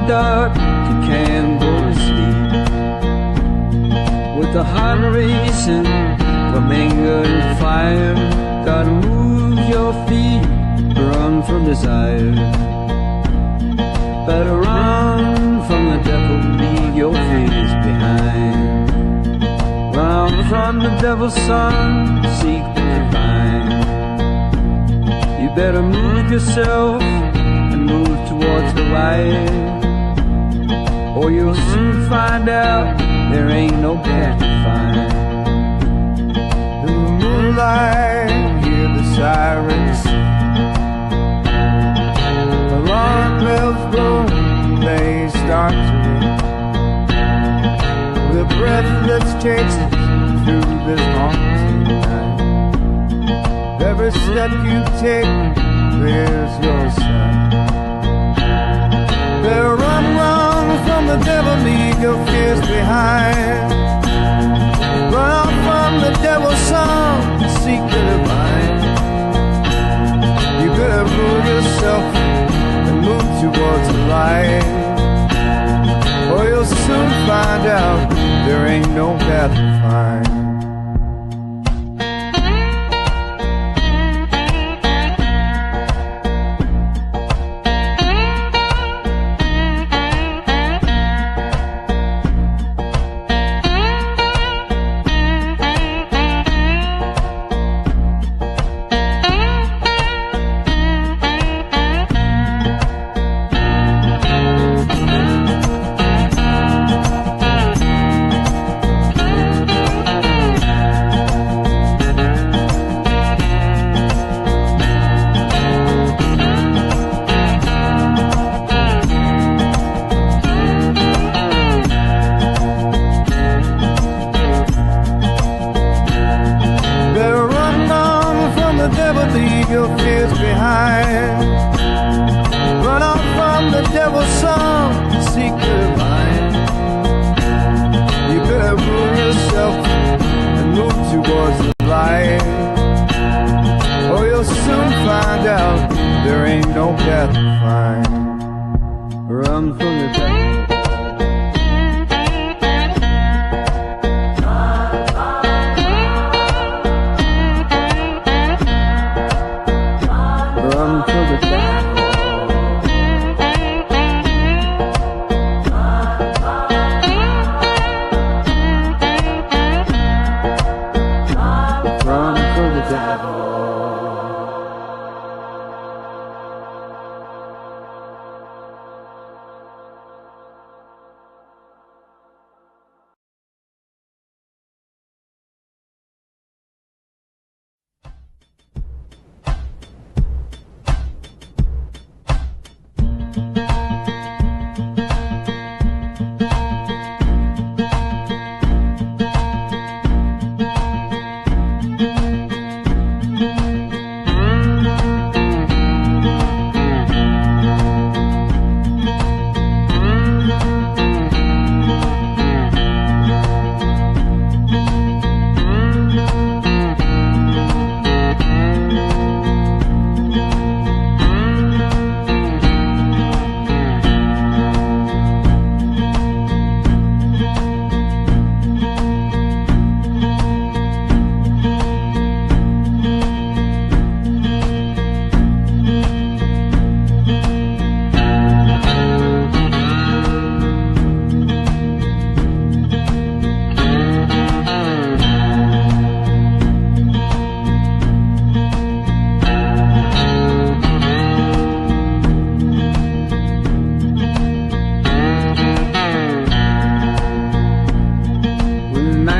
dark, you can't go to sleep. With the heart racing from anger and fire, gotta move your feet, run from desire. Better run from the devil, leave your fears behind. Run from the devil's son, seek the divine. You better move yourself and move towards the light, or you'll soon find out there ain't no path to find. In the moonlight, hear the sirens sing. Alarm bells blow, they start to ring. With a breath that's chasing through this haunting night. Every step you take clears your sight. Better run from the devil, leave your fears behind. Run from the devil's son, seek the divine. You better move yourself and move towards the light, or you'll soon find out there ain't no path to find.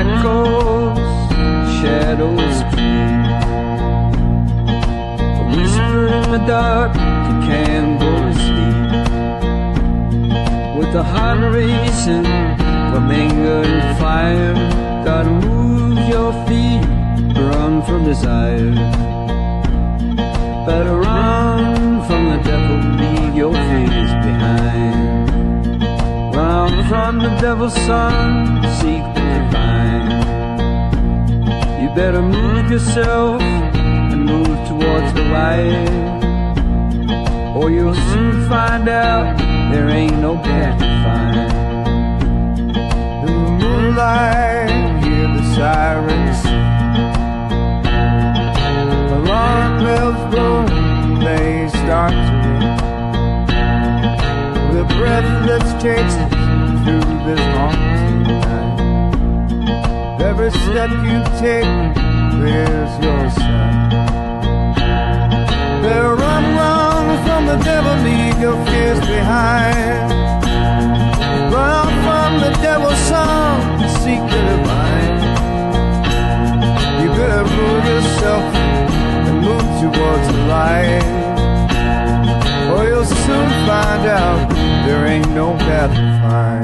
echoes, shadows creep. A whisper in the dark to can't go to sleep. With the heart racing from anger and fire, gotta move your feet, run from desire. Better run from the devil, leave your fears behind. Run from the devil's son, seek the divine. You better move yourself and move towards the light, or you'll soon find out there ain't no path to find. In the moonlight, hear the sirens sing. Alarm bells blow, they start to ring. With a breath that's chasing through this haunting night. Every step you take clears your sight. Better run from the devil, leave your fears behind. Run from the devil's son, seek the divine. You better move yourself and move towards the light, or you'll soon find out there ain't no path to find.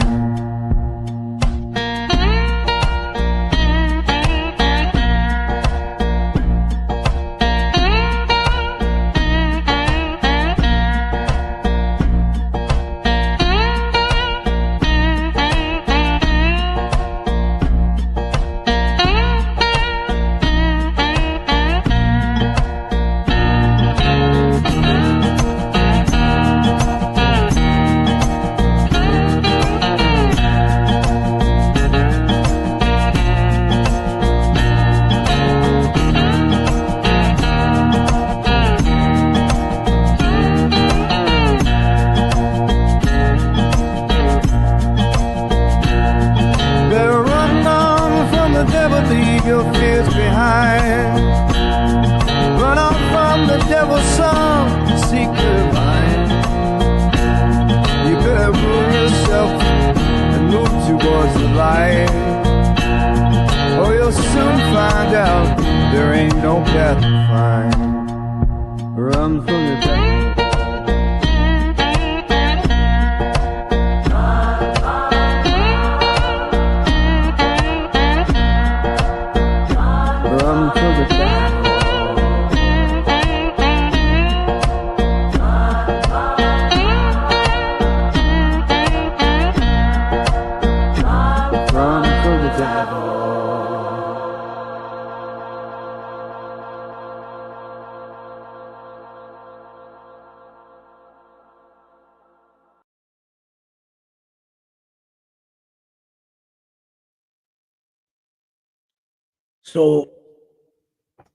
So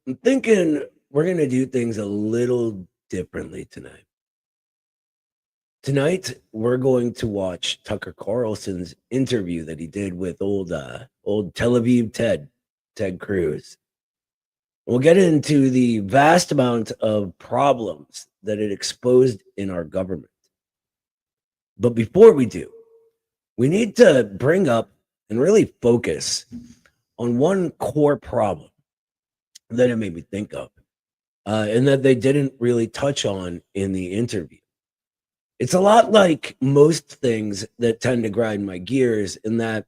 I'm thinking we're going to do things a little differently tonight. Tonight, we're going to watch Tucker Carlson's interview that he did with old Tel Aviv Ted Cruz. We'll get into the vast amount of problems that it exposed in our government. But before we do, we need to bring up and really focus on one core problem that it made me think of, and that they didn't really touch on in the interview. It's a lot like most things that tend to grind my gears, in that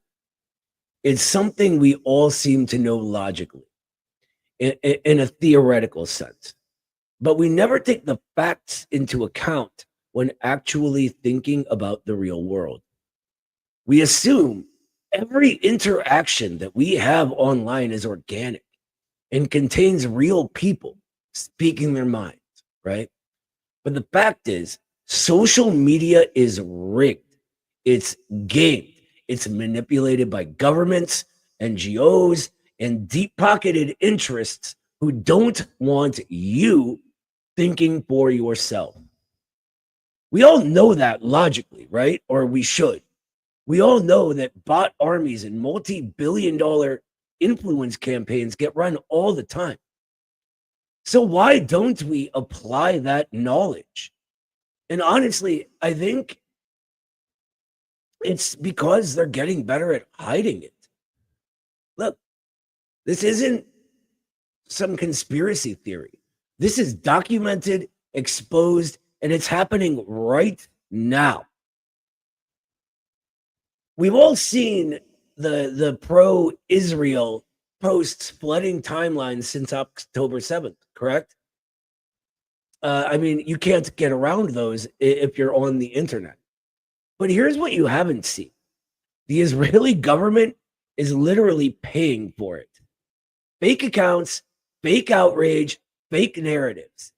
it's something we all seem to know logically, in a theoretical sense, but we never take the facts into account when actually thinking about the real world. We assume every interaction that we have online is organic and contains real people speaking their minds, right? But the fact is, social media is rigged. It's gamed. It's manipulated by governments, NGOs, and deep-pocketed interests who don't want you thinking for yourself. We all know that logically, right? Or we should. We all know that bot armies and multi-billion-dollar influence campaigns get run all the time. So why don't we apply that knowledge? And honestly, I think it's because they're getting better at hiding it. Look, this isn't some conspiracy theory. This is documented, exposed, and it's happening right now. We've all seen the pro-Israel posts flooding timelines since October 7th, correct? I mean, you can't get around those if you're on the internet. But here's what you haven't seen. The Israeli government is literally paying for it. Fake accounts, fake outrage, fake narratives.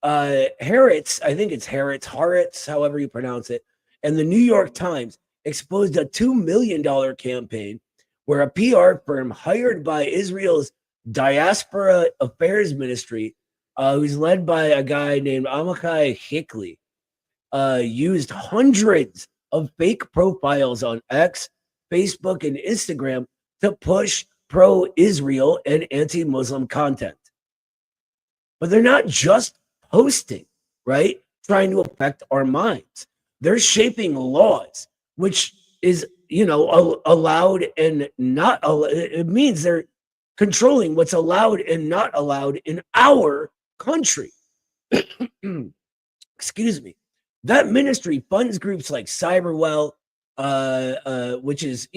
Haaretz, I think it's Haaretz, however you pronounce it, and the New York Times exposed a $2 million campaign where a PR firm hired by Israel's Diaspora Affairs Ministry, who's led by a guy named Amichai Hickley, used hundreds of fake profiles on X, Facebook, and Instagram to push pro-Israel and anti-Muslim content. But they're not just posting, right? Trying to affect our minds. They're shaping laws, which is, allowed and not allowed. It means they're controlling what's allowed and not allowed in our country. Excuse me. That ministry funds groups like Cyberwell, which is,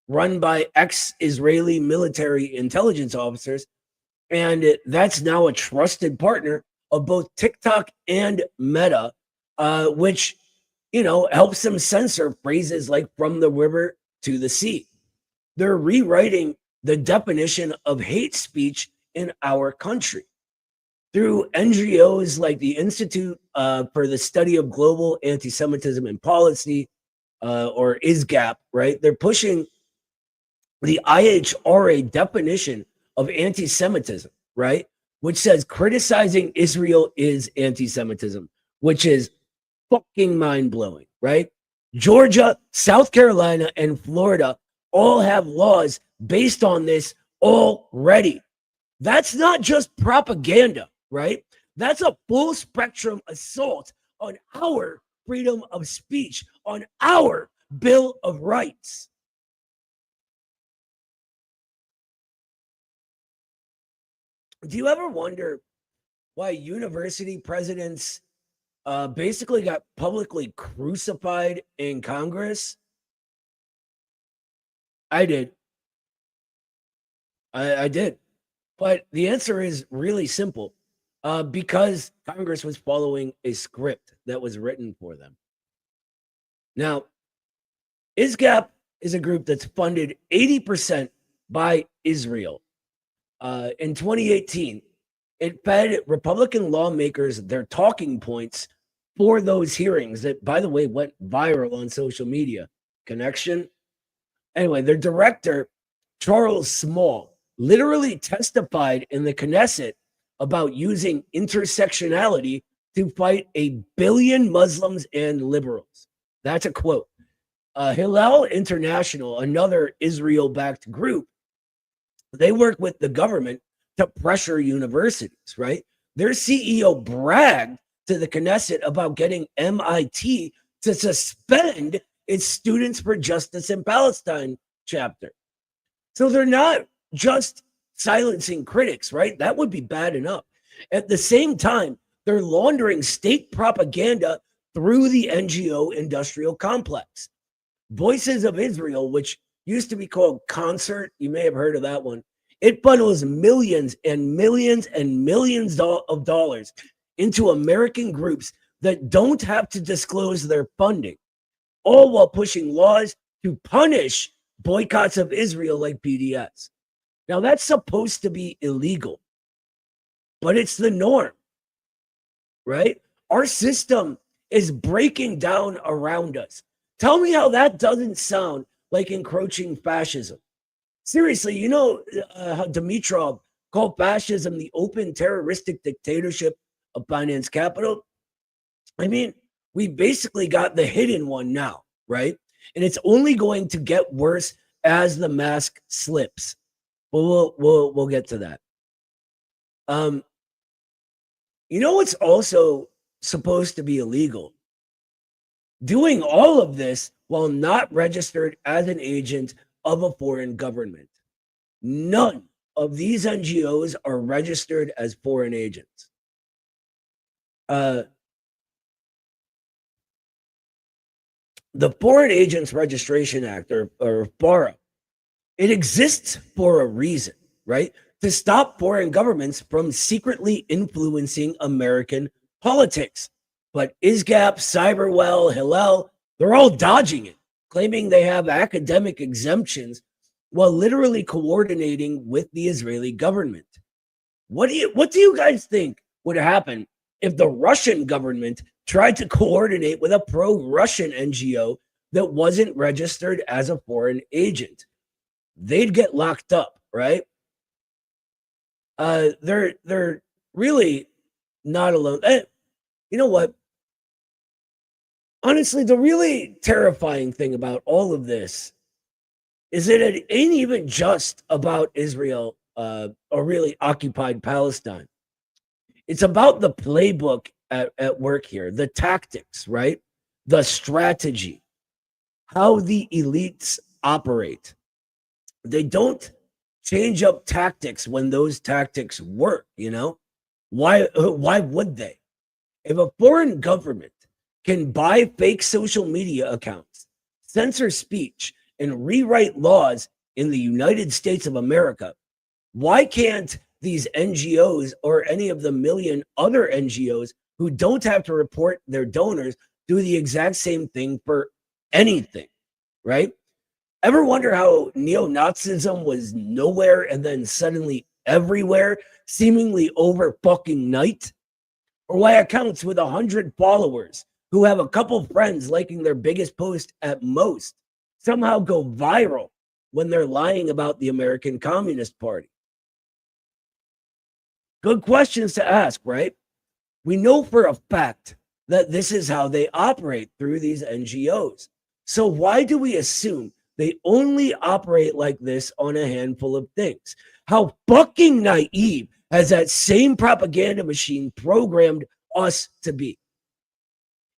run by ex-Israeli military intelligence officers. And that's now a trusted partner of both TikTok and Meta, which, helps them censor phrases like from the river to the sea. They're rewriting the definition of hate speech in our country through NGOs like the Institute for the Study of Global Anti-Semitism and Policy, or ISGAP, right? They're pushing the IHRA definition of anti-Semitism, right? Which says criticizing Israel is anti-Semitism, which is fucking mind-blowing, right? Georgia, South Carolina, and Florida all have laws based on this already. That's not just propaganda, right? That's a full spectrum assault on our freedom of speech, on our Bill of Rights. Do you ever wonder why university presidents basically got publicly crucified in Congress? I did. I did. But the answer is really simple. Because Congress was following a script that was written for them. Now, ISGAP is a group that's funded 80% by Israel. In 2018, it fed Republican lawmakers their talking points for those hearings that, by the way, went viral on social media. Connection? Anyway, their director, Charles Small, literally testified in the Knesset about using intersectionality to fight 1 billion Muslims and liberals. That's a quote. Hillel International, another Israel-backed group, they work with the government to pressure universities, right? Their CEO bragged to the Knesset about getting MIT to suspend its Students for Justice in Palestine chapter. So they're not just silencing critics, right? That would be bad enough. At the same time, they're laundering state propaganda through the NGO industrial complex. Voices of Israel, which used to be called Concert, you may have heard of that one, it funnels millions and millions and millions of dollars into American groups that don't have to disclose their funding, all while pushing laws to punish boycotts of Israel like BDS. Now, that's supposed to be illegal, but it's the norm, right? Our system is breaking down around us. Tell me how that doesn't sound like encroaching fascism. Seriously, you know how Dimitrov called fascism the open terroristic dictatorship of finance capital? I mean, we basically got the hidden one now, right? And it's only going to get worse as the mask slips. But we'll get to that. You know what's also supposed to be illegal? Doing all of this while not registered as an agent of a foreign government. None of these NGOs are registered as foreign agents. The Foreign Agents Registration Act, or FARA, it exists for a reason, right? To stop foreign governments from secretly influencing American politics. But ISGAP, Cyberwell, Hillel, they're all dodging it, claiming they have academic exemptions while literally coordinating with the Israeli government. What do you guys think would happen if the Russian government tried to coordinate with a pro-Russian NGO that wasn't registered as a foreign agent? They'd get locked up, right? They're really not alone. You know what? Honestly, the really terrifying thing about all of this is that it ain't even just about Israel or really occupied Palestine. It's about the playbook at work here, the tactics, right? The strategy, how the elites operate. They don't change up tactics when those tactics work, you know? Why would they? If a foreign government can buy fake social media accounts, censor speech, and rewrite laws in the United States of America, why can't these NGOs or any of the million other NGOs who don't have to report their donors do the exact same thing for anything, right? Ever wonder how neo-Nazism was nowhere and then suddenly everywhere, seemingly over fucking night? Or why accounts with 100 followers who have a couple friends liking their biggest post at most somehow go viral when they're lying about the American Communist Party? Good questions to ask, right? We know for a fact that this is how they operate through these NGOs. So why do we assume they only operate like this on a handful of things? How fucking naive has that same propaganda machine programmed us to be?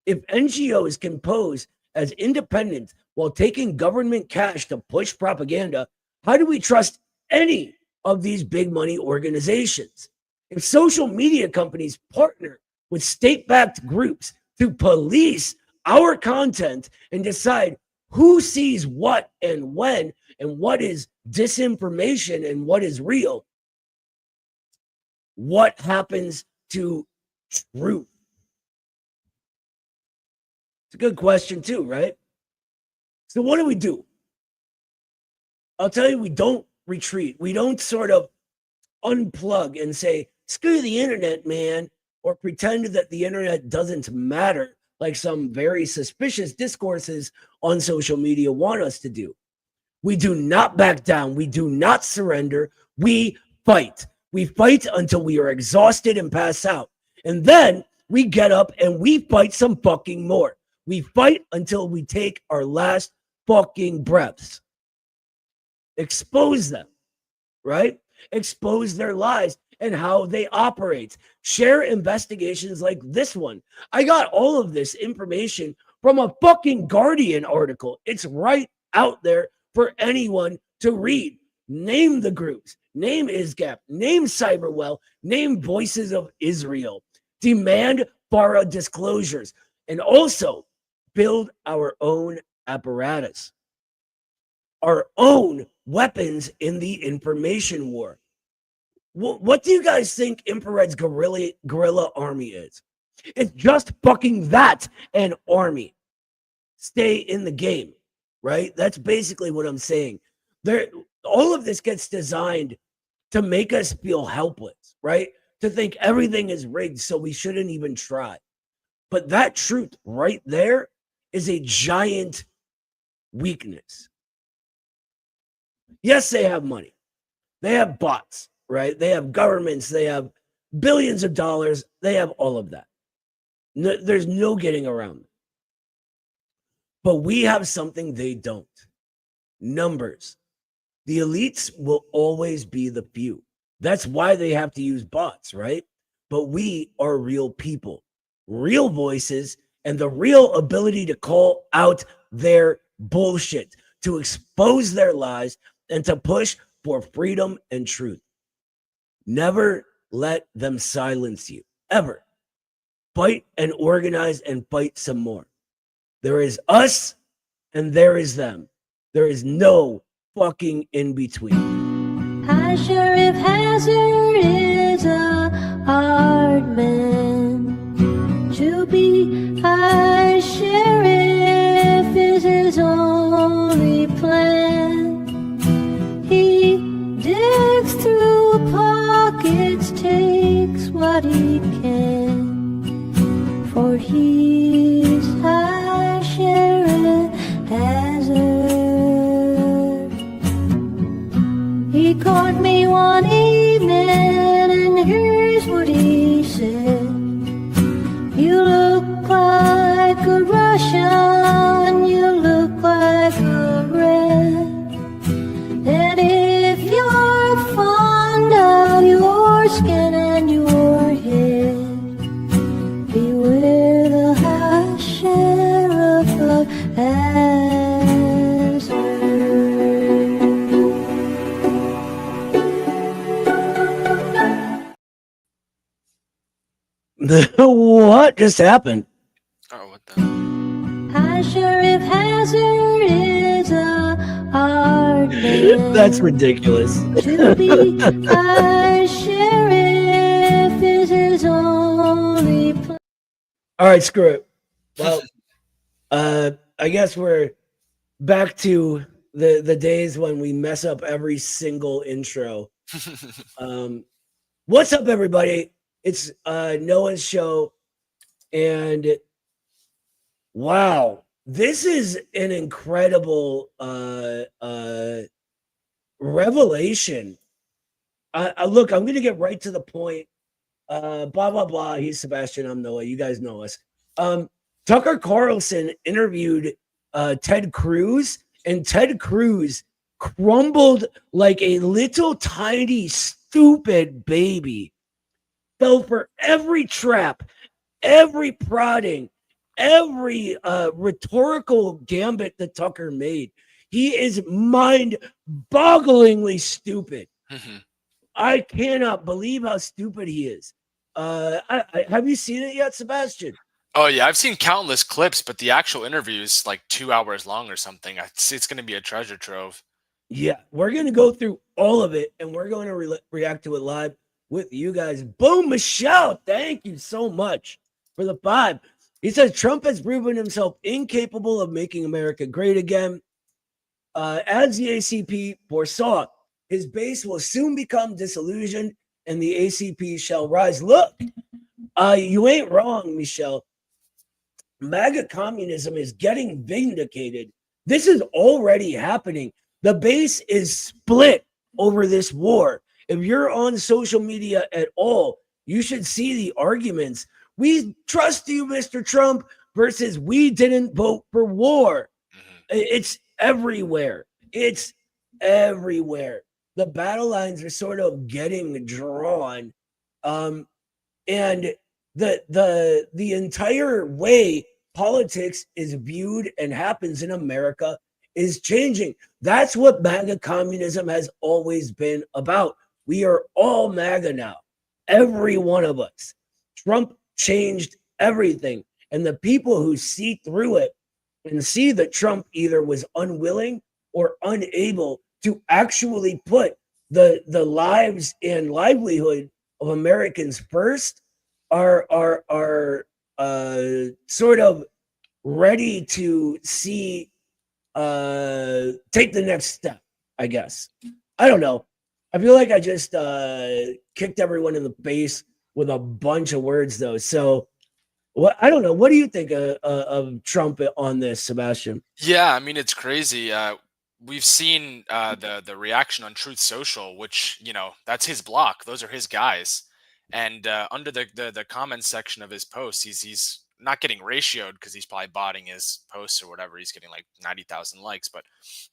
If NGOs can pose as independent while taking government cash to push propaganda, how do we trust any of these big money organizations? If social media companies partner with state-backed groups to police our content and decide who sees what and when, and what is disinformation and what is real, what happens to truth? It's a good question too, right? So what do? I'll tell you, we don't retreat. We don't sort of unplug and say, screw the internet, man, or pretend that the internet doesn't matter like some very suspicious discourses on social media want us to do. We do not back down. We do not surrender. We fight. We fight until we are exhausted and pass out. And then we get up and we fight some fucking more. We fight until we take our last fucking breaths. Expose them, right? Expose their lies and how they operate. Share investigations like this one. I got all of this information from a fucking Guardian article. It's right out there for anyone to read. Name the groups. Name ISGAP. Name Cyberwell. Name Voices of Israel. Demand FARA disclosures. And also build our own apparatus. Our own weapons in the information war. What do you guys think Infrared's guerrilla army is? It's just fucking that, an army. Stay in the game, right? That's basically what I'm saying. All of this gets designed to make us feel helpless, right? To think everything is rigged, so we shouldn't even try. But that truth right there is a giant weakness. Yes, they have money. They have bots. Right? They have governments, they have billions of dollars, they have all of that. No, there's no getting around it. But we have something they don't. Numbers. The elites will always be the few. That's why they have to use bots, right? But we are real people, real voices, and the real ability to call out their bullshit, to expose their lies, and to push for freedom and truth. Never let them silence you, ever. Fight and organize and fight some more. There is us and there is them. There is no fucking in between. High Sheriff Hazard is a hard man to be. High Sheriff is his only plan. He digs through pockets, takes what he can, for he's High Sheriff Hazard. He caught me one evening, and here's what he said: "You look like a Russian, you look like a red, and if you're fond of your skin and your head, beware the High Sheriff of Hazard." What just happened? Oh, what the? High Sheriff Hazard is a hard man. That's ridiculous. To be High Sheriff is his only plan. All right, screw it. Well, I guess we're back to the days when we mess up every single intro. What's up, everybody? It's Noah's show, and wow, this is an incredible revelation. Look, I'm going to get right to the point. Blah, blah, blah. He's Sebastian. I'm Noah. You guys know us. Tucker Carlson interviewed Ted Cruz, and Ted Cruz crumbled like a little tiny stupid baby. Fell for every trap, every prodding, every rhetorical gambit that Tucker made. He is mind-bogglingly stupid. I cannot believe how stupid he is. Have you seen it yet, Sebastian? Oh yeah, I've seen countless clips, but the actual interview is like 2 hours long or something. It's going to be a treasure trove. Yeah, we're going to go through all of it, and we're going to react to it live with you guys. Boom, Michelle, thank you so much for the 5. He says Trump has proven himself incapable of making America great again. As the ACP foresaw, his base will soon become disillusioned and the ACP shall rise. Look, you ain't wrong, Michelle. MAGA communism is getting vindicated. This is already happening. The base is split over this war. If you're on social media at all, you should see the arguments. We trust you, Mr. Trump, versus we didn't vote for war. It's everywhere. It's everywhere. The battle lines are sort of getting drawn. And the entire way politics is viewed and happens in America is changing. That's what MAGA communism has always been about. We are all MAGA now, every one of us. Trump changed everything. And the people who see through it and see that Trump either was unwilling or unable to actually put the lives and livelihood of Americans first are sort of ready to see take the next step, I guess. I don't know. I feel like I just kicked everyone in the face with a bunch of words, though. So, I don't know. What do you think of Trump on this, Sebastian? Yeah, I mean, it's crazy. We've seen the reaction on Truth Social, which, that's his block. Those are his guys. And under the comments section of his post, he's not getting ratioed because he's probably botting his posts or whatever. He's getting like 90,000 likes. But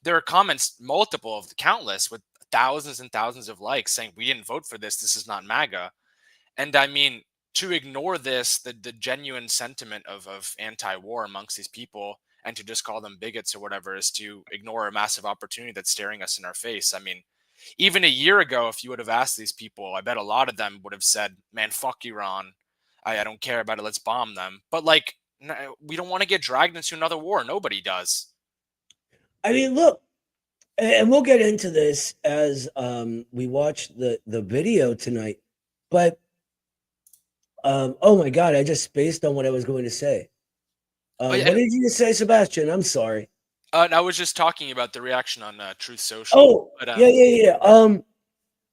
there are comments, multiple of countless, with thousands and thousands of likes saying, we didn't vote for this. This is not MAGA. And I mean, to ignore this, the genuine sentiment of anti-war amongst these people, and to just call them bigots or whatever, is to ignore a massive opportunity that's staring us in our face. I mean, even a year ago, if you would have asked these people, I bet a lot of them would have said, "Man, fuck Iran. I don't care about it. Let's bomb them." But like, we don't want to get dragged into another war. Nobody does. I mean, look, and we'll get into this as we watch the video tonight. But oh my God, I just spaced on what I was going to say. Oh, yeah, What did you say, Sebastian? I'm sorry. and I was just talking about the reaction on Truth Social. Oh, But, yeah.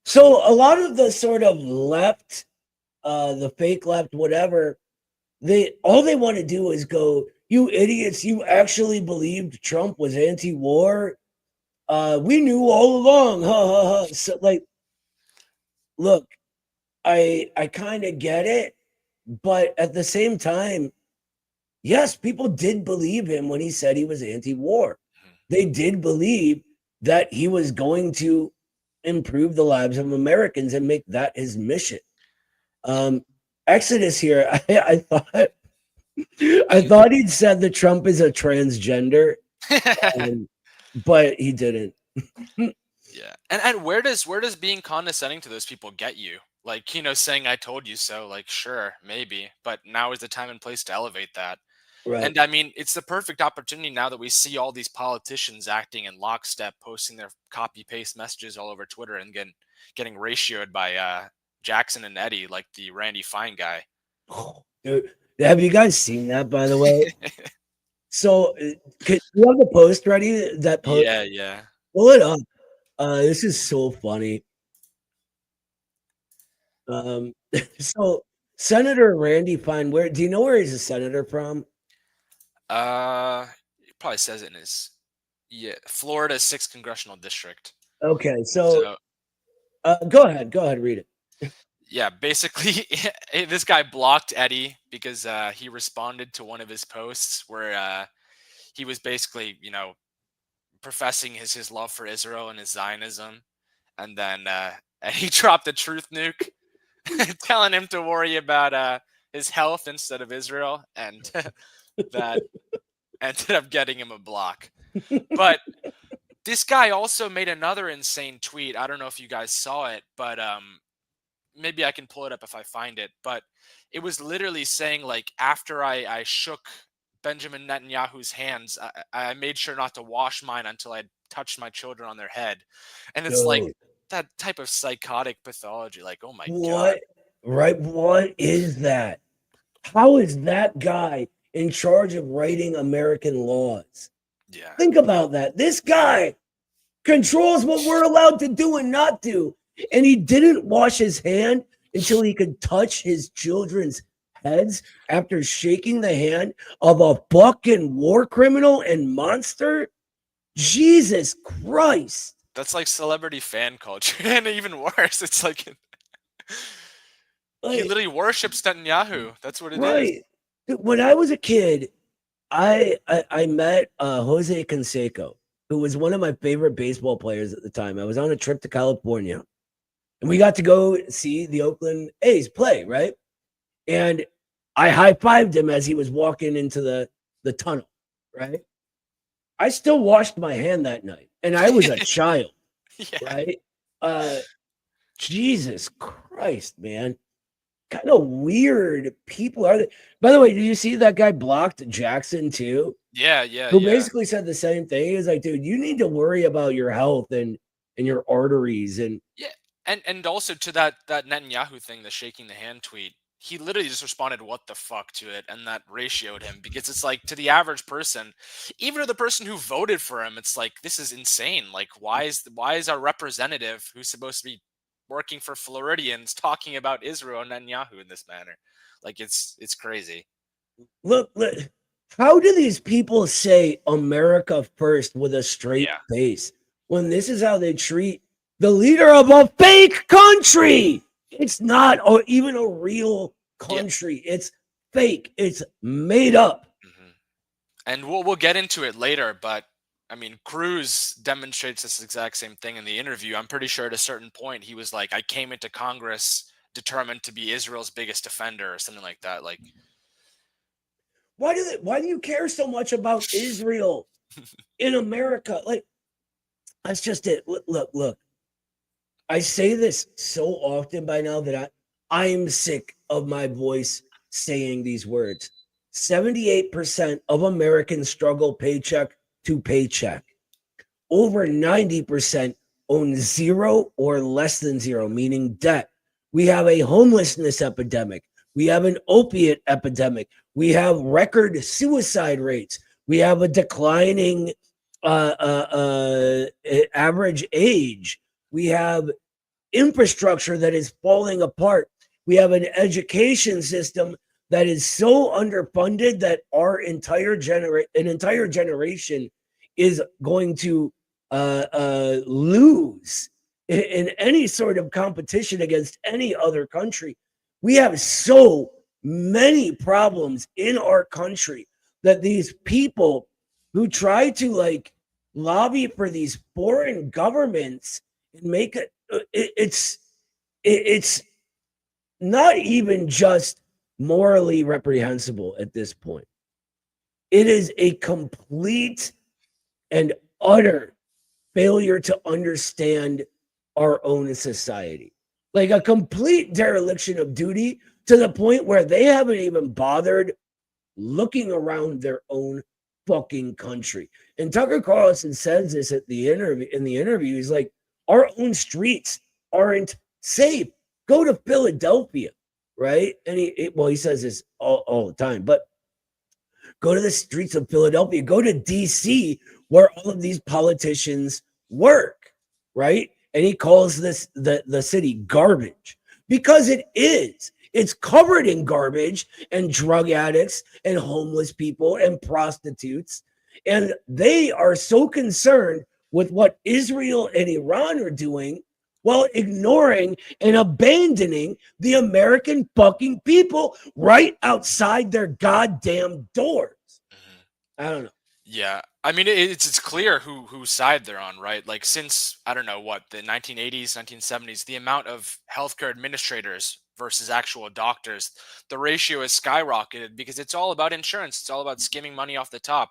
So a lot of the sort of left, the fake left, whatever, all they want to do is go, "You idiots! You actually believed Trump was anti-war? We knew all along." Ha ha ha. So, like, look, I kind of get it, but at the same time, yes, people did believe him when he said he was anti-war. They did believe that he was going to improve the lives of Americans and make that his mission. Exodus here, I thought he'd said that Trump is a transgender, but he didn't. Yeah, and where does being condescending to those people get you? Like, saying "I told you so." Like, sure, maybe, but now is the time and place to elevate that. Right. And I mean, it's the perfect opportunity now that we see all these politicians acting in lockstep, posting their copy paste messages all over Twitter and getting ratioed by Jackson and Eddie, like the Randy Fine guy. Dude, have you guys seen that, by the way? So, could you have the post ready? That post? Yeah. Pull it up. This is so funny. So Senator Randy Fine, do you know where he's a senator from? He probably says it in his Florida's 6th congressional district. Okay, so go ahead, read it. Yeah, basically, this guy blocked Eddie because he responded to one of his posts where he was basically, professing his love for Israel and his Zionism, and then he dropped a truth nuke, telling him to worry about his health instead of Israel, and that ended up getting him a block. But this guy also made another insane tweet. I don't know if you guys saw it, but maybe I can pull it up if I find it. But it was literally saying, like, after I shook Benjamin Netanyahu's hands, I made sure not to wash mine until I touched my children on their head. And it's like that type of psychotic pathology. Like, oh my God. Right? What is that? How is that guy in charge of writing American laws? Yeah. Think about that. This guy controls what we're allowed to do and not do. And he didn't wash his hand until he could touch his children's heads after shaking the hand of a fucking war criminal and monster? Jesus Christ. That's like celebrity fan culture. And even worse, it's like he literally worships Netanyahu. That's what it is. When I was a kid, I met Jose Canseco, who was one of my favorite baseball players at the time. I was on a trip to California, and we got to go see the Oakland A's play, right? And I high-fived him as he was walking into the tunnel, right? I still washed my hand that night, and I was a child, right? Jesus Christ, man. Kind of weird people are they? By the way, did you see that guy blocked Jackson too? Yeah. Who basically said the same thing. He was like, dude, you need to worry about your health and your arteries. And and also to that Netanyahu thing, the shaking the hand tweet, he literally just responded, "What the fuck" to it, and that ratioed him, because it's like, to the average person, even to the person who voted for him, it's like, this is insane. Like, why is our representative, who's supposed to be working for Floridians, talking about Israel and Netanyahu in this manner? Like, it's crazy. Look, how do these people say America first with a straight face when this is how they treat the leader of a fake country? It's not even a real country. It's fake. It's made up. And we'll get into it later, but I mean, Cruz demonstrates this exact same thing in the interview. I'm pretty sure at a certain point he was like, "I came into Congress determined to be Israel's biggest defender," or something like that. Like, why do you care so much about Israel in America? Like, that's just it. Look. I say this so often by now that I'm sick of my voice saying these words. 78% of Americans struggle paycheck to paycheck. Over 90% own zero or less than zero, meaning debt. We have a homelessness epidemic. We have an opiate epidemic. We have record suicide rates. We have a declining average age. We have infrastructure that is falling apart. We have an education system that is so underfunded that our entire generation is going to lose in any sort of competition against any other country. We have so many problems in our country that these people who try to like lobby for these foreign governments and make it's not even just morally reprehensible at this point. It is a complete and utter failure to understand our own society. Like a complete dereliction of duty to the point where they haven't even bothered looking around their own fucking country. And Tucker Carlson says this at the interview. In the interview, he's like, our own streets aren't safe. Go to Philadelphia, right? And he says this all the time, but go to the streets of Philadelphia, go to DC, where all of these politicians work, right? And he calls this the city garbage because it is. It's covered in garbage and drug addicts and homeless people and prostitutes. And they are so concerned with what Israel and Iran are doing while ignoring and abandoning the American fucking people right outside their goddamn doors. I don't know. Yeah, I mean it's clear whose side they're on, right? Like since I don't know what the 1980s, 1970s, the amount of healthcare administrators versus actual doctors, the ratio has skyrocketed because it's all about insurance. It's all about skimming money off the top,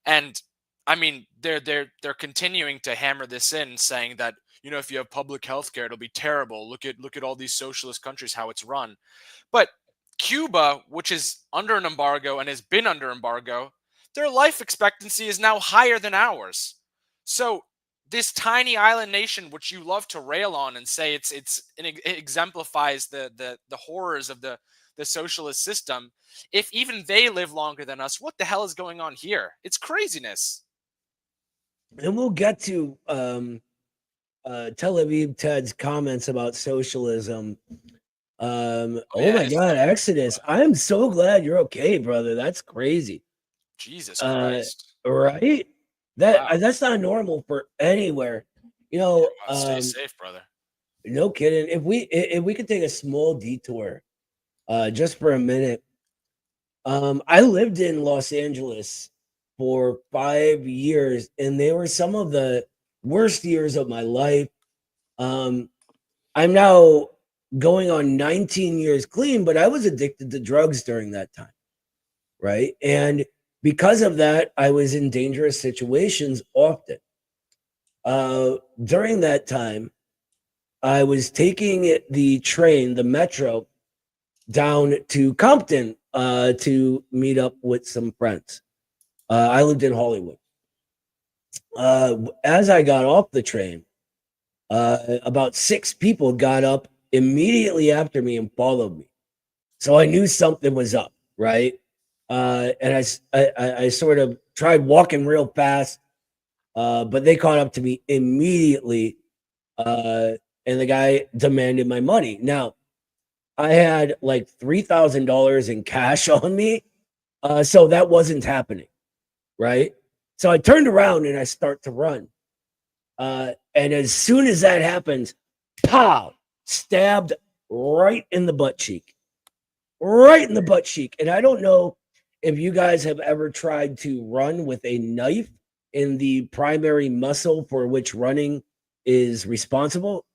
and I mean they're continuing to hammer this in, saying that if you have public health care, it'll be terrible. Look at all these socialist countries, how it's run. But Cuba, which is under an embargo and has been under embargo, their life expectancy is now higher than ours. So this tiny island nation, which you love to rail on and say it exemplifies the horrors of the socialist system, if even they live longer than us, what the hell is going on here? It's craziness. And we'll get to Tel Aviv Ted's comments about socialism. Oh my God, Exodus! I'm so glad you're okay, brother. That's crazy. Jesus Christ! Right? That's not normal for anywhere. Stay safe, brother. No kidding. If we could take a small detour, just for a minute. I lived in Los Angeles for 5 years, and they were some of the worst years of my life. I'm now going on 19 years clean, but I was addicted to drugs during that time, right? And because of that, I was in dangerous situations often. During that time, I was taking the train, the metro, down to Compton to meet up with some friends. I lived in Hollywood. As I got off the train, about 6 people got up immediately after me and followed me. So I knew something was up, right? And I sort of tried walking real fast, but they caught up to me immediately, and the guy demanded my money. Now, I had like $3,000 in cash on me, so that wasn't happening, right? So I turned around and I start to run. And as soon as that happens, pow, stabbed right in the butt cheek. Right in the butt cheek. And I don't know if you guys have ever tried to run with a knife in the primary muscle for which running is responsible,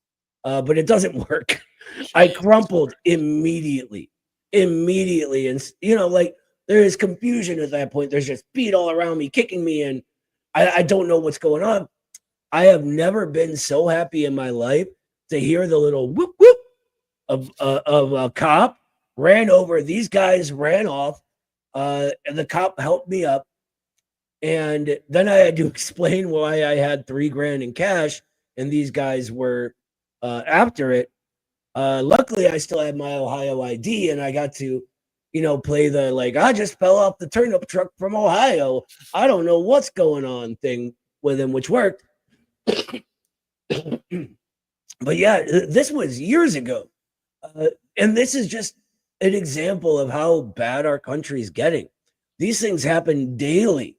but it doesn't work. I crumpled immediately. And, like there is confusion at that point. There's just feet all around me, kicking me, and I don't know what's going on. I have never been so happy in my life to hear the little whoop whoop of a cop, ran over. These guys ran off. And the cop helped me up. And then I had to explain why I had $3,000 in cash and these guys were after it. Luckily, I still had my Ohio ID and I got to, play the I just fell off the turnip truck from Ohio. I don't know what's going on thing with him, which worked. But yeah, this was years ago. And this is just an example of how bad our country is getting. These things happen daily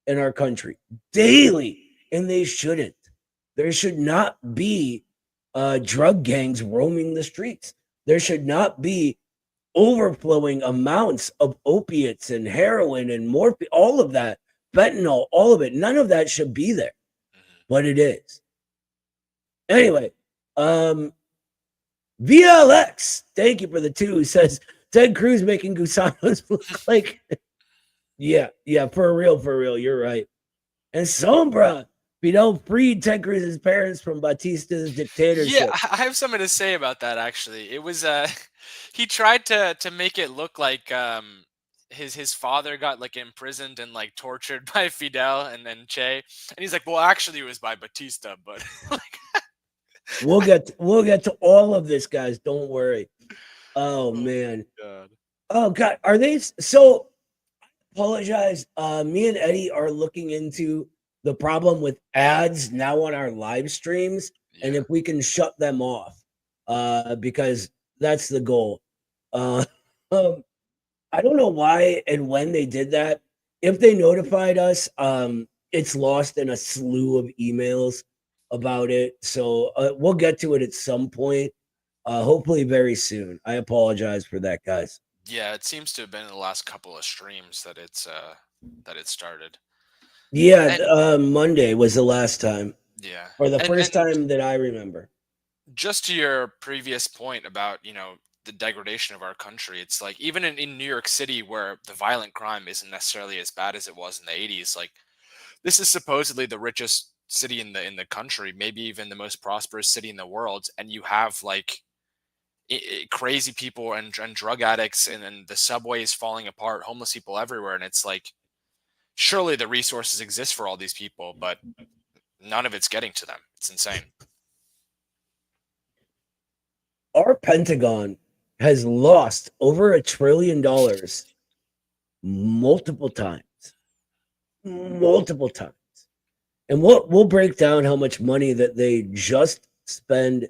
in our country, daily, and they shouldn't. There should not be drug gangs roaming the streets. There should not be overflowing amounts of opiates and heroin and morphine, all of that, fentanyl, all of it. None of that should be there, but it is. Anyway, VLX, thank you for the 2, says Ted Cruz making gusanos look like, yeah, for real, you're right. And Sombra, Fidel freed Ted Cruz's parents from Batista's dictatorship. Yeah, I have something to say about that, actually. It was, he tried to make it look like his father got imprisoned and tortured by Fidel and then Che. And he's like, well, actually it was by Batista, but We'll get to all of this, guys. Don't worry. Oh man. God. Oh God. Are they so? I apologize. Me and Eddie are looking into the problem with ads now on our live streams, and if we can shut them off, because that's the goal. I don't know why and when they did that. If they notified us, it's lost in a slew of emails about it, so we'll get to it at some point, hopefully very soon. I apologize for that, guys. Yeah, it seems to have been in the last couple of streams that it started. Yeah, Monday was the last time. Yeah, or the first time that I remember. Just to your previous point about the degradation of our country, it's like even in New York City, where the violent crime isn't necessarily as bad as it was in the 80s, this is supposedly the richest city in the country, maybe even the most prosperous city in the world, and you have crazy people and drug addicts, and then the subway is falling apart, homeless people everywhere, and it's surely the resources exist for all these people, but none of it's getting to them. It's insane. Our Pentagon has lost over $1 trillion multiple times. And we'll break down how much money that they just spend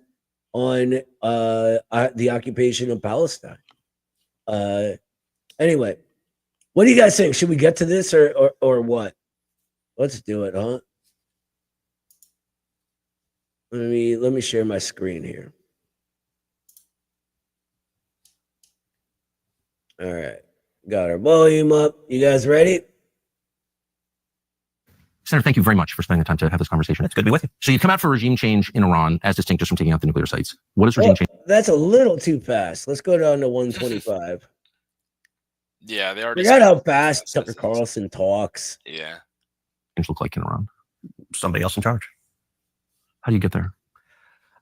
on the occupation of Palestine. Anyway, what do you guys think? Should we get to this or what? Let's do it, huh? Let me share my screen here. All right, got our volume up. You guys ready? Senator, thank you very much for spending the time to have this conversation. It's good to be with you. So you come out for regime change in Iran, as distinct just from taking out the nuclear sites. What is regime change? That's a little too fast. Let's go down to 125. Yeah, they already. Forgot how fast Tucker Carlson talks. Yeah. Things look like in Iran. Somebody else in charge. How do you get there?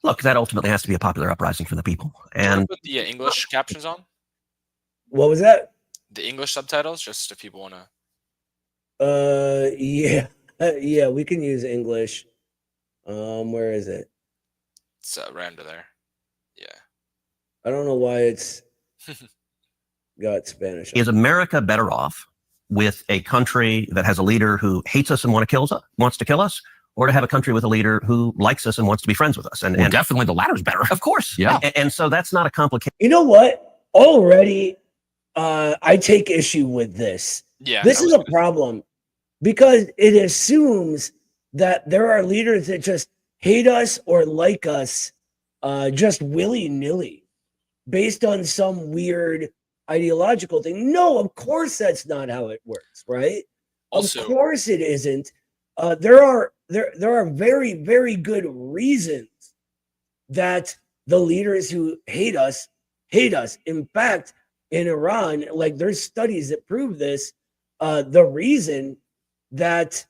Look, that ultimately has to be a popular uprising from the people. And put the English captions on. What was that? The English subtitles, just if people want to. Yeah, we can use English. Where is it? It's right under there. Yeah. I don't know why it's got Spanish. Is America better off with a country that has a leader who hates us and wants to kill us, or to have a country with a leader who likes us and wants to be friends with us? And definitely the latter is better. Of course. Yeah. And so that's not a complicated. You know what? Already, I take issue with this. Yeah. This is a problem because it assumes that there are leaders that just hate us or like us just willy-nilly based on some weird ideological thing. No, of course that's not how it works, right? Also, of course it isn't. There are very, very good reasons that the leaders who hate us. In fact, in Iran, there's studies that prove this. The reason that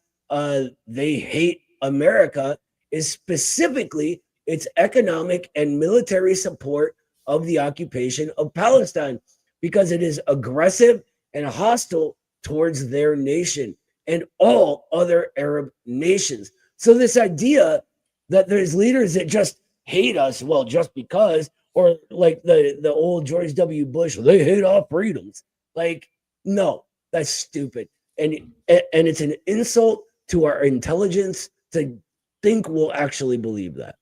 they hate America is specifically its economic and military support of the occupation of Palestine because it is aggressive and hostile towards their nation and all other Arab nations. So this idea that there's leaders that just hate us, well, just because, or like the old George W. Bush, they hate our freedoms. Like, no, that's stupid. And it's an insult to our intelligence to think we'll actually believe that.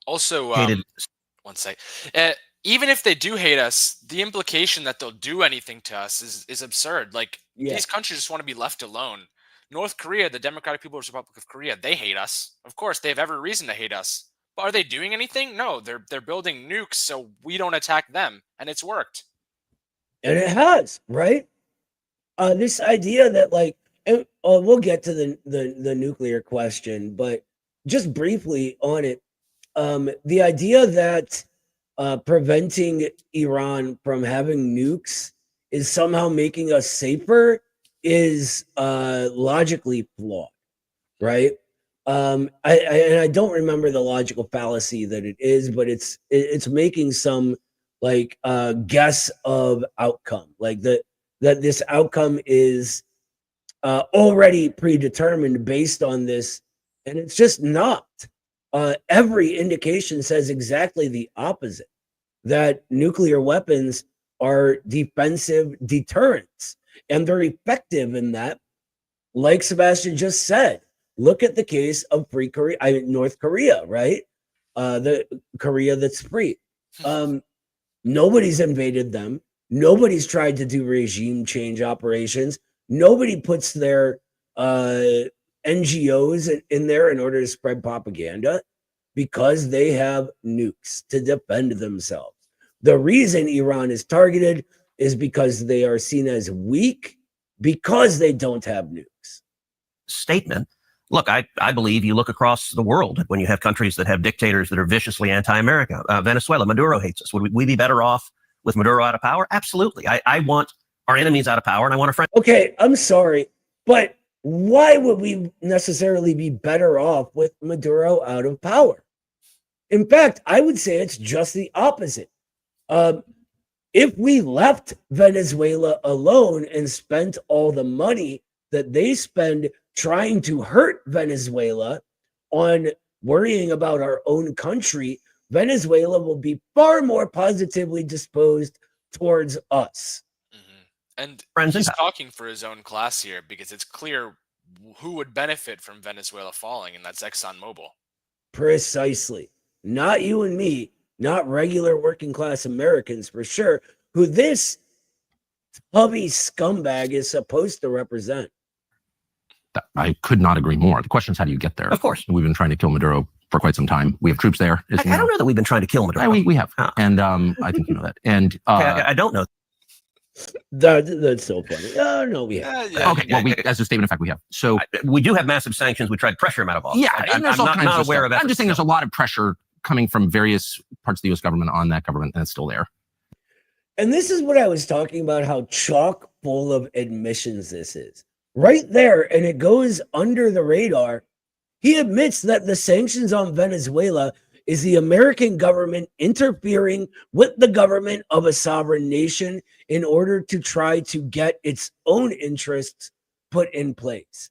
Also, Hated. one sec. Even if they do hate us, the implication that they'll do anything to us is absurd. Like, these countries just want to be left alone. North Korea, the Democratic People's Republic of Korea, they hate us. Of course, they have every reason to hate us. But are they doing anything? No, they're building nukes so we don't attack them, and it's worked. And it has, right? This idea that like, we'll get to the nuclear question, but just briefly on it, the idea that preventing Iran from having nukes is somehow making us safer is logically flawed, right? I don't remember the logical fallacy that it is, but it's making some like guess of outcome, like that this outcome is already predetermined based on this, and it's just not. Every indication says exactly the opposite, that nuclear weapons are defensive deterrents, and they're effective in that. Like Sebastian just said, look at the case of North Korea, right? The Korea that's free. Nobody's invaded them. Nobody's tried to do regime change operations. Nobody puts their NGOs in there in order to spread propaganda because they have nukes to defend themselves. The reason Iran is targeted is because they are seen as weak because they don't have nukes. Statement. Look, I believe you look across the world when you have countries that have dictators that are viciously anti-America. Venezuela, Maduro hates us. Would we be better off with Maduro out of power? Absolutely. I want our enemies out of power, and I want our friends. Okay, I'm sorry, but why would we necessarily be better off with Maduro out of power? In fact, I would say it's just the opposite. If we left Venezuela alone and spent all the money that they spend trying to hurt Venezuela on worrying about our own country, Venezuela will be far more positively disposed towards us. And he's talking for his own class here because it's clear who would benefit from Venezuela falling, and that's ExxonMobil. Precisely. Not you and me, not regular working class Americans for sure, who this tubby scumbag is supposed to represent. I could not agree more. The question is, how do you get there? Of course. We've been trying to kill Maduro for quite some time. We have troops there. I don't know that we've been trying to kill Maduro. Yeah, we have. And I think you know that. And I don't know. That's so funny. Oh, no, we have. Okay, well, as a statement of fact, we have. So we do have massive sanctions. We tried to pressure him out of office. Yeah, I'm not aware of it. I'm just saying there's a lot of pressure coming from various parts of the U.S. government on that government, and it's still there. And this is what I was talking about, how chock full of admissions this is. Right there, and it goes under the radar. He admits that the sanctions on Venezuela is the American government interfering with the government of a sovereign nation in order to try to get its own interests put in place.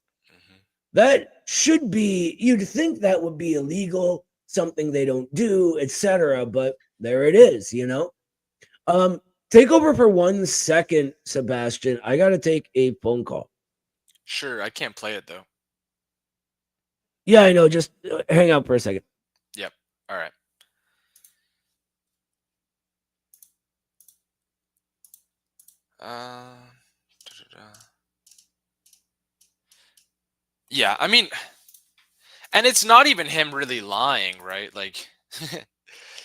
That should be, you'd think that would be illegal, something they don't do, etc. But there it is, you know. Take over for 1 second, Sebastian. I got to take a phone call. Sure, I can't play it though. Yeah, I know. Just hang out for a second. Yep. All right. Yeah, I mean, and it's not even him really lying, right? Like,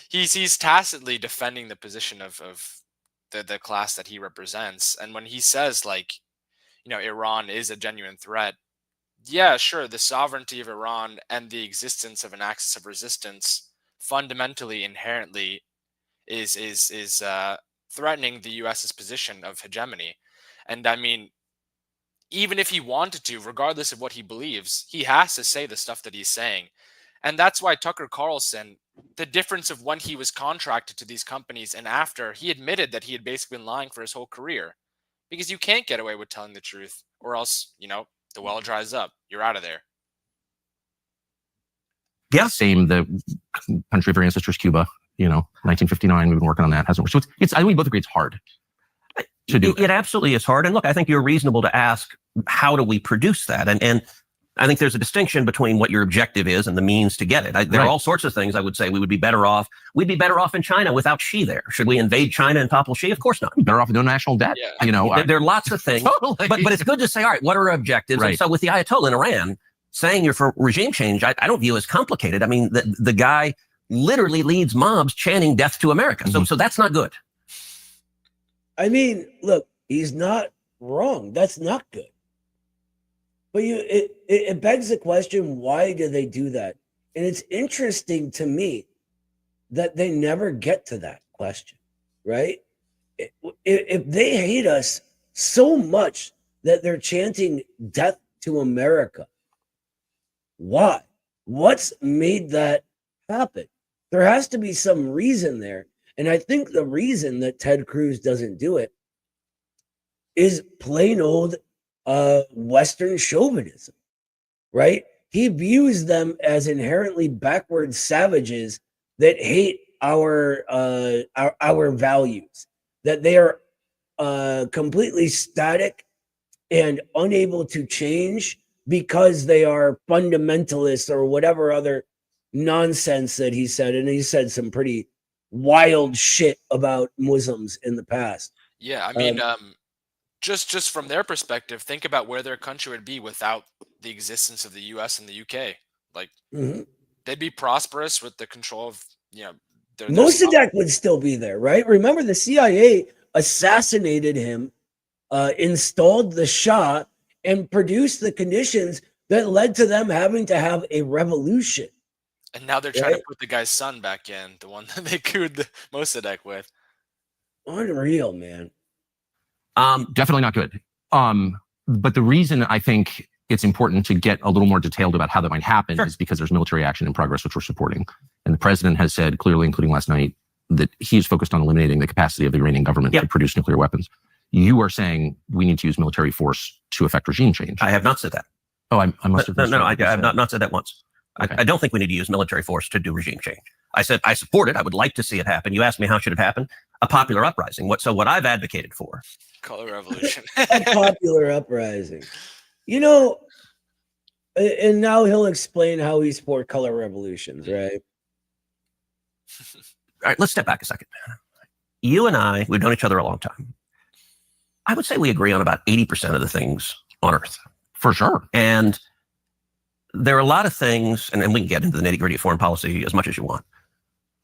he's tacitly defending the position of the class that he represents, and when he says, like, you know, Iran is a genuine threat, yeah, sure, the sovereignty of Iran and the existence of an axis of resistance fundamentally, inherently, is threatening the U.S.'s position of hegemony. And I mean, even if he wanted to, regardless of what he believes, he has to say the stuff that he's saying. And that's why Tucker Carlson the difference of when he was contracted to these companies and after, he admitted that he had basically been lying for his whole career, because you can't get away with telling the truth, or else, the well dries up. You're out of there. Yeah. Same, the country of your ancestors, Cuba, 1959, we've been working on that. Hasn't worked. So I think we both agree it's hard to do. It absolutely is hard. And look, I think you're reasonable to ask, how do we produce that? And I think there's a distinction between what your objective is and the means to get it. There are all sorts of things I would say we would be better off. We'd be better off in China without Xi there. Should we invade China and topple Xi? Of course not. Better off with no national debt. Yeah. There are lots of things. Totally. But it's good to say, all right, what are our objectives? Right. And so with the Ayatollah in Iran, saying you're for regime change, I don't view as complicated. I mean, the guy literally leads mobs chanting death to America. So that's not good. I mean, look, he's not wrong. That's not good. But it begs the question, why do they do that? And it's interesting to me that they never get to that question, right? If they hate us so much that they're chanting death to America, why? What's made that happen? There has to be some reason there. And I think the reason that Ted Cruz doesn't do it is plain old Western chauvinism, right? He views them as inherently backward savages that hate our values, that they are completely static and unable to change because they are fundamentalists or whatever other nonsense that he said. And he said some pretty wild shit about Muslims in the past. Yeah, I mean, just from their perspective, think about where their country would be without the existence of the U.S. and the U.K. Like, they'd be prosperous with the control of, their Mossadegh would still be there, right? Remember, the CIA assassinated him, installed the Shah, and produced the conditions that led to them having to have a revolution. And now they're trying to put the guy's son back in, the one that they cooed the Mossadegh with. Unreal, man. Definitely not good. But the reason I think it's important to get a little more detailed about how that might happen is because there's military action in progress, which we're supporting. And the president has said clearly, including last night, that he's focused on eliminating the capacity of the Iranian government to produce nuclear weapons. You are saying we need to use military force to effect regime change. I have not said that. Oh, I must have. No, I have not said that once. Okay. I don't think we need to use military force to do regime change. I said I support it. I would like to see it happen. You asked me how should it happen? A popular uprising. What I've advocated for. Color revolution. A popular uprising. And now he'll explain how he's for color revolutions, right? All right, let's step back a second. You and I, we've known each other a long time. I would say we agree on about 80% of the things on Earth. For sure. And there are a lot of things, and we can get into the nitty-gritty of foreign policy as much as you want.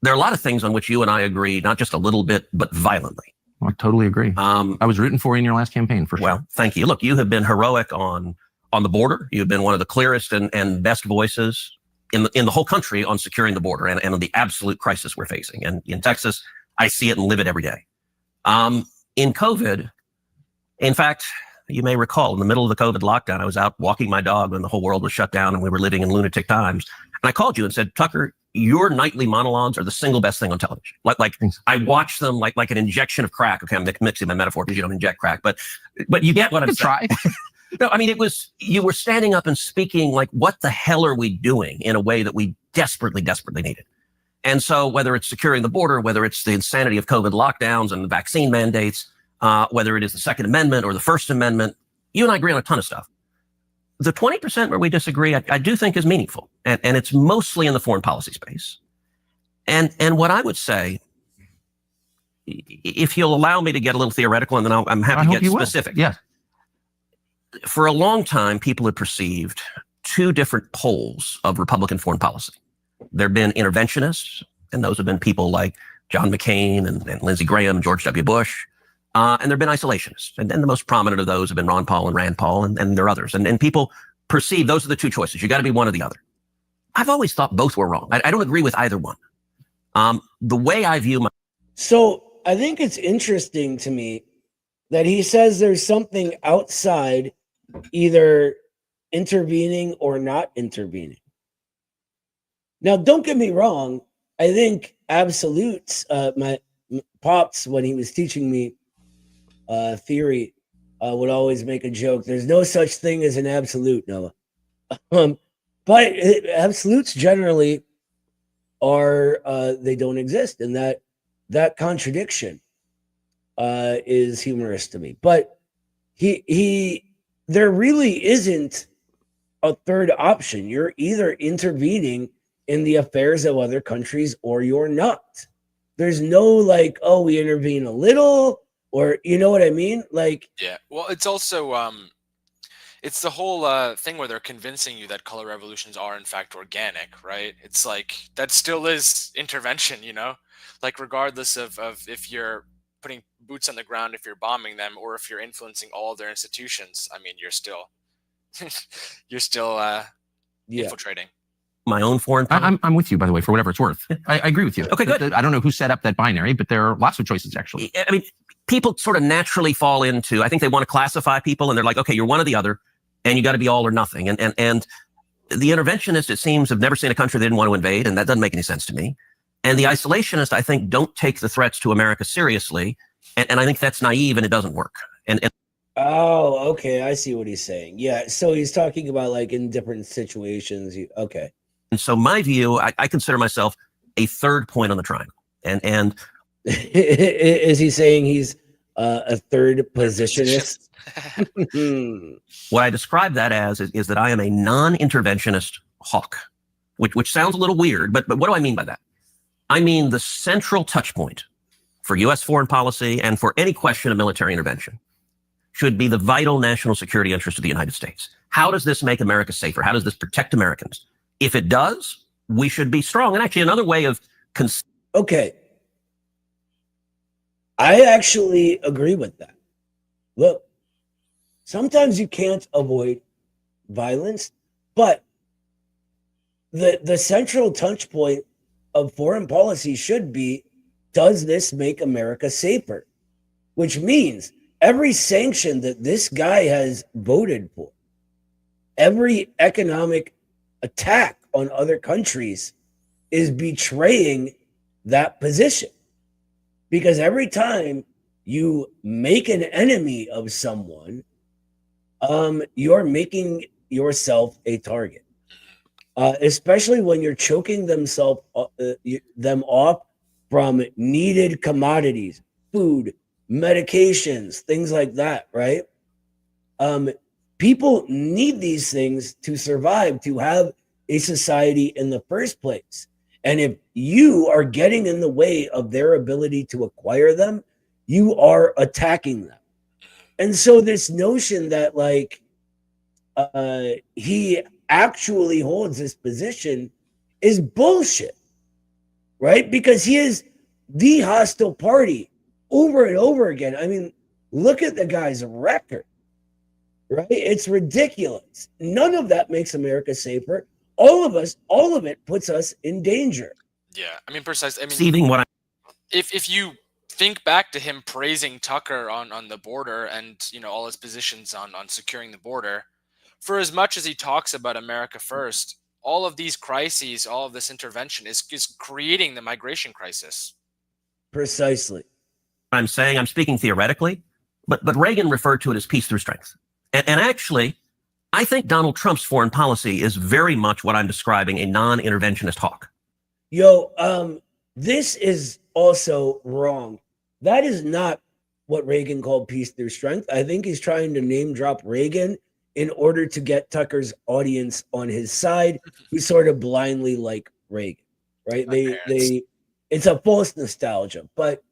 There are a lot of things on which you and I agree, not just a little bit, but violently. I totally agree. I was rooting for you in your last campaign, for sure. Well, thank you. Look, you have been heroic on the border. You've been one of the clearest and best voices in the whole country on securing the border and on the absolute crisis we're facing. And in Texas, I see it and live it every day. In COVID, in fact, you may recall, in the middle of the COVID lockdown, I was out walking my dog when the whole world was shut down and we were living in lunatic times. And I called you and said, Tucker, your nightly monologues are the single best thing on television. Like I watch them like an injection of crack. Okay, I'm mixing my metaphor because you don't inject crack, but you get what I'm saying. Try. No, I mean, you were standing up and speaking like, what the hell are we doing, in a way that we desperately, desperately needed. And so whether it's securing the border, whether it's the insanity of COVID lockdowns and the vaccine mandates, whether it is the Second Amendment or the First Amendment, you and I agree on a ton of stuff. The 20% where we disagree, I do think is meaningful. And it's mostly in the foreign policy space. And what I would say, if you'll allow me to get a little theoretical, and then I'm happy to get specific. Yeah. For a long time, people had perceived two different poles of Republican foreign policy. There have been interventionists, and those have been people like John McCain and Lindsey Graham, George W. Bush. And there have been isolationists. And the most prominent of those have been Ron Paul and Rand Paul, and there are others. And people perceive those are the two choices. You got to be one or the other. I've always thought both were wrong. I don't agree with either one. The way I view So I think it's interesting to me that he says there's something outside either intervening or not intervening. Now, don't get me wrong. I think absolutes. My pops, when he was teaching me theory, would always make a joke. There's no such thing as an absolute, Noah. But absolutes generally are they don't exist, and that contradiction is humorous to me. But there really isn't a third option. You're either intervening in the affairs of other countries or you're not. There's no like, oh, we intervene a little, or you know what I mean? Like, Yeah. Well, it's also it's the whole thing where they're convincing you that color revolutions are in fact organic, right? It's like that still is intervention, you know, like regardless of if you're putting boots on the ground, if you're bombing them, or if you're influencing all of their institutions. I mean, you're still infiltrating. My own foreign policy. I'm with you, by the way, for whatever it's worth. I agree with you. Okay, good. I don't know who set up that binary, but there are lots of choices, actually. I mean, people sort of naturally fall into, I think they want to classify people and they're like, okay, you're one or the other and you got to be all or nothing. And the interventionists, it seems, have never seen a country they didn't want to invade, and that doesn't make any sense to me. And the isolationists, I think, don't take the threats to America seriously. And I think that's naive and it doesn't work. And oh, okay, I see what he's saying. Yeah, so he's talking about like in different situations. Okay. And so my view, I consider myself a third point on the triangle. And is he saying he's a third positionist? What I describe that as is that I am a non-interventionist hawk, which sounds a little weird, but what do I mean by that? I mean the central touch point for U.S. foreign policy and for any question of military intervention should be the vital national security interest of the United States. How does this make America safer? How does this protect Americans? If it does, we should be strong. And actually, another way of okay, I actually agree with that. Look, sometimes you can't avoid violence, but the central touch point of foreign policy should be, does this make America safer? Which means every sanction that this guy has voted for, every economic attack on other countries is betraying that position. Because every time you make an enemy of someone, you're making yourself a target. Especially when you're choking them off from needed commodities, food, medications, things like that, right? People need these things to survive, to have a society in the first place. And if you are getting in the way of their ability to acquire them, you are attacking them. And so this notion that like he actually holds this position is bullshit, right? Because he is the hostile party over and over again. I mean, look at the guy's record, right? It's ridiculous. None of that makes America safer. All of it puts us in danger. Yeah, I mean, precisely. I mean, if you think back to him praising Tucker on the border and, you know, all his positions on securing the border, for as much as he talks about America first, all of these crises, all of this intervention is creating the migration crisis. Precisely. I'm saying, I'm speaking theoretically, but Reagan referred to it as peace through strength. And actually, I think Donald Trump's foreign policy is very much what I'm describing, a non-interventionist hawk. This is also wrong. That is not what Reagan called peace through strength. I think he's trying to name drop Reagan in order to get Tucker's audience on his side, who sort of blindly like Reagan, right? It's a false nostalgia. But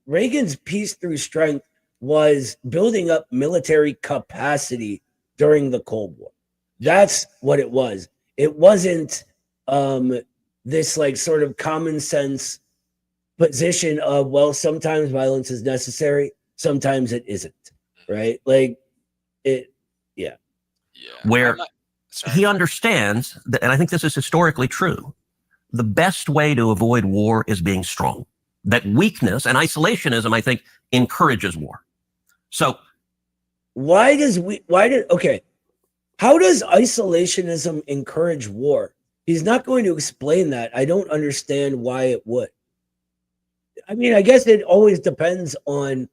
Reagan's peace through strength was building up military capacity during the Cold War. That's what it was. It wasn't this like sort of common sense position of, well, sometimes violence is necessary, sometimes it isn't, right? Like it, yeah. Where he understands that, and I think this is historically true, the best way to avoid war is being strong. That weakness and isolationism, I think, encourages war. So how does isolationism encourage war? He's not going to explain that. I don't understand why it would. I mean, I guess it always depends on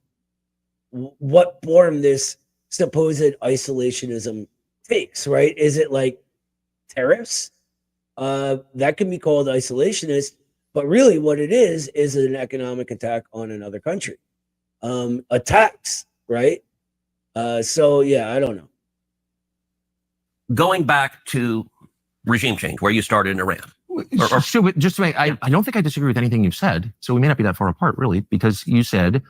what form this supposed isolationism takes, right? Is it like tariffs? That can be called isolationist, but really what it is an economic attack on another country. Attacks, right? So yeah, I don't know. Going back to regime change, where you started in Iran. So just to make, I don't think I disagree with anything you've said. So we may not be that far apart, really, because you said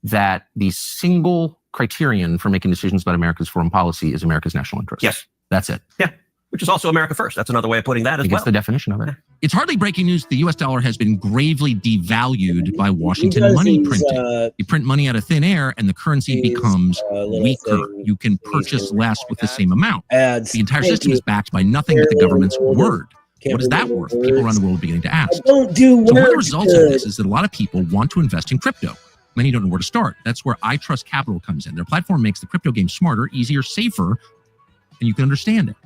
that the single criterion for making decisions about America's foreign policy is America's national interest. Yes. That's it. Yeah. Which is also America first. That's another way of putting that as well. That's the definition of it. It's hardly breaking news. The U.S. dollar has been gravely devalued by Washington money printing. You print money out of thin air and the currency becomes weaker. You can purchase less with the same amount. The entire system is backed by nothing but the government's word. What is that worth? People around the world are beginning to ask. So one of the results of this is that a lot of people want to invest in crypto. Many don't know where to start. That's where I Trust Capital comes in. Their platform makes the crypto game smarter, easier, safer, and you can understand it.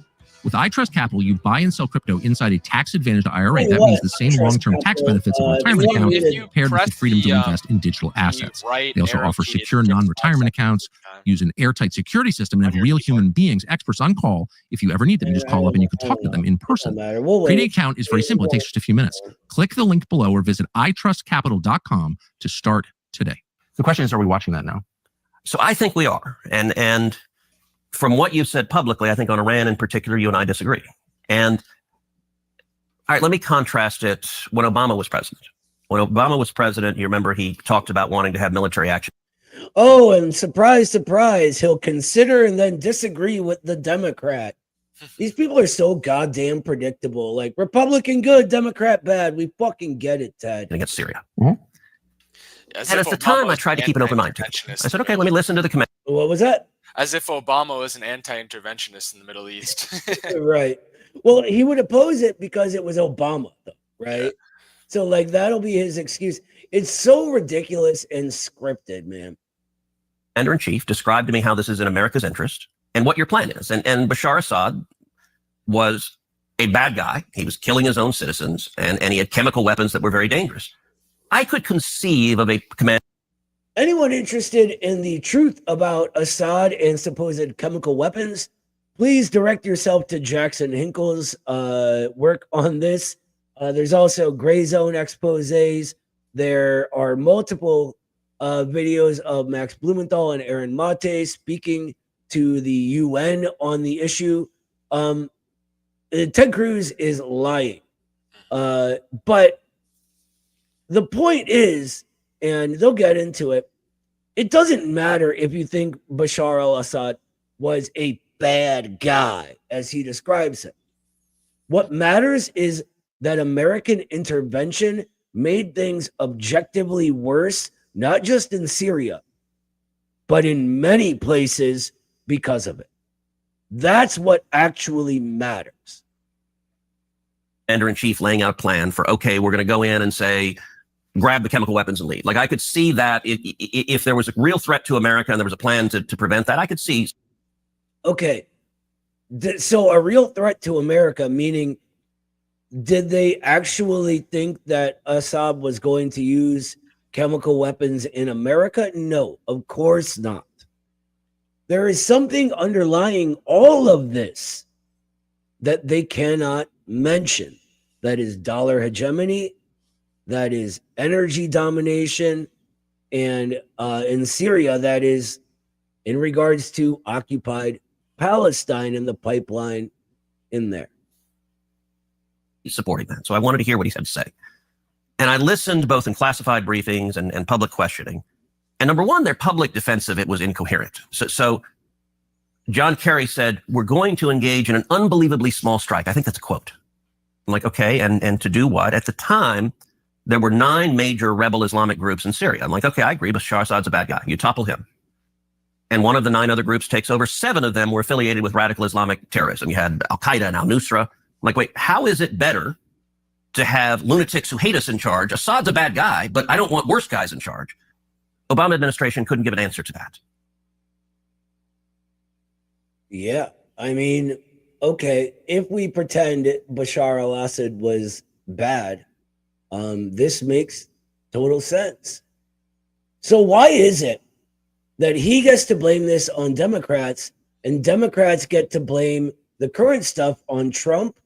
With I Trust Capital, you buy and sell crypto inside a tax-advantaged IRA. That means the same long-term tax benefits of a retirement account paired with the freedom to invest in digital assets. They also offer secure non-retirement accounts, use an airtight security system, and have real human beings, experts on call. If you ever need them, you just call up and you can talk to them in person. Creating an account is very simple. It takes just a few minutes. Click the link below or visit itrustcapital.com to start today. The question is, are we watching that now? So I think we are. And from what you've said publicly, I think on Iran in particular, you and I disagree. And all right, let me contrast it when Obama was president. When Obama was president, you remember he talked about wanting to have military action. Oh, and surprise, surprise, he'll consider and then disagree with the Democrat. These people are so goddamn predictable. Like, Republican good, Democrat bad. We fucking get it, Ted. Against Syria. Mm-hmm. And at the time, I tried to keep an open mind to it. I said, okay, let me listen to the command. What was that? As if Obama was an anti-interventionist in the Middle East. Right. Well, he would oppose it because it was Obama, though, right? Yeah. So, like, that'll be his excuse. It's so ridiculous and scripted, man. Commander-in-Chief described to me how this is in America's interest and what your plan is. And Bashar Assad was a bad guy. He was killing his own citizens, and he had chemical weapons that were very dangerous. I could conceive of a command. Anyone interested in the truth about Assad and supposed chemical weapons, please direct yourself to Jackson Hinkle's work on this. There's also Gray Zone exposés. There are multiple videos of Max Blumenthal and Aaron Mate speaking to the UN on the issue. Ted Cruz is lying. But the point is, and they'll get into it, it doesn't matter if you think Bashar al-Assad was a bad guy, as he describes it. What matters is that American intervention made things objectively worse, not just in Syria, but in many places because of it. That's what actually matters. Commander-in-Chief laying out a plan for, okay, we're going to go in and say, grab the chemical weapons and leave. Like, I could see that if there was a real threat to America and there was a plan to prevent that, I could see. Okay. So a real threat to America, meaning, did they actually think that Assad was going to use chemical weapons in America? No, of course not. There is something underlying all of this that they cannot mention. That is dollar hegemony. That is energy domination. And in Syria, that is in regards to occupied Palestine and the pipeline in there. He's supporting that. So I wanted to hear what he had to say. And I listened both in classified briefings and public questioning. And number one, their public defense of it was incoherent. So John Kerry said, we're going to engage in an unbelievably small strike. I think that's a quote. I'm like, okay, and to do what? At the time, there were 9 major rebel Islamic groups in Syria. I'm like, okay, I agree, Bashar Assad's a bad guy. You topple him. And one of the 9 other groups takes over. 7 of them were affiliated with radical Islamic terrorism. You had Al-Qaeda and Al-Nusra. I'm like, wait, how is it better to have lunatics who hate us in charge? Assad's a bad guy, but I don't want worse guys in charge. Obama administration couldn't give an answer to that. Yeah, I mean, okay, if we pretend Bashar al-Assad was bad, this makes total sense. So why is it that he gets to blame this on Democrats and Democrats get to blame the current stuff on Trump?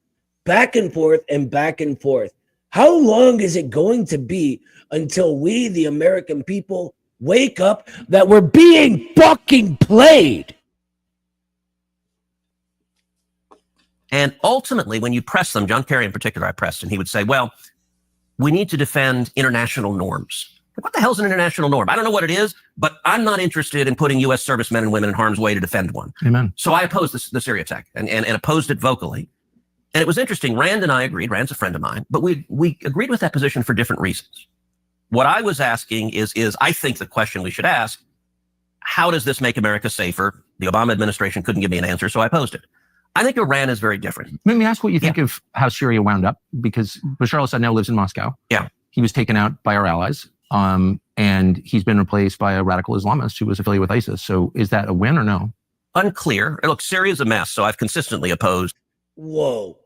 Back and forth and back and forth. How long is it going to be until we, the American people, wake up that we're being fucking played? And ultimately, when you press them, John Kerry in particular, I pressed, and he would say, well, we need to defend international norms. What the hell's an international norm? I don't know what it is, but I'm not interested in putting U.S. servicemen and women in harm's way to defend one. Amen. So I opposed the Syria attack and opposed it vocally. And it was interesting. Rand and I agreed. Rand's a friend of mine, but we agreed with that position for different reasons. What I was asking is I think the question we should ask, how does this make America safer? The Obama administration couldn't give me an answer, so I opposed it. I think Iran is very different. Let me ask what you think of how Syria wound up, because Bashar al-Assad now lives in Moscow. Yeah. He was taken out by our allies, and he's been replaced by a radical Islamist who was affiliated with ISIS. So is that a win or no? Unclear. Look, Syria's a mess, so I've consistently opposed. Whoa.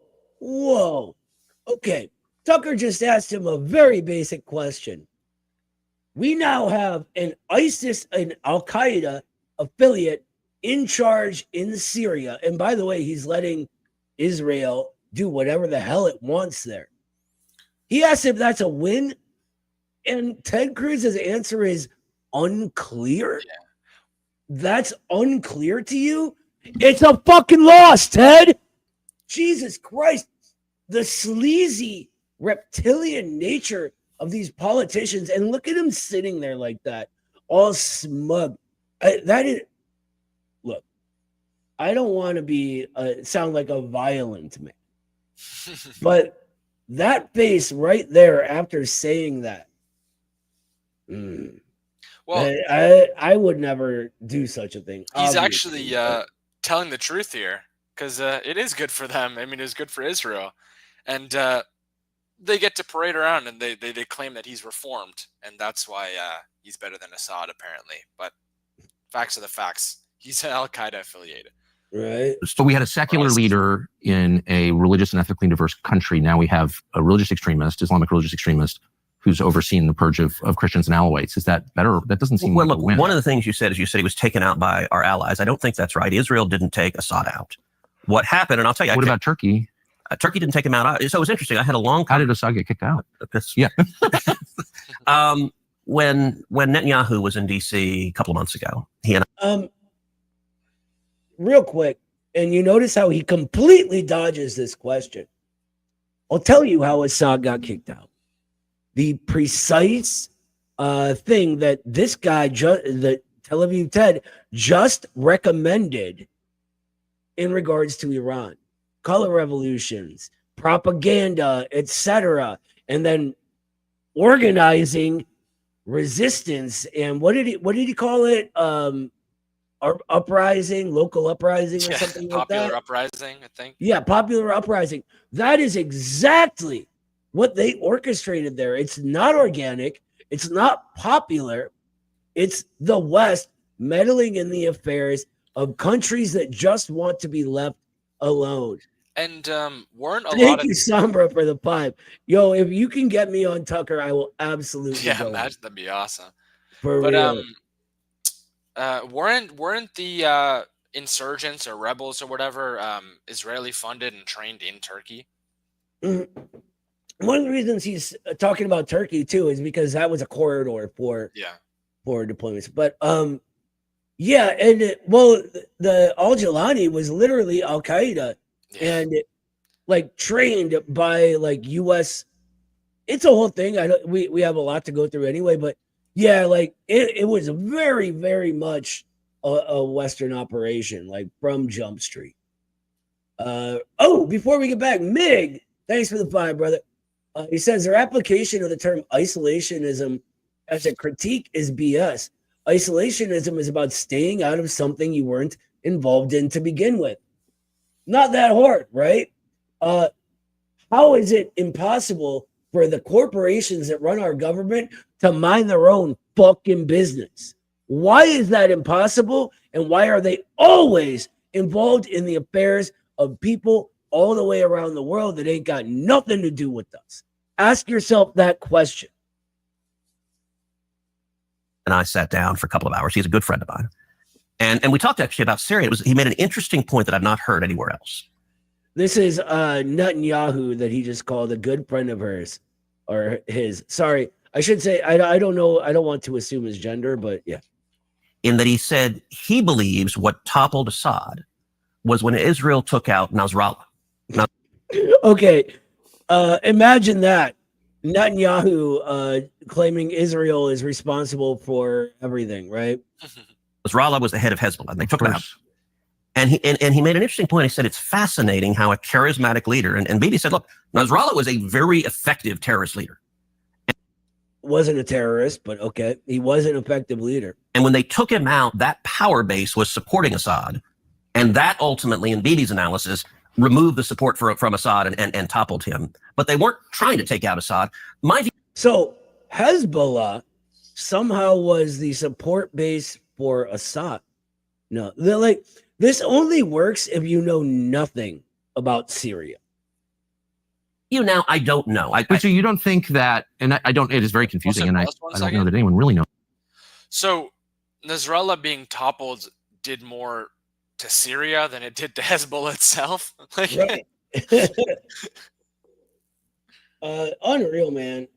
Okay. Tucker just asked him a very basic question. We now have an ISIS and Al-Qaeda affiliate in charge in Syria. And by the way, he's letting Israel do whatever the hell it wants there. He asked if that's a win, and Ted Cruz's answer is unclear. Yeah. That's unclear to you? It's a fucking loss, Ted. Jesus Christ. The sleazy reptilian nature of these politicians, and look at him sitting there like that, all smug. Look, I don't want to be sound like a violent man, but that face right there after saying that, well, I would never do such a thing. He's actually telling the truth here, because it is good for them. I mean, it's good for Israel, and they get to parade around and they claim that he's reformed, and that's why he's better than Assad apparently. But facts are the facts. He's Al-Qaeda affiliated. Right. So we had a secular leader in a religious and ethnically diverse country. Now we have a religious extremist, Islamic religious extremist, who's overseeing the purge of Christians and Alawites. Is that better? That doesn't seem like a win. One of the things you said is he was taken out by our allies. I don't think that's right. Israel didn't take Assad out. What happened, and I'll tell you. What about Turkey? Turkey didn't take him out. So it was interesting. I had a long. How did Assad get kicked out? Yeah. When Netanyahu was in D.C. a couple of months ago, he and real quick, and you notice how he completely dodges this question. I'll tell you how Assad got kicked out. The precise thing that this guy, the Tel Aviv Ted, just recommended in regards to Iran. Color revolutions, propaganda, etc., and then organizing resistance. And what did he call it? Uprising, local uprising, or something like that. Popular uprising, I think. Yeah, popular uprising. That is exactly what they orchestrated there. It's not organic. It's not popular. It's the West meddling in the affairs of countries that just want to be left alone. And weren't a Thank lot of you, Sombra, for the 5. Yo, if you can get me on Tucker, I will absolutely go. Imagine, that'd be awesome. For real. But weren't the insurgents or rebels or whatever Israeli funded and trained in Turkey? One of the reasons he's talking about Turkey too is because that was a corridor for deployments. But yeah, and the Al-Jilani was literally Al-Qaeda. Yeah. And like trained by like U.S. It's a whole thing. We have a lot to go through anyway, but yeah, like it was very, very much a Western operation, like from Jump Street. Before we get back, Mig, thanks for the 5, brother. He says their application of the term isolationism as a critique is BS. Isolationism is about staying out of something you weren't involved in to begin with. Not that hard, right? How is it impossible for the corporations that run our government to mind their own fucking business? Why is that impossible? And why are they always involved in the affairs of people all the way around the world that ain't got nothing to do with us. Ask yourself that question. And I sat down for a couple of hours. He's a good friend of mine. And we talked actually about Syria. He made an interesting point that I've not heard anywhere else. This is Netanyahu that he just called a good friend of hers, or his. Sorry, I should say, I don't know. I don't want to assume his gender, but yeah. In that he said he believes what toppled Assad was when Israel took out Nasrallah. Okay, imagine that. Netanyahu claiming Israel is responsible for everything, right? Nasrallah was the head of Hezbollah, and they took him out. And he made an interesting point. He said it's fascinating how a charismatic leader, and Bibi said, look, Nasrallah was a very effective terrorist leader. Wasn't a terrorist, but okay, he was an effective leader. And when they took him out, that power base was supporting Assad, and that ultimately, in Bibi's analysis, removed the support from Assad and toppled him. But they weren't trying to take out Assad. So Hezbollah somehow was the support base for Assad. No, they're like, this only works if you know nothing about Syria. I don't know. So you don't think that, and I don't, it is very confusing, and I don't know that anyone really knows. So Nasrallah being toppled did more to Syria than it did to Hezbollah itself. Right. Unreal, man.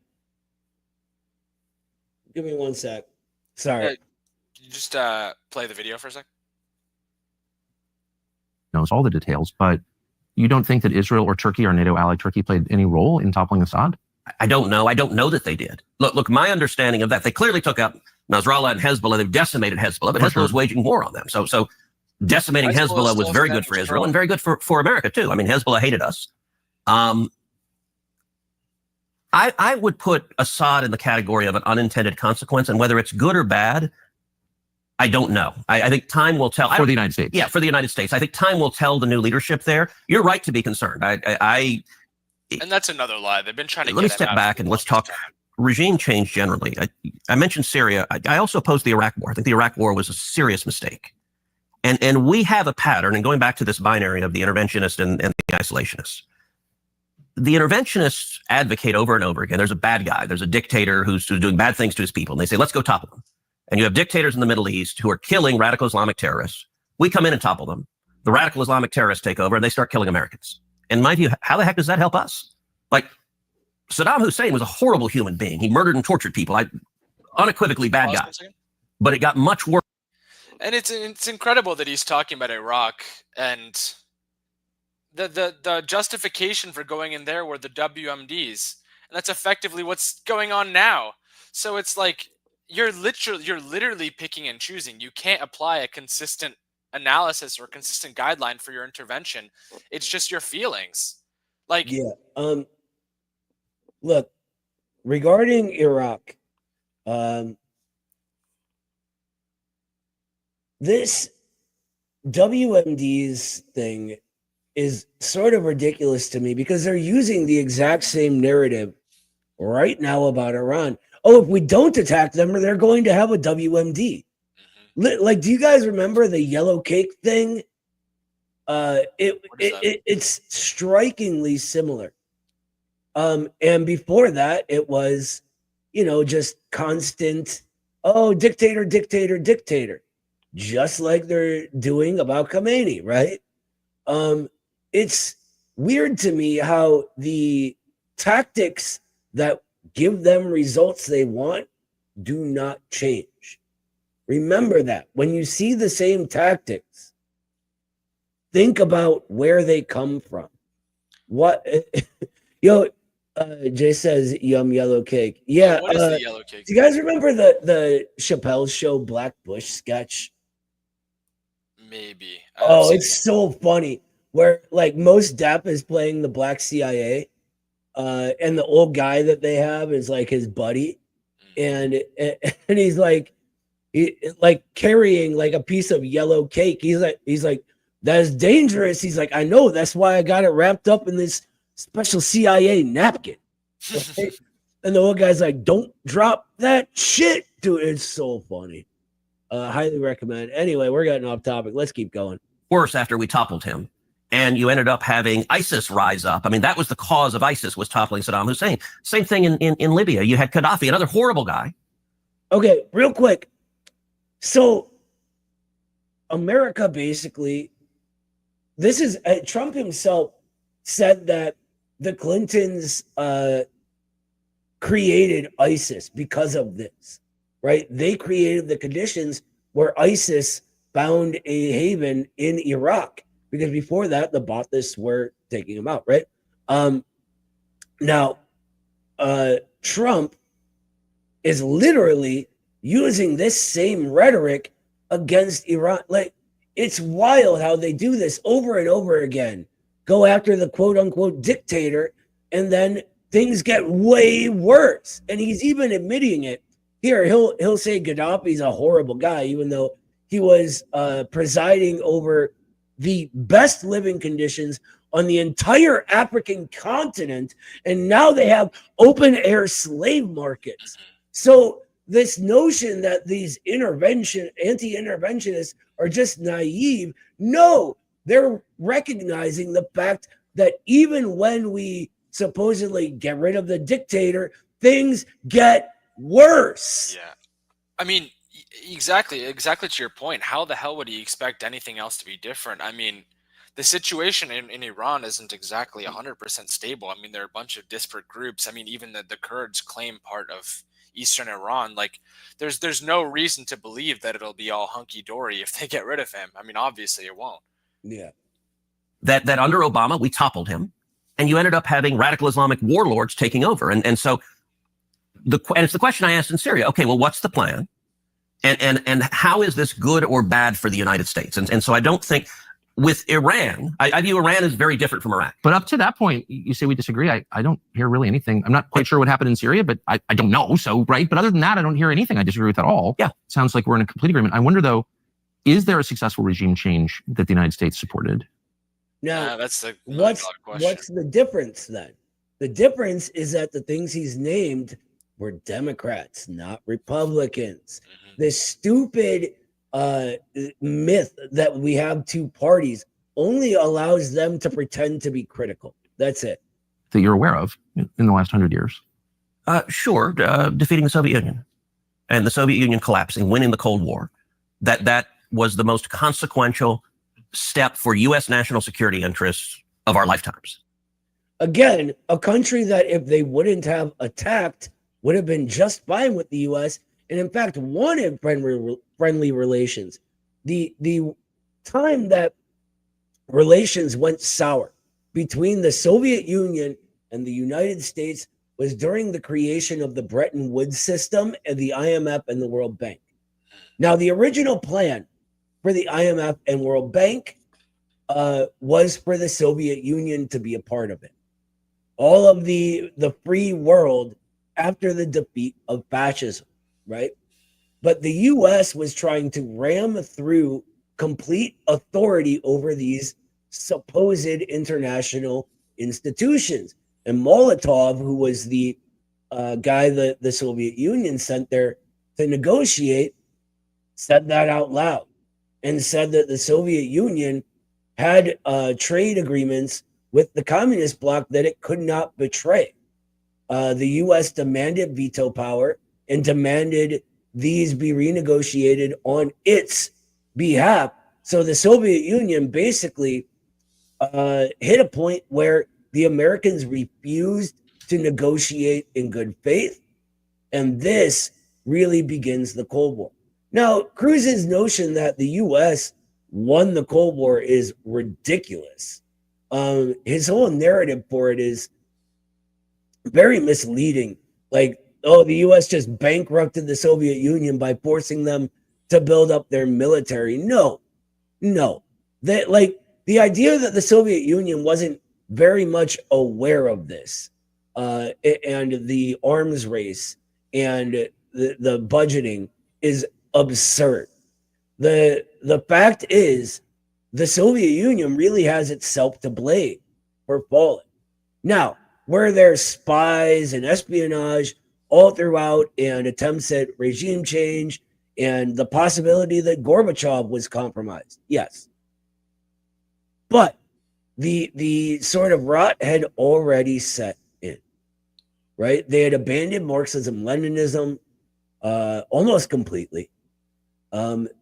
Give me 1 sec. Sorry. You just play the video for a sec. Knows all the details, but you don't think that Israel or Turkey or NATO ally Turkey played any role in toppling Assad? I don't know. I don't know that they did. Look, my understanding of that, they clearly took out Nasrallah and Hezbollah. They've decimated Hezbollah, but Hezbollah was waging war on them. So decimating Hezbollah was very good for Israel and very good for America too. I mean, Hezbollah hated us. I would put Assad in the category of an unintended consequence, and whether it's good or bad, I don't know. I think time will tell. For the United States. Yeah, for the United States. I think time will tell the new leadership there. You're right to be concerned. And that's another lie. They've been trying to let me step back and let's talk regime change generally. I mentioned Syria. I also opposed the Iraq War. I think the Iraq War was a serious mistake. And we have a pattern, and going back to this binary of the interventionist and the isolationist. The interventionists advocate over and over again, there's a bad guy, there's a dictator who's doing bad things to his people, and they say, let's go topple them. And you have dictators in the Middle East who are killing radical Islamic terrorists. We come in and topple them. The radical Islamic terrorists take over, and they start killing Americans. In my view, how the heck does that help us? Like, Saddam Hussein was a horrible human being. He murdered and tortured people. Unequivocally bad guy. But it got much worse. And it's incredible that he's talking about Iraq, and the justification for going in there were the WMDs, and that's effectively what's going on now. So it's like you're literally picking and choosing. You can't apply a consistent analysis or consistent guideline for your intervention. It's just your feelings. Like, yeah. Look, regarding Iraq, this WMDs thing is sort of ridiculous to me because they're using the exact same narrative right now about Iran. Oh, if we don't attack them, they're going to have a WMD. Like, do you guys remember the yellow cake thing? It's strikingly similar. And before that, it was, just constant, dictator, just like they're doing about Khomeini, right? It's weird to me how the tactics that give them results they want do not change. Remember that. When you see the same tactics, think about where they come from. Jay says, yum, yellow cake. Yeah. What is the yellow cake? Do you guys remember the Chappelle Show Black Bush sketch? Maybe. Oh, it's so funny. Where like Mos Def is playing the black CIA, and the old guy that they have is like his buddy, and he's like carrying like a piece of yellow cake. He's like that is dangerous. He's like, I know, that's why I got it wrapped up in this special CIA napkin. Right? And the old guy's like, don't drop that shit, dude. It's so funny. Highly recommend. Anyway, we're getting off topic. Let's keep going. Worse after we toppled him. and you ended up having ISIS rise up. I mean, that was the cause of ISIS, was toppling Saddam Hussein. Same thing in Libya. You had Gaddafi, another horrible guy. Okay, real quick. So America basically, this is Trump himself said that the Clintons created ISIS because of this, right? They created the conditions where ISIS found a haven in Iraq, because before that, the Baathists were taking them out, right? Now, Trump is literally using this same rhetoric against Iran. Like, it's wild how they do this over and over again. Go after the quote unquote dictator, and then things get way worse. And he's even admitting it. Here, he'll say Gaddafi's a horrible guy, even though he was presiding over the best living conditions on the entire African continent, and now they have open air slave markets. So this notion that these anti-interventionists are just naive, no, they're recognizing the fact that even when we supposedly get rid of the dictator, things get worse. Yeah. I mean, exactly to your point. How the hell would he expect anything else to be different? I mean, the situation in Iran isn't exactly 100% stable. I mean, there are a bunch of disparate groups. I mean, even the Kurds claim part of eastern Iran. Like, there's no reason to believe that it'll be all hunky-dory if they get rid of him. I mean, obviously it won't. Yeah. That under Obama, we toppled him, and you ended up having radical Islamic warlords taking over. And so it's the question I asked in Syria. Okay, well, what's the plan? And how is this good or bad for the United States? And so I don't think with Iran, I view Iran as very different from Iraq. But up to that point, you say we disagree. I don't hear really anything. I'm not quite sure what happened in Syria, but I don't know. So, right. But other than that, I don't hear anything I disagree with at all. Yeah. Sounds like we're in a complete agreement. I wonder, though, is there a successful regime change that the United States supported? Now, that's the what's question. the difference then? The difference is that the things he's named were Democrats, not Republicans. Mm-hmm. This stupid myth that we have two parties only allows them to pretend to be critical. That's it. That you're aware of in the last 100 years? Sure. Defeating the Soviet Union and the Soviet Union collapsing, winning the Cold War. That was the most consequential step for U.S. national security interests of our lifetimes. Again, a country that if they wouldn't have attacked would have been just fine with the U.S. and in fact wanted friendly relations. The time that relations went sour between the Soviet Union and the United States was during the creation of the Bretton Woods system and the IMF and the World Bank. Now, the original plan for the IMF and World Bank was for the Soviet Union to be a part of it. All of the free world after the defeat of fascism, right? But the U.S. was trying to ram through complete authority over these supposed international institutions. And Molotov, who was the guy that the Soviet Union sent there to negotiate, said that out loud and said that the Soviet Union had trade agreements with the communist bloc that it could not betray. The U.S. demanded veto power and demanded these be renegotiated on its behalf. So the Soviet Union basically hit a point where the Americans refused to negotiate in good faith. And this really begins the Cold War. Now, Cruz's notion that the U.S. won the Cold War is ridiculous. His whole narrative for it is very misleading. Like, oh, the U.S. just bankrupted the Soviet Union by forcing them to build up their military. No. That, like, the idea that the Soviet Union wasn't very much aware of this and the arms race and the budgeting is absurd. The fact is, the Soviet Union really has itself to blame for falling. Now, were there spies and espionage all throughout and attempts at regime change and the possibility that Gorbachev was compromised? Yes. But the sort of rot had already set in, right? They had abandoned Marxism, Leninism almost completely.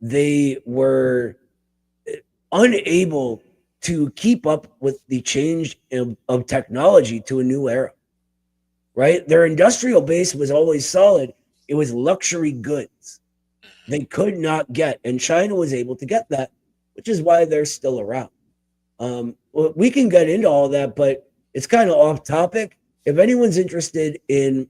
They were unable to keep up with the change of technology to a new era, right? Their industrial base was always solid. It was luxury goods they could not get, and China was able to get that, which is why they're still around. Well, we can get into all that, but it's kind of off topic. If anyone's interested in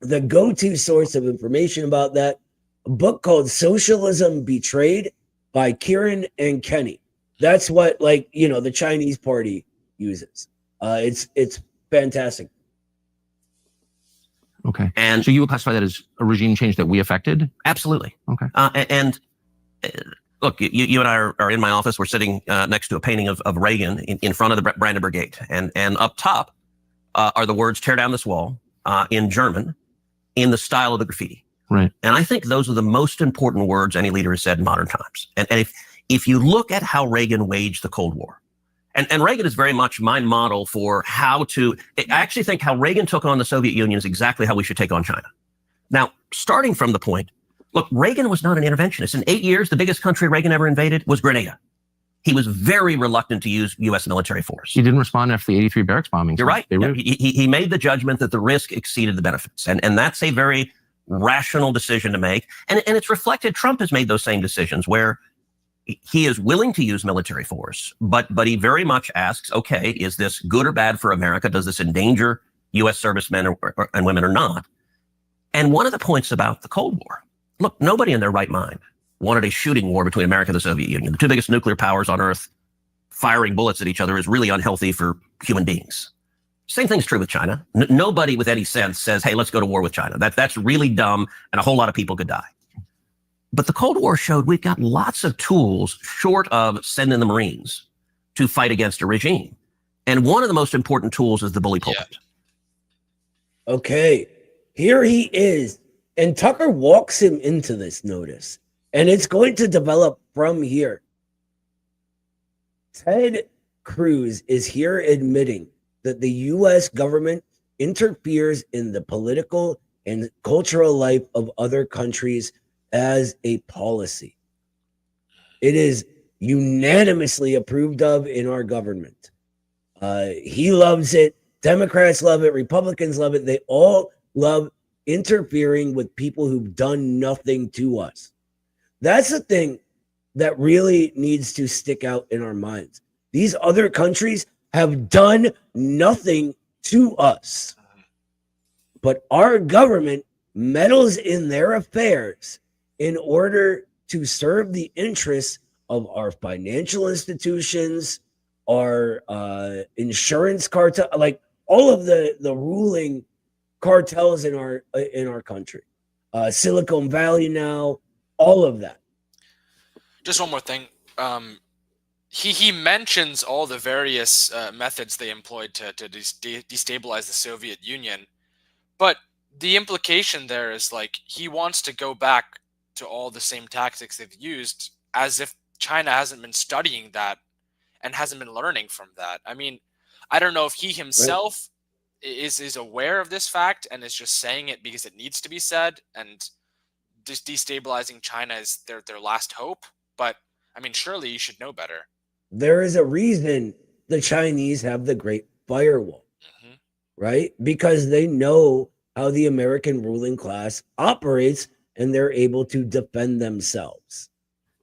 the go-to source of information about that, a book called Socialism Betrayed by Kieran and Kenny. That's what, like, you know, the Chinese party uses. It's fantastic. Okay. And so you would classify that as a regime change that we affected? absolutely. Okay. Look, you and I are in my office. We're sitting next to a painting of Reagan in front of the Brandenburg Gate. And up top are the words, "Tear down this wall," in German, in the style of the graffiti. Right. And I think those are the most important words any leader has said in modern times. And if you look at how Reagan waged the Cold War, and Reagan is very much my model for how to, I actually think how Reagan took on the Soviet Union is exactly how we should take on China. Now, starting from the point, look, Reagan was not an interventionist. In 8 years, the biggest country Reagan ever invaded was Grenada. He was very reluctant to use U.S. military force. He didn't respond after the 83 barracks bombings. You're right. He made the judgment that the risk exceeded the benefits. And that's a very rational decision to make. And it's reflected, Trump has made those same decisions where he is willing to use military force, but he very much asks, okay, is this good or bad for America? Does this endanger U.S. servicemen and women or not? And one of the points about the Cold War, look, nobody in their right mind wanted a shooting war between America and the Soviet Union. The two biggest nuclear powers on Earth firing bullets at each other is really unhealthy for human beings. Same thing's true with China. Nobody with any sense says, hey, let's go to war with China. That's really dumb, and a whole lot of people could die. But the Cold War showed we've got lots of tools short of sending the Marines to fight against a regime. And one of the most important tools is the bully pulpit. Yeah. Okay, here he is. And Tucker walks him into this notice. And it's going to develop from here. Ted Cruz is here admitting that the U.S. government interferes in the political and cultural life of other countries as a policy. It is unanimously approved of in our government. He loves it. Democrats love it. Republicans love it. They all love interfering with people who've done nothing to us. That's the thing that really needs to stick out in our minds. These other countries have done nothing to us, but our government meddles in their affairs in order to serve the interests of our financial institutions, our insurance cartel, like all of the ruling cartels in our country, Silicon Valley now, all of that. Just one more thing. He mentions all the various methods they employed to destabilize the Soviet Union, but the implication there is like he wants to go back to all the same tactics they've used, as if China hasn't been studying that and hasn't been learning from that. I mean, I don't know if he himself is aware of this fact and is just saying it because it needs to be said, and just destabilizing China is their last hope. But I mean, surely you should know better. There is a reason the Chinese have the Great Firewall, right? Because they know how the American ruling class operates and they're able to defend themselves.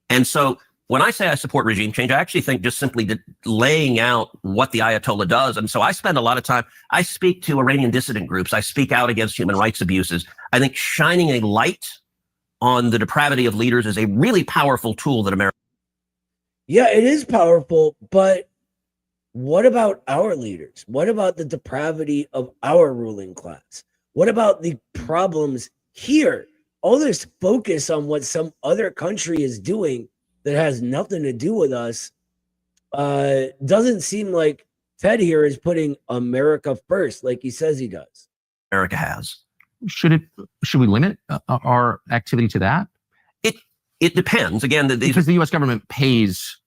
And so when I say I support regime change, I actually think just simply laying out what the Ayatollah does. And so I spend a lot of time, I speak to Iranian dissident groups. I speak out against human rights abuses. I think shining a light on the depravity of leaders is a really powerful tool that America. Yeah, it is powerful, but what about our leaders? What about the depravity of our ruling class? What about the problems here? All this focus on what some other country is doing that has nothing to do with us doesn't seem like Ted here is putting America first, like he says he does. America has. Should we limit our activity to that? It depends. Again, because the U.S. government pays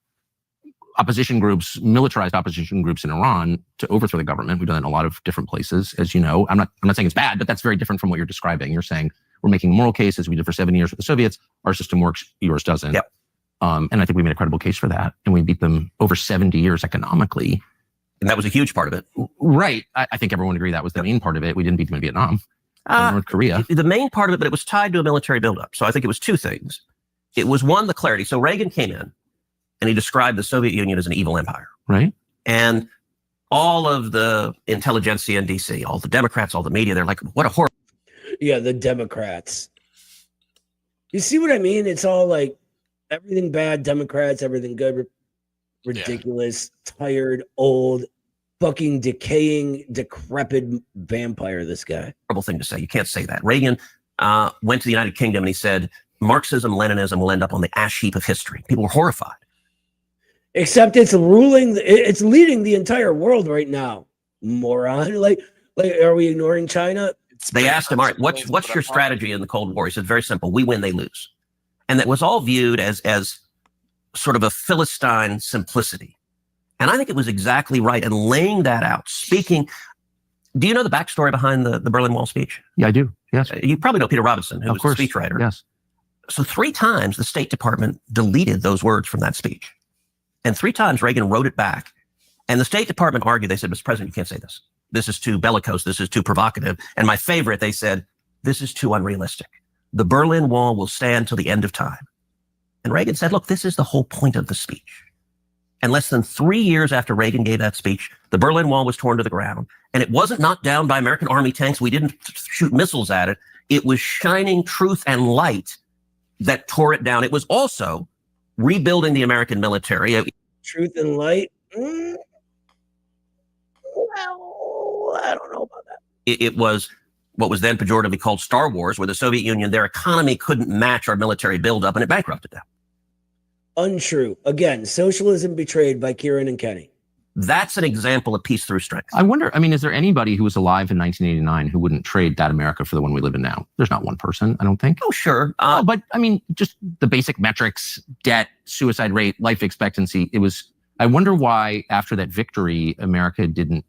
opposition groups, militarized opposition groups in Iran to overthrow the government. We've done it in a lot of different places, as you know. I'm not saying it's bad, but that's very different from what you're describing. You're saying we're making moral cases. We did for 7 years with the Soviets. Our system works. Yours doesn't. Yep. And I think we made a credible case for that. And we beat them over 70 years economically. And that was a huge part of it. Right. I think everyone would agree that was the main part of it. We didn't beat them in Vietnam, North Korea. The main part of it, but it was tied to a military buildup. So I think it was two things. It was one, the clarity. So Reagan came in and he described the Soviet Union as an evil empire. Right. And all of the intelligentsia in DC, all the Democrats, all the media, they're like, what a horror. Yeah, the Democrats. You see what I mean? It's all like everything bad, Democrats, everything good, ridiculous, tired, old, fucking decaying, decrepit vampire, this guy. Horrible thing to say. You can't say that. Reagan went to the United Kingdom and he said, Marxism, Leninism will end up on the ash heap of history. People were horrified. Except it's it's leading the entire world right now, moron. Like, are we ignoring China? They asked him, all right, what's your strategy in the Cold War? He said, very simple. We win, they lose. And that was all viewed as sort of a Philistine simplicity. And I think it was exactly right. And laying that out, speaking, do you know the backstory behind the Berlin Wall speech? Yeah, I do. Yes. You probably know Peter Robinson, who was the speechwriter. Yes. So 3 times the State Department deleted those words from that speech. And 3 times Reagan wrote it back. And the State Department argued, they said, Mr. President, you can't say this. This is too bellicose. This is too provocative. And my favorite, they said, this is too unrealistic. The Berlin Wall will stand till the end of time. And Reagan said, look, this is the whole point of the speech. And less than 3 years after Reagan gave that speech, the Berlin Wall was torn to the ground. And it wasn't knocked down by American Army tanks. We didn't shoot missiles at it. It was shining truth and light that tore it down. It was also rebuilding the American military. Truth and light? Well, I don't know about that. It was what was then pejoratively called Star Wars, where the Soviet Union, their economy couldn't match our military buildup, and it bankrupted them. Untrue. Again, socialism betrayed by Kieran and Kenny. That's an example of peace through strength. I wonder, is there anybody who was alive in 1989 who wouldn't trade that America for the one we live in now? There's not one person, I don't think. Oh, sure. But just the basic metrics, debt, suicide rate, life expectancy. I wonder why after that victory, America didn't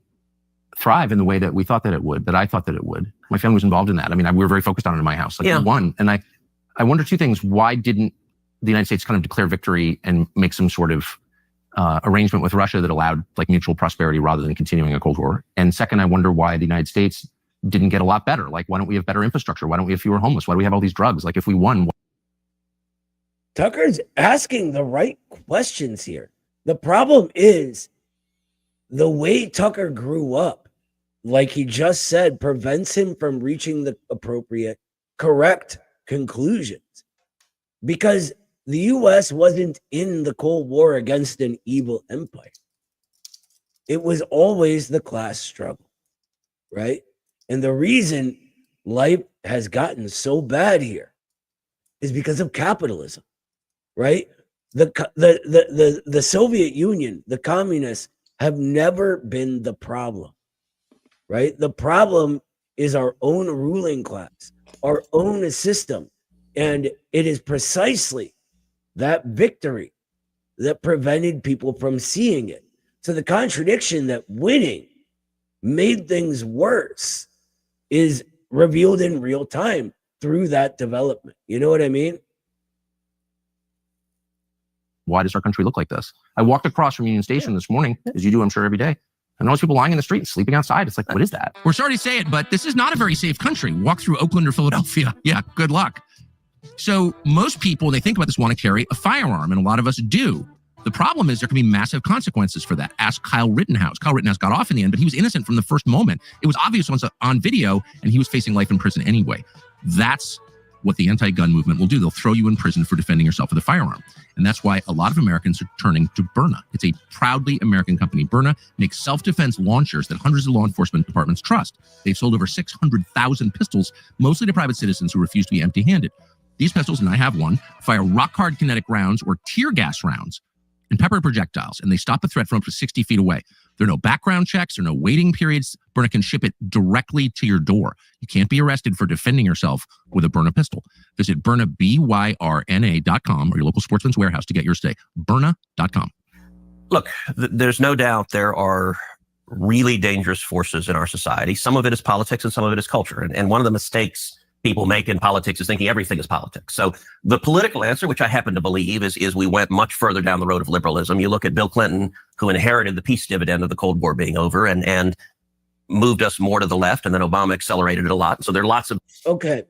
thrive in the way that we thought that it would, that I thought that it would. My family was involved in that. We were very focused on it in my house. We won. And I wonder 2 things. Why didn't the United States kind of declare victory and make some sort of arrangement with Russia that allowed mutual prosperity rather than continuing a Cold War? And second, I wonder why the United States didn't get a lot better. Why don't we have better infrastructure? Why don't we have fewer homeless? Why do we have all these drugs? If we won. Tucker's asking the right questions here. The problem is the way Tucker grew up, like he just said, prevents him from reaching the appropriate, correct conclusions. Because the U.S. wasn't in the Cold War against an evil empire. It was always the class struggle, right? And the reason life has gotten so bad here is because of capitalism, right? The Soviet Union, the communists, have never been the problem, right? The problem is our own ruling class, our own system. And it is precisely that victory that prevented people from seeing it. So the contradiction that winning made things worse is revealed in real time through that development. You know what I mean? Why does our country look like this? I walked across from Union Station this morning, as you do, I'm sure, every day. And all those people lying in the street, sleeping outside. It's what is that? We're sorry to say it, but this is not a very safe country. Walk through Oakland or Philadelphia. Yeah, good luck. So most people, when they think about this, want to carry a firearm, and a lot of us do. The problem is there can be massive consequences for that. Ask Kyle Rittenhouse. Kyle Rittenhouse got off in the end, but he was innocent from the first moment. It was obvious once on video, and he was facing life in prison anyway. That's what the anti-gun movement will do. They'll throw you in prison for defending yourself with a firearm. And that's why a lot of Americans are turning to Byrna. It's a proudly American company. Byrna makes self-defense launchers that hundreds of law enforcement departments trust. They've sold over 600,000 pistols, mostly to private citizens who refuse to be empty-handed. These pistols, and I have one, fire rock-hard kinetic rounds or tear gas rounds and pepper projectiles, and they stop a threat from up to 60 feet away. There are no background checks, there are no waiting periods. Byrna can ship it directly to your door. You can't be arrested for defending yourself with a Byrna pistol. Visit Byrna, BYRNA.com, or your local Sportsman's Warehouse to get yours today. Byrna.com. Look, there's no doubt there are really dangerous forces in our society. Some of it is politics and some of it is culture. And one of the mistakes people make in politics is thinking everything is politics. So the political answer, which I happen to believe, is we went much further down the road of liberalism. You look at Bill Clinton, who inherited the peace dividend of the Cold War being over and moved us more to the left, and then Obama accelerated it a lot. So there are lots of... Okay.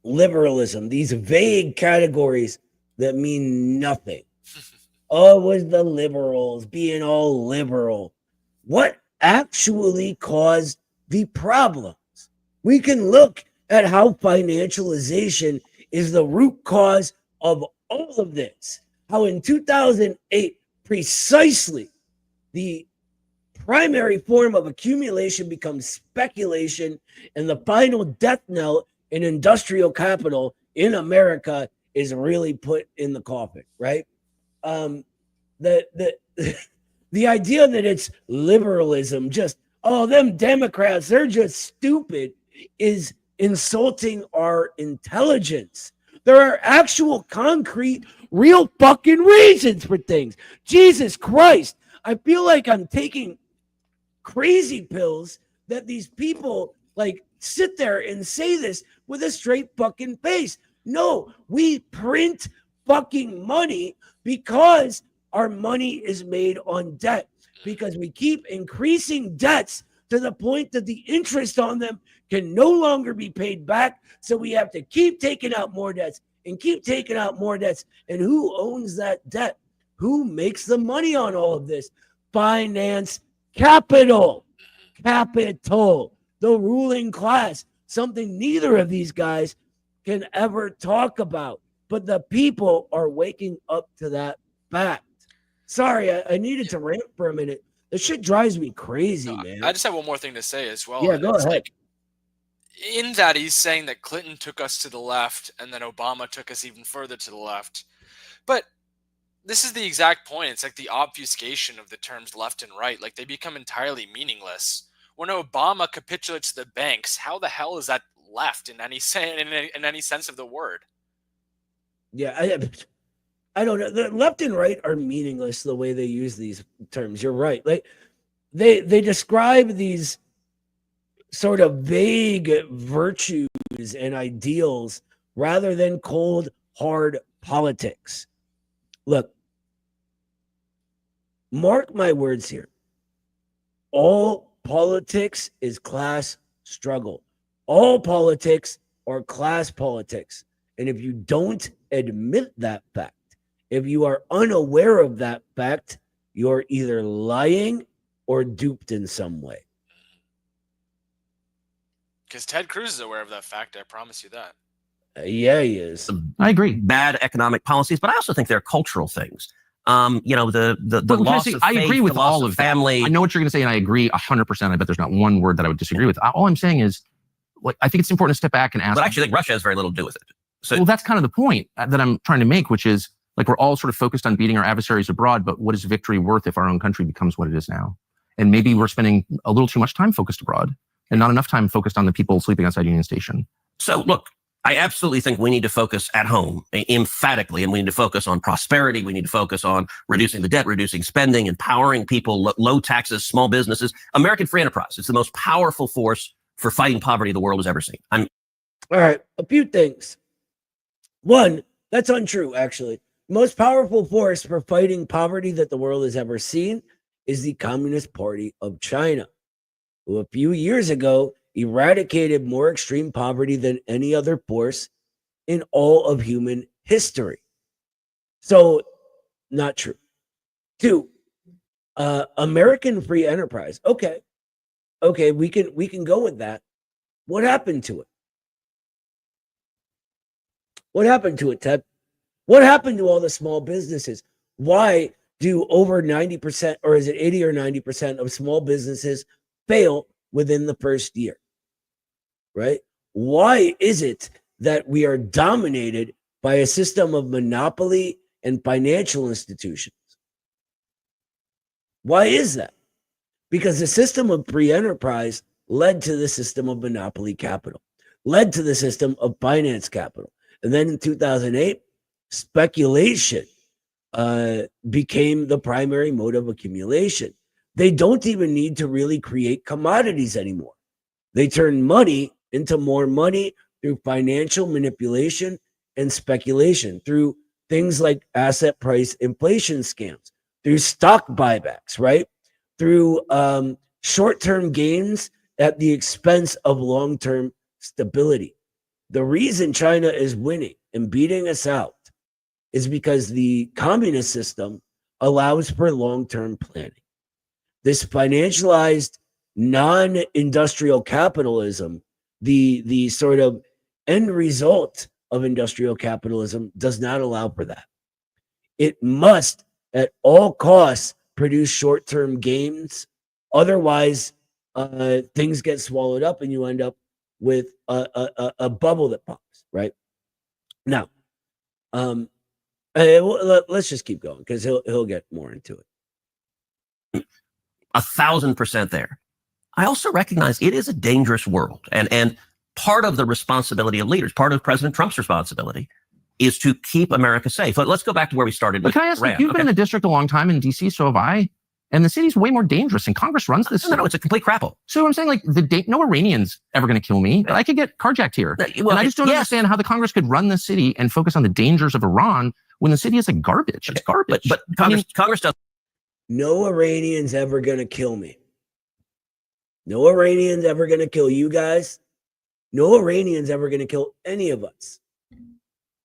Liberalism, these vague categories that mean nothing. Oh, it was the liberals being all liberal. What actually caused the problems? We can look at how financialization is the root cause of all of this. How in 2008, precisely the primary form of accumulation becomes speculation, and the final death knell in industrial capital in America is really put in the coffin, right? The idea that it's liberalism, just, oh, them Democrats, they're just stupid, is insulting our intelligence. There are actual, concrete, real fucking reasons for things. Jesus Christ, I feel like I'm taking crazy pills that these people like sit there and say this with a straight fucking face. No, we print fucking money because our money is made on debt, because we keep increasing debts to the point that the interest on them can no longer be paid back. So we have to keep taking out more debts and keep taking out more debts. And who owns that debt? Who makes the money on all of this? Finance capital, the ruling class, something neither of these guys can ever talk about. But the people are waking up to that fact. Sorry, I needed to rant for a minute. This shit drives me crazy, man. I just have one more thing to say as well. Yeah, go ahead. Like, in that he's saying that Clinton took us to the left and then Obama took us even further to the left. But this is the exact point. It's like the obfuscation of the terms left and right. Like, they become entirely meaningless. When Obama capitulates to the banks, how the hell is that left in any sense of the word? Yeah, I don't know. The left and right are meaningless the way they use these terms. You're right. Like they describe these sort of vague virtues and ideals rather than cold, hard politics. Look, mark my words here. All politics is class struggle. All politics are class politics. And if you don't admit that fact, if you are unaware of that fact, you're either lying or duped in some way. Because Ted Cruz is aware of that fact. I promise you that. Yeah, he is. I agree. Bad economic policies, but I also think they're cultural things. The loss of faith, I agree with all of family. That. I know what you're going to say, and I agree 100%. I bet there's not one word that I would disagree with. All I'm saying is, I think it's important to step back and ask. But I actually think Russia has very little to do with it. So, well, that's kind of the point that I'm trying to make, which is, like, we're all sort of focused on beating our adversaries abroad, but what is victory worth if our own country becomes what it is now? And maybe we're spending a little too much time focused abroad and not enough time focused on the people sleeping outside Union Station. So, look, I absolutely think we need to focus at home emphatically, and we need to focus on prosperity. We need to focus on reducing the debt, reducing spending, empowering people, low taxes, small businesses, American free enterprise. It's the most powerful force for fighting poverty the world has ever seen. All right, a few things. One, that's untrue, actually. Most powerful force for fighting poverty that the world has ever seen is the Communist Party of China, who a few years ago eradicated more extreme poverty than any other force in all of human history. So, not true. Two, American free enterprise. Okay, we can go with that. What happened to it? What happened to it, Ted? What happened to all the small businesses? Why do over 90%, or is it 80 or 90% of small businesses fail within the first year? Right? Why is it that we are dominated by a system of monopoly and financial institutions? Why is that? Because the system of free enterprise led to the system of monopoly capital, led to the system of finance capital. And then in 2008, speculation became the primary mode of accumulation. They don't even need to really create commodities anymore. They turn money into more money through financial manipulation and speculation, through things like asset price inflation scams, through stock buybacks, right? Through short-term gains at the expense of long-term stability. The reason China is winning and beating us out is because the communist system allows for long-term planning. This financialized non-industrial capitalism, the sort of end result of industrial capitalism, does not allow for that. It must at all costs produce short-term gains. Otherwise, things get swallowed up and you end up with a bubble that pops, right? Now, let's just keep going because he'll get more into it. 1,000% there. I also recognize it is a dangerous world, and part of the responsibility of leaders, part of President Trump's responsibility, is to keep America safe. Let's go back to where we started. But can I ask, you've been in the district a long time in DC, so have I, and the city's way more dangerous, and Congress runs this. No, it's a complete crapple. So I'm saying, like, no Iranian's ever going to kill me. I could get carjacked here. Well, and I just don't understand how the Congress could run the city and focus on the dangers of Iran when the city is like garbage. It's garbage. But Congress does. No Iranian's ever going to kill me. No Iranian's ever going to kill you guys. No Iranian's ever going to kill any of us.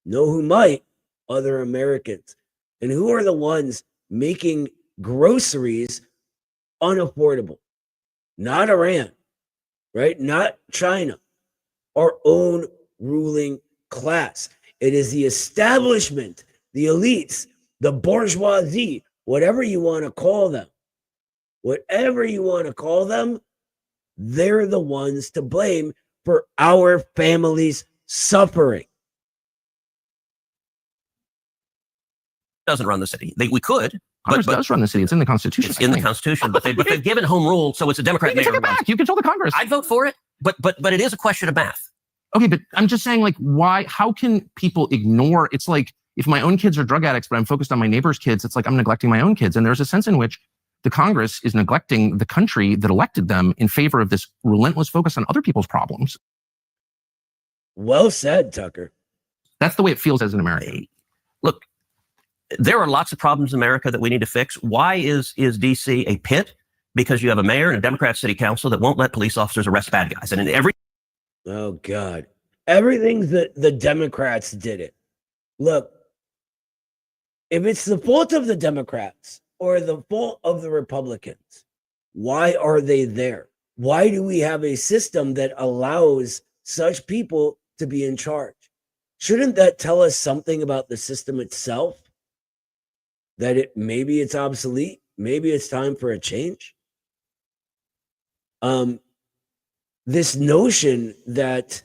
Know who might? Other Americans. And who are the ones making groceries unaffordable? Not Iran, right? Not China. Our own ruling class. It is the establishment, the elites, the bourgeoisie, whatever you want to call them. Whatever you want to call them, they're the ones to blame for our families suffering. Doesn't run the city. We could. Congress does run the city. It's in the Constitution. It's in the Constitution, but they've given home rule, so it's a Democrat. You can take it back. You control the Congress. I'd vote for it, but it is a question of math. Okay, but I'm just saying, like, why? How can people ignore? It's like if my own kids are drug addicts, but I'm focused on my neighbor's kids. It's like I'm neglecting my own kids, and there's a sense in which the Congress is neglecting the country that elected them in favor of this relentless focus on other people's problems. Well said, Tucker. That's the way it feels as an American. Look, there are lots of problems in America that we need to fix. Why is DC a pit? Because you have a mayor and a Democrat city council that won't let police officers arrest bad guys. And in every... Oh, God. Everything that the Democrats did it. Look, if it's the fault of the Democrats or the fault of the Republicans, why are they there? Why do we have a system that allows such people to be in charge? Shouldn't that tell us something about the system itself? That maybe it's obsolete, maybe it's time for a change. This notion that,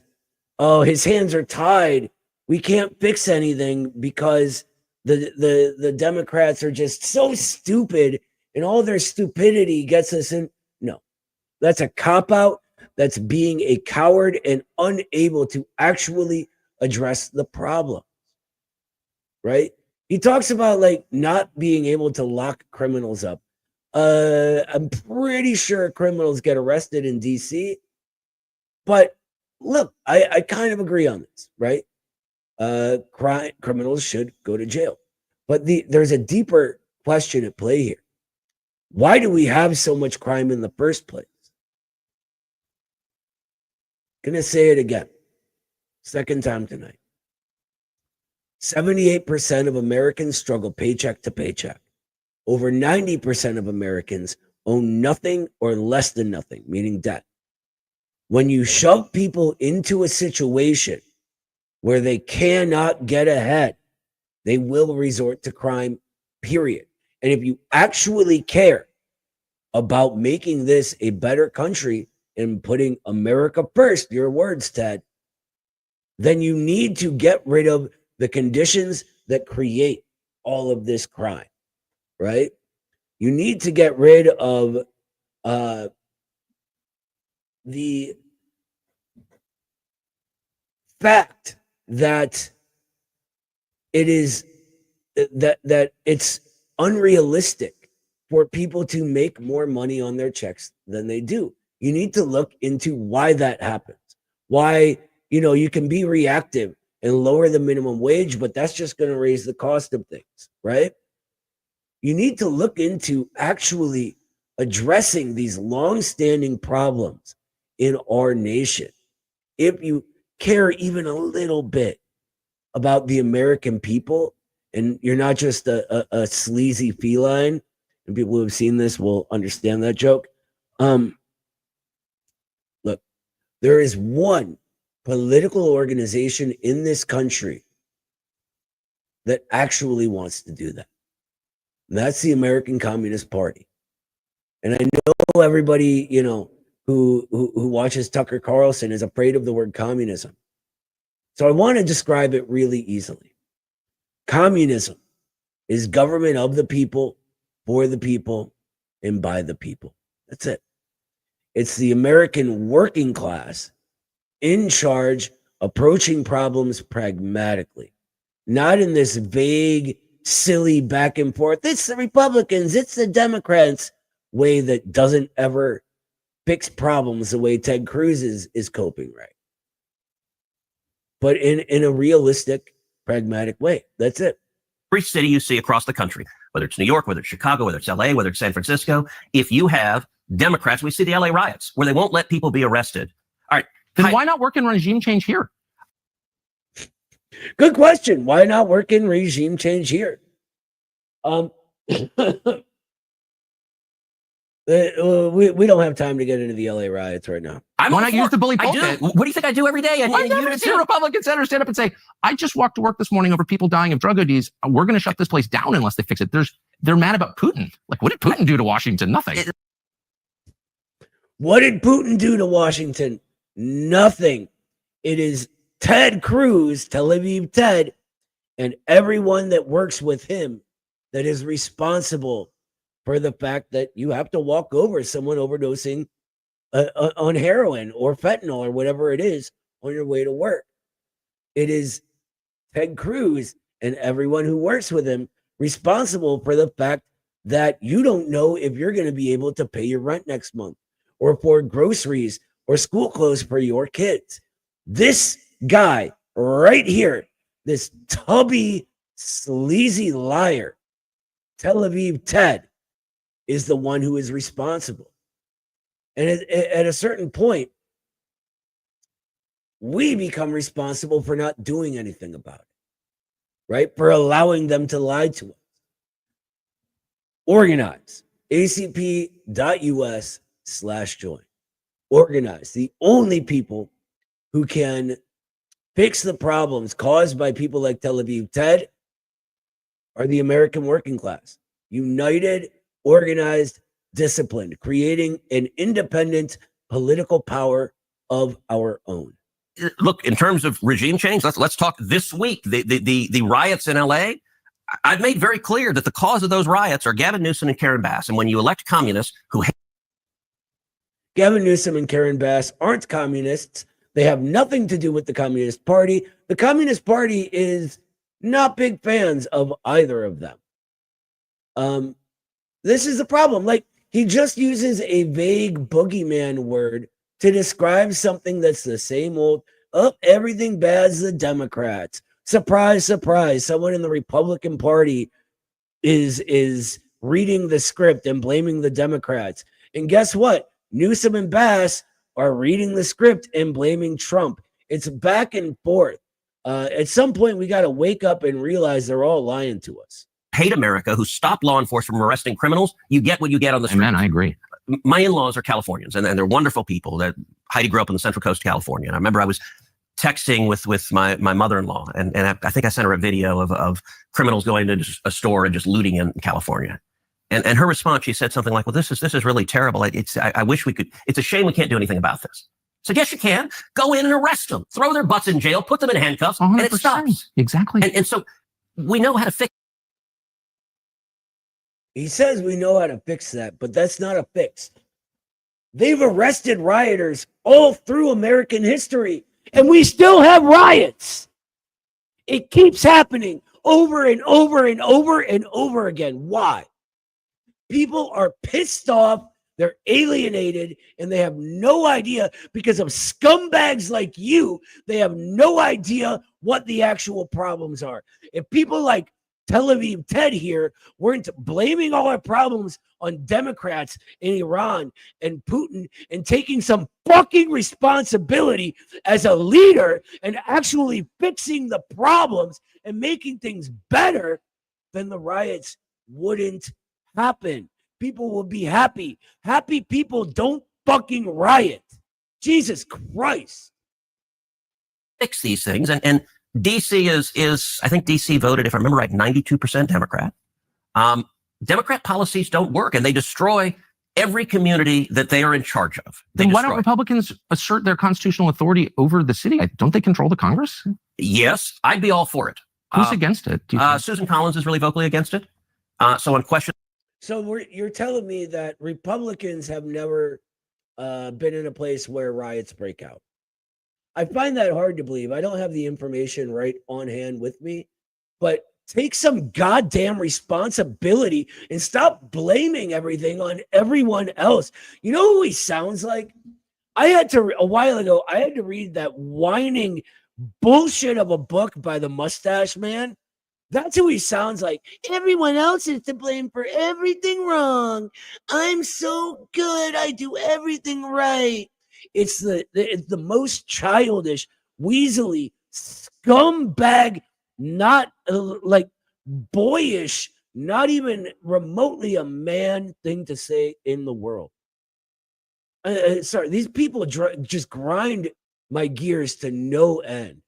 oh, his hands are tied, we can't fix anything because the Democrats are just so stupid and all their stupidity gets us in. No, that's a cop-out. That's being a coward and unable to actually address the problem, right? He talks about like not being able to lock criminals up. I'm pretty sure criminals get arrested in DC, but look, I kind of agree on this, right? Criminals should go to jail, but there's a deeper question at play here. Why do we have so much crime in the first place? Gonna say it again, second time tonight. 78% of Americans struggle paycheck to paycheck. Over 90% of Americans own nothing or less than nothing, meaning debt. When you shove people into a situation where they cannot get ahead, they will resort to crime, period. And if you actually care about making this a better country and putting America first, your words, Ted, then you need to get rid of the conditions that create all of this crime, right? You need to get rid of the fact that it is that it's unrealistic for people to make more money on their checks than they do. You need to look into why that happens. Why, you can be reactive and lower the minimum wage, but that's just going to raise the cost of things, right? You need to look into actually addressing these long-standing problems in our nation. If you care even a little bit about the American people, and you're not just a sleazy feline, and people who have seen this will understand that joke. Look, there is one political organization in this country that actually wants to do that. And that's the American Communist Party. And I know everybody, who watches Tucker Carlson is afraid of the word communism. So I want to describe it really easily. Communism is government of the people, for the people, and by the people. That's it. It's the American working class in charge, approaching problems pragmatically, not in this vague, silly back and forth. It's the Republicans, it's the Democrats way that doesn't ever fix problems the way Ted Cruz is coping, right? But in a realistic, pragmatic way. That's it. Every city you see across the country, whether it's New York, whether it's Chicago, whether it's LA, whether it's San Francisco, if you have Democrats, we see the LA riots where they won't let people be arrested. All right. Then why not work in regime change here? Good question. Why not work in regime change here? We don't have time to get into the LA riots right now. Why not use the bully pulpit? What do you think I do every day? I've never seen a Republican senator stand up and say, I just walked to work this morning over people dying of drug ODs. We're going to shut this place down unless they fix it. They're mad about Putin. Like, what did Putin do to Washington? Nothing. What did Putin do to Washington? Nothing. It is Ted Cruz, Tel Aviv Ted, and everyone that works with him that is responsible for the fact that you have to walk over someone overdosing on heroin or fentanyl or whatever it is on your way to work. It is Ted Cruz and everyone who works with him responsible for the fact that you don't know if you're going to be able to pay your rent next month or for groceries or school clothes for your kids. This guy right here, this tubby, sleazy liar, Tel Aviv Ted, is the one who is responsible. And at a certain point, we become responsible for not doing anything about it, right? For allowing them to lie to us. Organize. acp.us/join. Organize. The only people who can fix the problems caused by people like Tel Aviv Ted are the American working class. United, organized, disciplined, creating an independent political power of our own. Look, in terms of regime change, let's talk this week. The riots in LA, I've made very clear that the cause of those riots are Gavin Newsom and Karen Bass. And when you elect communists who hate Gavin Newsom and Karen Bass aren't communists. They have nothing to do with the Communist Party. The Communist Party is not big fans of either of them. This is the problem. Like, he just uses a vague boogeyman word to describe something that's the same old, everything bad's the Democrats. Surprise, surprise. Someone in the Republican Party is reading the script and blaming the Democrats. And guess what? Newsom and Bass are reading the script and blaming Trump. It's back and forth. At some point, we got to wake up and realize they're all lying to us. Hate America, who stop law enforcement from arresting criminals, you get what you get on the street. Man, I agree. My in-laws are Californians, and they're wonderful people. Heidi grew up on the Central Coast of California. And I remember I was texting with my mother-in-law, and I think I sent her a video of criminals going into a store and just looting in California. And her response, she said something like, well, this is really terrible. I wish we could, it's a shame we can't do anything about this. So yes, you can. Go in and arrest them. Throw their butts in jail, put them in handcuffs, 100%. And it stops. Exactly. And so we know how to fix. He says we know how to fix that, but that's not a fix. They've arrested rioters all through American history, and we still have riots. It keeps happening over and over and over and over again. Why? People are pissed off, they're alienated, and they have no idea because of scumbags like you. They have no idea what the actual problems are. If people like Tel Aviv Ted here weren't blaming all our problems on Democrats in Iran and Putin and taking some fucking responsibility as a leader and actually fixing the problems and making things better, then the riots wouldn't happen. People will be happy. Happy people don't fucking riot. Jesus Christ. Fix these things. And DC is I think DC voted, if I remember right, 92% Democrat. Democrat policies don't work, and they destroy every community that they are in charge of. Then why don't Republicans assert their constitutional authority over the city? Don't they control the Congress? Yes, I'd be all for it. Who's against it? Susan Collins is really vocally against it. So on question. So you're telling me that Republicans have never been in a place where riots break out? I find that hard to believe. I don't have the information right on hand with me, but take some goddamn responsibility and stop blaming everything on everyone else. You know who he sounds like? A while ago, I had to read that whining bullshit of a book by the Mustache Man. That's who he sounds like. Everyone else is to blame for everything wrong. I'm so good. I do everything right. It's the most childish, weaselly, scumbag, not like boyish, not even remotely a man thing to say in the world. Sorry, these people just grind my gears to no end.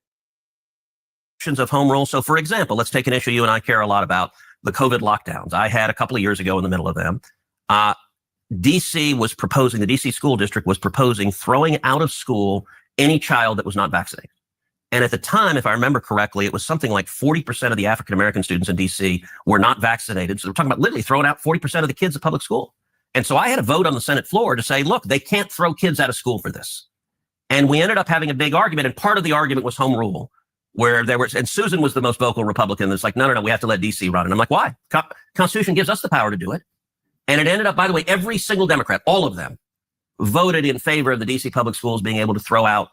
Of home rule. So, for example, let's take an issue you and I care a lot about, the COVID lockdowns. I had a couple of years ago in the middle of them. DC was proposing, the DC school district was proposing throwing out of school any child that was not vaccinated. And at the time, if I remember correctly, it was something like 40% of the African-American students in DC were not vaccinated. So we're talking about literally throwing out 40% of the kids at public school. And so I had a vote on the Senate floor to say, look, they can't throw kids out of school for this. And we ended up having a big argument. And part of the argument was home rule, where there was, and Susan was the most vocal Republican that's like, no, we have to let DC run. And I'm like, why? Constitution gives us the power to do it. And it ended up, by the way, every single Democrat, all of them, voted in favor of the DC public schools being able to throw out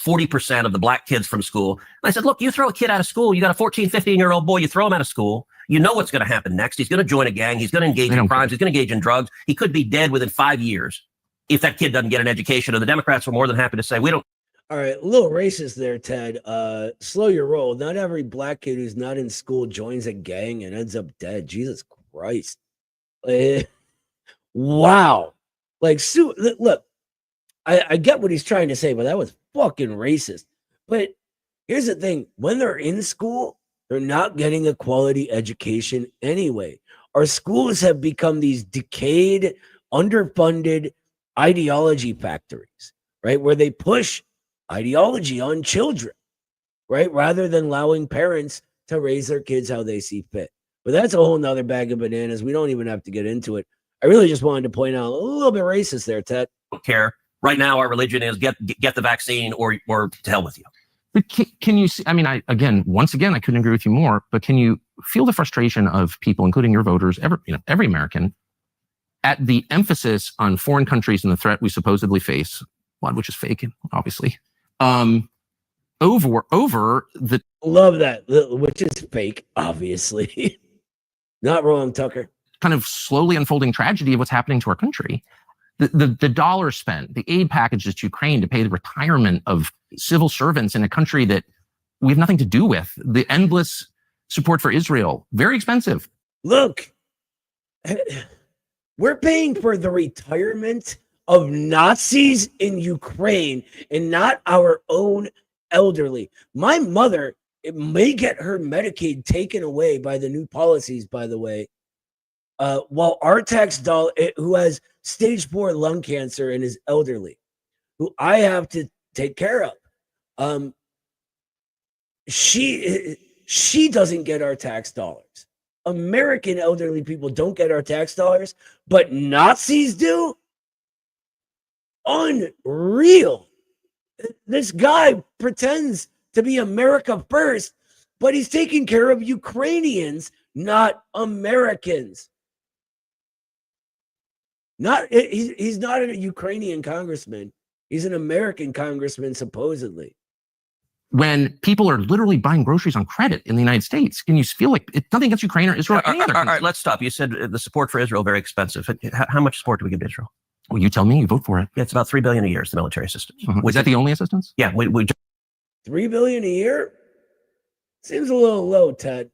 40% of the black kids from school. And I said, look, you throw a kid out of school, you got a 14, 15-year-old boy, you throw him out of school, you know what's going to happen next. He's going to join a gang. He's going to engage in crimes. He's going to engage in drugs. He could be dead within 5 years if that kid doesn't get an education. And the Democrats were more than happy to say, we don't. All right, a little racist there, Ted. Slow your roll. Not every black kid who's not in school joins a gang and ends up dead. Jesus Christ. Wow. Like, look, I get what he's trying to say, but that was fucking racist. But here's the thing. When they're in school, they're not getting a quality education anyway. Our schools have become these decayed, underfunded ideology factories, right? Where they push ideology on children, right? Rather than allowing parents to raise their kids how they see fit. But that's a whole nother bag of bananas. We don't even have to get into it. I really just wanted to point out a little bit racist there, Ted. Don't care. Right now, our religion is get the vaccine or to hell with you. But can you see, I mean, once again, I couldn't agree with you more, but can you feel the frustration of people, including your voters, every American, at the emphasis on foreign countries and the threat we supposedly face, one which is fake, obviously, over the... Love that, which is fake, obviously. Not wrong, Tucker. Kind of slowly unfolding tragedy of what's happening to our country. The dollar spent, the aid packages to Ukraine to pay the retirement of civil servants in a country that we have nothing to do with, the endless support for Israel, very expensive. Look, we're paying for the retirement of Nazis in Ukraine and not our own elderly. My mother, it may get her Medicaid taken away by the new policies, by the way, while our tax dollar, who has stage 4 lung cancer and is elderly, who I have to take care of, she doesn't get our tax dollars. American elderly people don't get our tax dollars, but Nazis do? Unreal. This guy pretends to be America first, but he's taking care of Ukrainians, not Americans. He's not a Ukrainian congressman. He's an American congressman, supposedly. When people are literally buying groceries on credit in the United States, can you feel like it's nothing against Ukraine or Israel? Or any other all right, let's stop. You said the support for Israel very expensive. How much support do we give to Israel? Well, you tell me. You vote for it. Yeah, it's about $3 billion a year. It's the military assistance. Is that the only assistance? Yeah, we $3 billion a year seems a little low, Ted.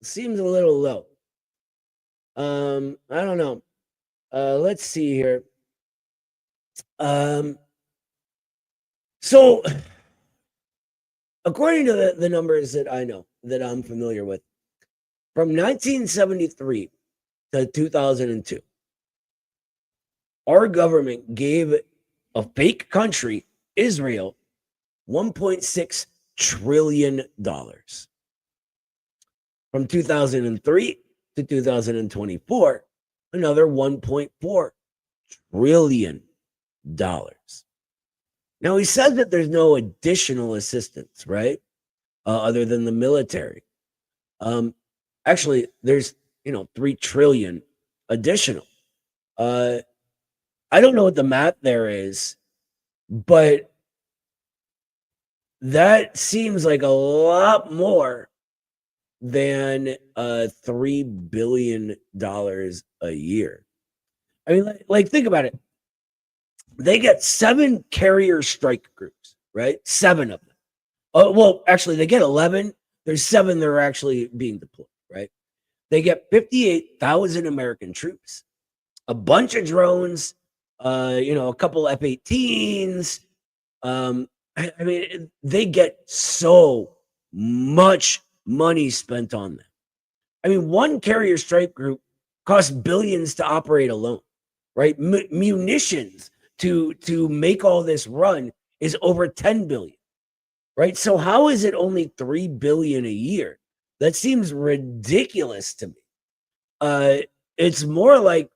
Seems a little low. I don't know. Let's see here. So according to the numbers that I know, that I'm familiar with, from 1973 to 2002, our government gave a fake country, Israel, $1.6 trillion. From 2003 to 2024, another $1.4 trillion. Now, he says that there's no additional assistance, right? Other than the military. Actually, there's, 3 trillion additional. I don't know what the math there is, but that seems like a lot more than $3 billion a year. I mean, like think about it. They get 7 carrier strike groups, right? 7 of them. Well, actually, they get 11. There's 7 that are actually being deployed, right? They get 58,000 American troops, a bunch of drones, a couple F-18s. I mean, they get so much money spent on them. I mean, one carrier strike group costs billions to operate alone, right? Munitions to make all this run is over 10 billion, right? So how is it only 3 billion a year? That seems ridiculous to me. It's more like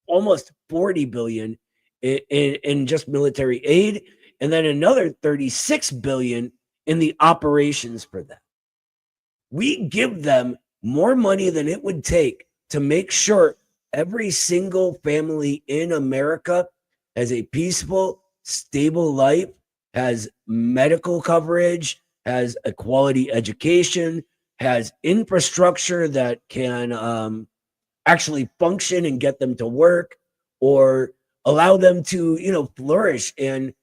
almost 40 billion in just military aid, and then another 36 billion in the operations for that. We give them more money than it would take to make sure every single family in America has a peaceful, stable life, has medical coverage, has a quality education, has infrastructure that can actually function and get them to work, or allow them to, flourish and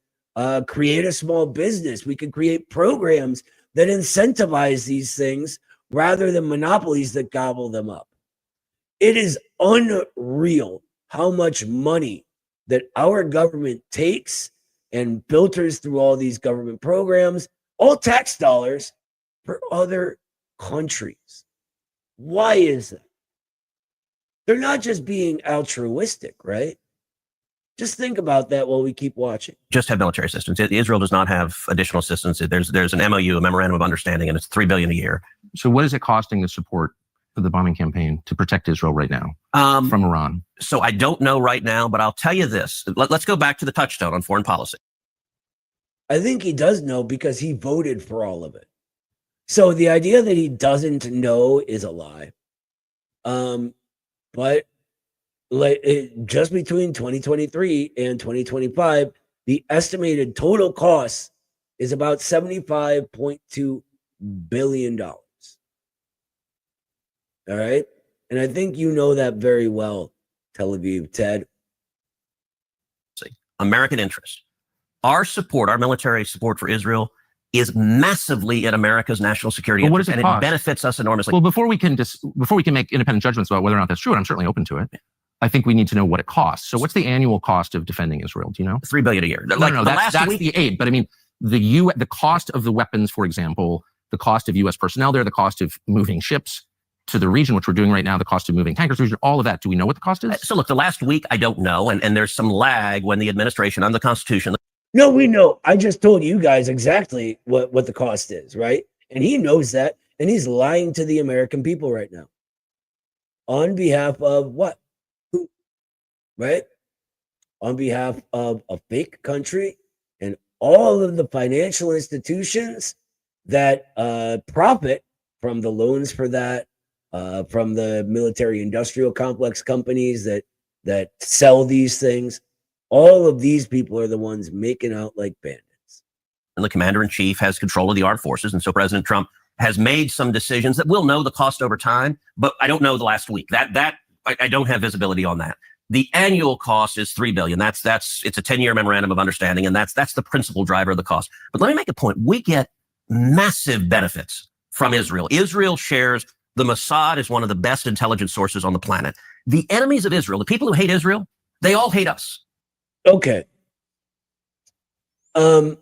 create a small business. We can create programs that incentivize these things rather than monopolies that gobble them up. It is unreal how much money that our government takes and filters through all these government programs, all tax dollars, for other countries. Why is that? They're not just being altruistic, right? Just think about that while we keep watching. Just have military assistance. Israel does not have additional assistance. There's an MOU, a memorandum of understanding, and it's $3 billion a year. So what is it costing the support for the bombing campaign to protect Israel right now from Iran? So I don't know right now, but I'll tell you this. Let's go back to the touchstone on foreign policy. I think he does know because he voted for all of it. So the idea that he doesn't know is a lie. But just between 2023 and 2025, the estimated total cost is about $75.2 billion. All right. And I think you know that very well, Tel Aviv Ted. American interest. Our support, our military support for Israel is massively in America's national security interest, and it benefits us enormously. Well, before we can make independent judgments about whether or not that's true, and I'm certainly open to it, I think we need to know what it costs. So what's the annual cost of defending Israel? Do you know? $3 billion a year. No, that's the aid. But I mean, the cost of the weapons, for example, the cost of U.S. personnel there, the cost of moving ships to the region, which we're doing right now, the cost of moving tankers to the region, all of that. Do we know what the cost is? So look, the last week, I don't know. And there's some lag when the administration on the Constitution. No, we know. I just told you guys exactly what the cost is, right? And he knows that. And he's lying to the American people right now. On behalf of what? Who? Right? On behalf of a fake country and all of the financial institutions that profit from the loans for that, from the military industrial complex companies that sell these things. All of these people are the ones making out like bandits. And the commander-in-chief has control of the armed forces. And so President Trump has made some decisions that we'll know the cost over time, but I don't know the last week. I don't have visibility on that. The annual cost is $3 billion. It's a 10-year memorandum of understanding, and that's the principal driver of the cost. But let me make a point. We get massive benefits from Israel. Israel shares the Mossad is one of the best intelligence sources on the planet. The enemies of Israel, the people who hate Israel, they all hate us. Okay. Let's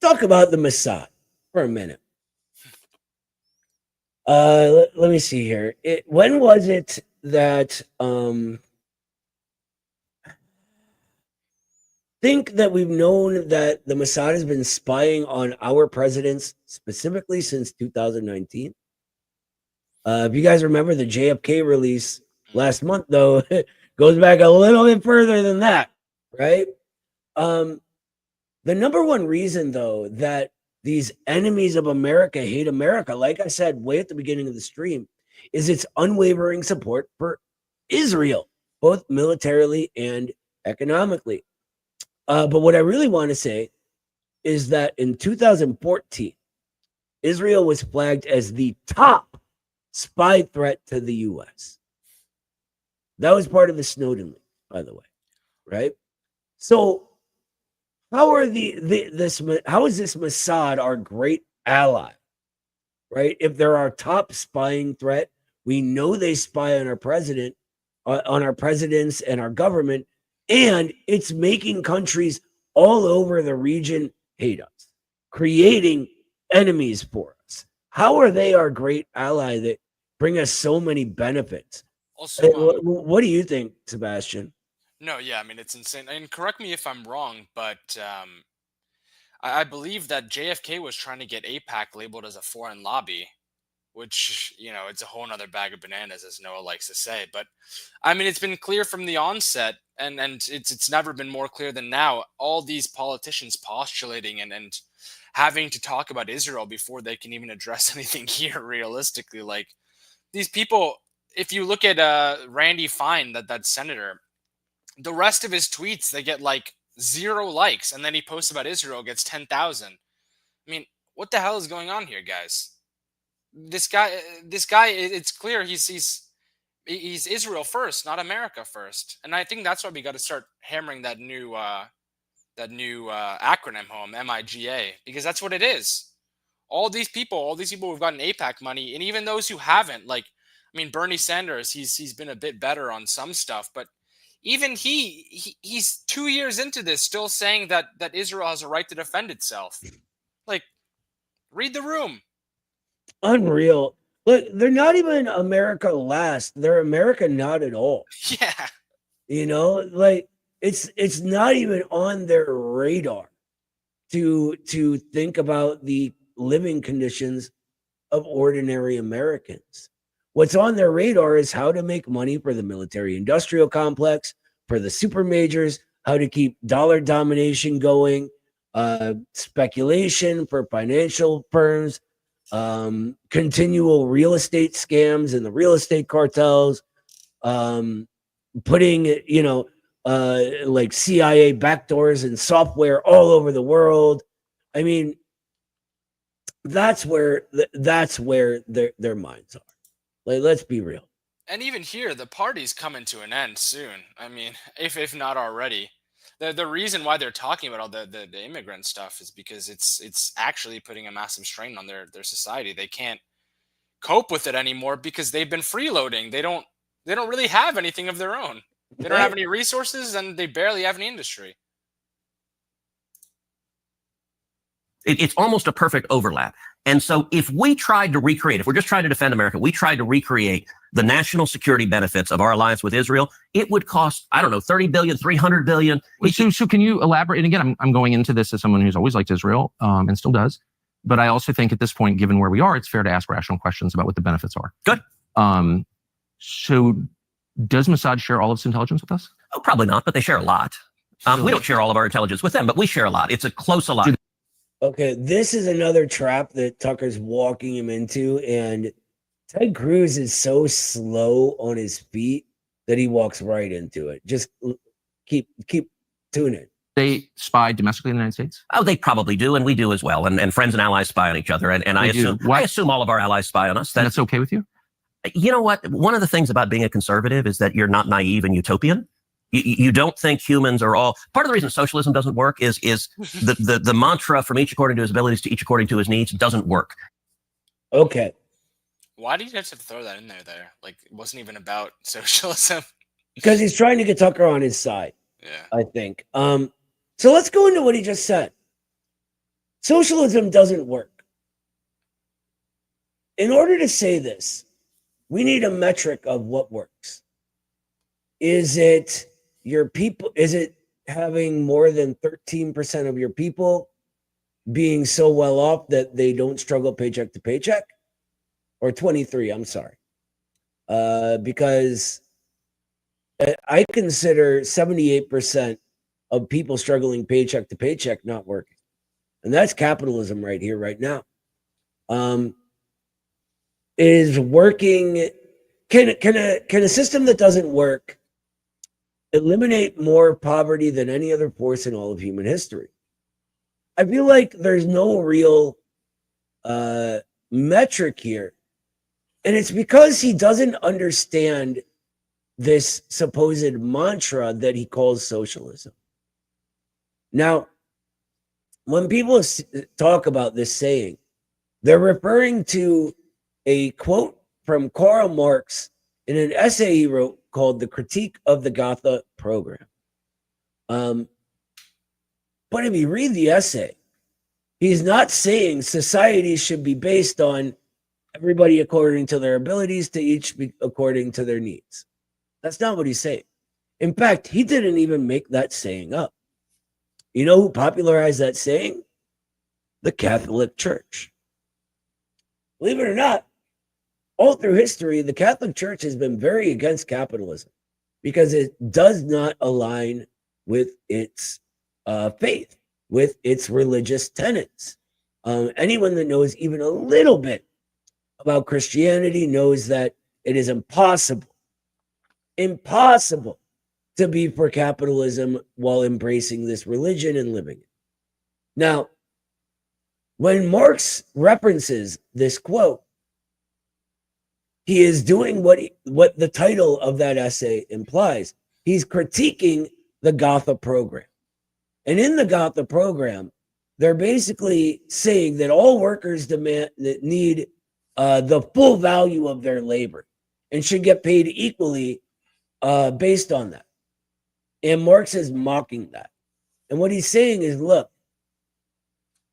talk about the Mossad for a minute. Let me see here. When was it that think that we've known that the Mossad has been spying on our presidents specifically since 2019? If you guys remember the JFK release last month, though, it goes back a little bit further than that, right? The number one reason, though, that these enemies of America hate America, like I said way at the beginning of the stream, is its unwavering support for Israel, both militarily and economically. But what I really want to say is that in 2014, Israel was flagged as the top spy threat to the U.S. That was part of the Snowden leak, by the way, right? So how is this Mossad our great ally, right? If they're our top spying threat, we know they spy on our president, on our presidents and our government, and it's making countries all over the region hate us, creating enemies for us. How are they our great ally that bring us so many benefits? Also, what do you think, Sebastian? no, yeah, I mean, it's insane. And correct me if I'm wrong, but I believe that JFK was trying to get AIPAC labeled as a foreign lobby, which, it's a whole nother bag of bananas, as Noah likes to say. But I mean, it's been clear from the onset, and it's never been more clear than now. All these politicians postulating and having to talk about Israel before they can even address anything here realistically. Like, these people, if you look at Randy Fine, that senator, the rest of his tweets, they get like 0 likes, and then he posts about Israel, gets 10,000. I mean, what the hell is going on here, guys? This guy, it's clear he's Israel first, not America first. And I think that's why we got to start hammering that new acronym home, MIGA, because that's what it is. All these people who've gotten AIPAC money, and even those who haven't, like, I mean, Bernie Sanders, he's been a bit better on some stuff, but even he's 2 years into this, still saying that Israel has a right to defend itself. Like, read the room. Unreal. Look, they're not even America last. They're America not at all. Yeah. Like it's not even on their radar to think about the living conditions of ordinary Americans. What's on their radar is how to make money for the military industrial complex, for the super majors, how to keep dollar domination going, speculation for financial firms, continual real estate scams and the real estate cartels, putting, like CIA backdoors and software all over the world. I mean, that's where their minds are. Like, let's be real. And even here, the party's coming to an end soon. I mean, if not already. The reason why they're talking about all the immigrant stuff is because it's actually putting a massive strain on their society. They can't cope with it anymore because they've been freeloading. They don't really have anything of their own. They don't have any resources, and they barely have any industry. It's almost a perfect overlap. And so if we tried to recreate, if we're just trying to defend America, we tried to recreate the national security benefits of our alliance with Israel, it would cost, I don't know, 30 billion, 300 billion. So can you elaborate? And again, I'm going into this as someone who's always liked Israel and still does. But I also think at this point, given where we are, it's fair to ask rational questions about what the benefits are. Good. So does Mossad share all of its intelligence with us? Oh, probably not, but they share a lot. We don't share all of our intelligence with them, but we share a lot. It's a close alliance. Okay, this is another trap that Tucker's walking him into, and Ted Cruz is so slow on his feet that he walks right into it. Just keep tuning. They spy domestically in the United States? Oh, they probably do, and we do as well. And friends and allies spy on each other. And I assume all of our allies spy on us. That's okay with you? You know what? One of the things about being a conservative is that you're not naive and utopian. You don't think humans are all. Part of the reason socialism doesn't work is the mantra from each according to his abilities to each according to his needs doesn't work. Okay. Why did you have to throw that in there? Like, it wasn't even about socialism. Because he's trying to get Tucker on his side. Yeah. I think. So let's go into what he just said. Socialism doesn't work. In order to say this, we need a metric of what works. Is it your people? Is it having more than 13% of your people being so well off that they don't struggle paycheck to paycheck? Or 23, I'm sorry. Because I consider 78% of people struggling paycheck to paycheck not working. And that's capitalism right here, right now. Is working, can a system that doesn't work eliminate more poverty than any other force in all of human history? I feel like there's no real metric here. And it's because he doesn't understand this supposed mantra that he calls socialism. Now, when people talk about this saying, they're referring to a quote from Karl Marx in an essay he wrote called The Critique of the Gotha Program. But if you read the essay, he's not saying society should be based on everybody according to their abilities to each be according to their needs. That's not what he's saying. In fact, he didn't even make that saying up. You know who popularized that saying? The Catholic Church. Believe it or not, all through history, the Catholic Church has been very against capitalism because it does not align with its faith, with its religious tenets. Anyone that knows even a little bit about Christianity knows that it is impossible to be for capitalism while embracing this religion and living it. Now, when Marx references this quote, he is doing what the title of that essay implies. He's critiquing the Gotha program. And in the Gotha program, they're basically saying that all workers need the full value of their labor and should get paid equally based on that. And Marx is mocking that. And what he's saying is, look,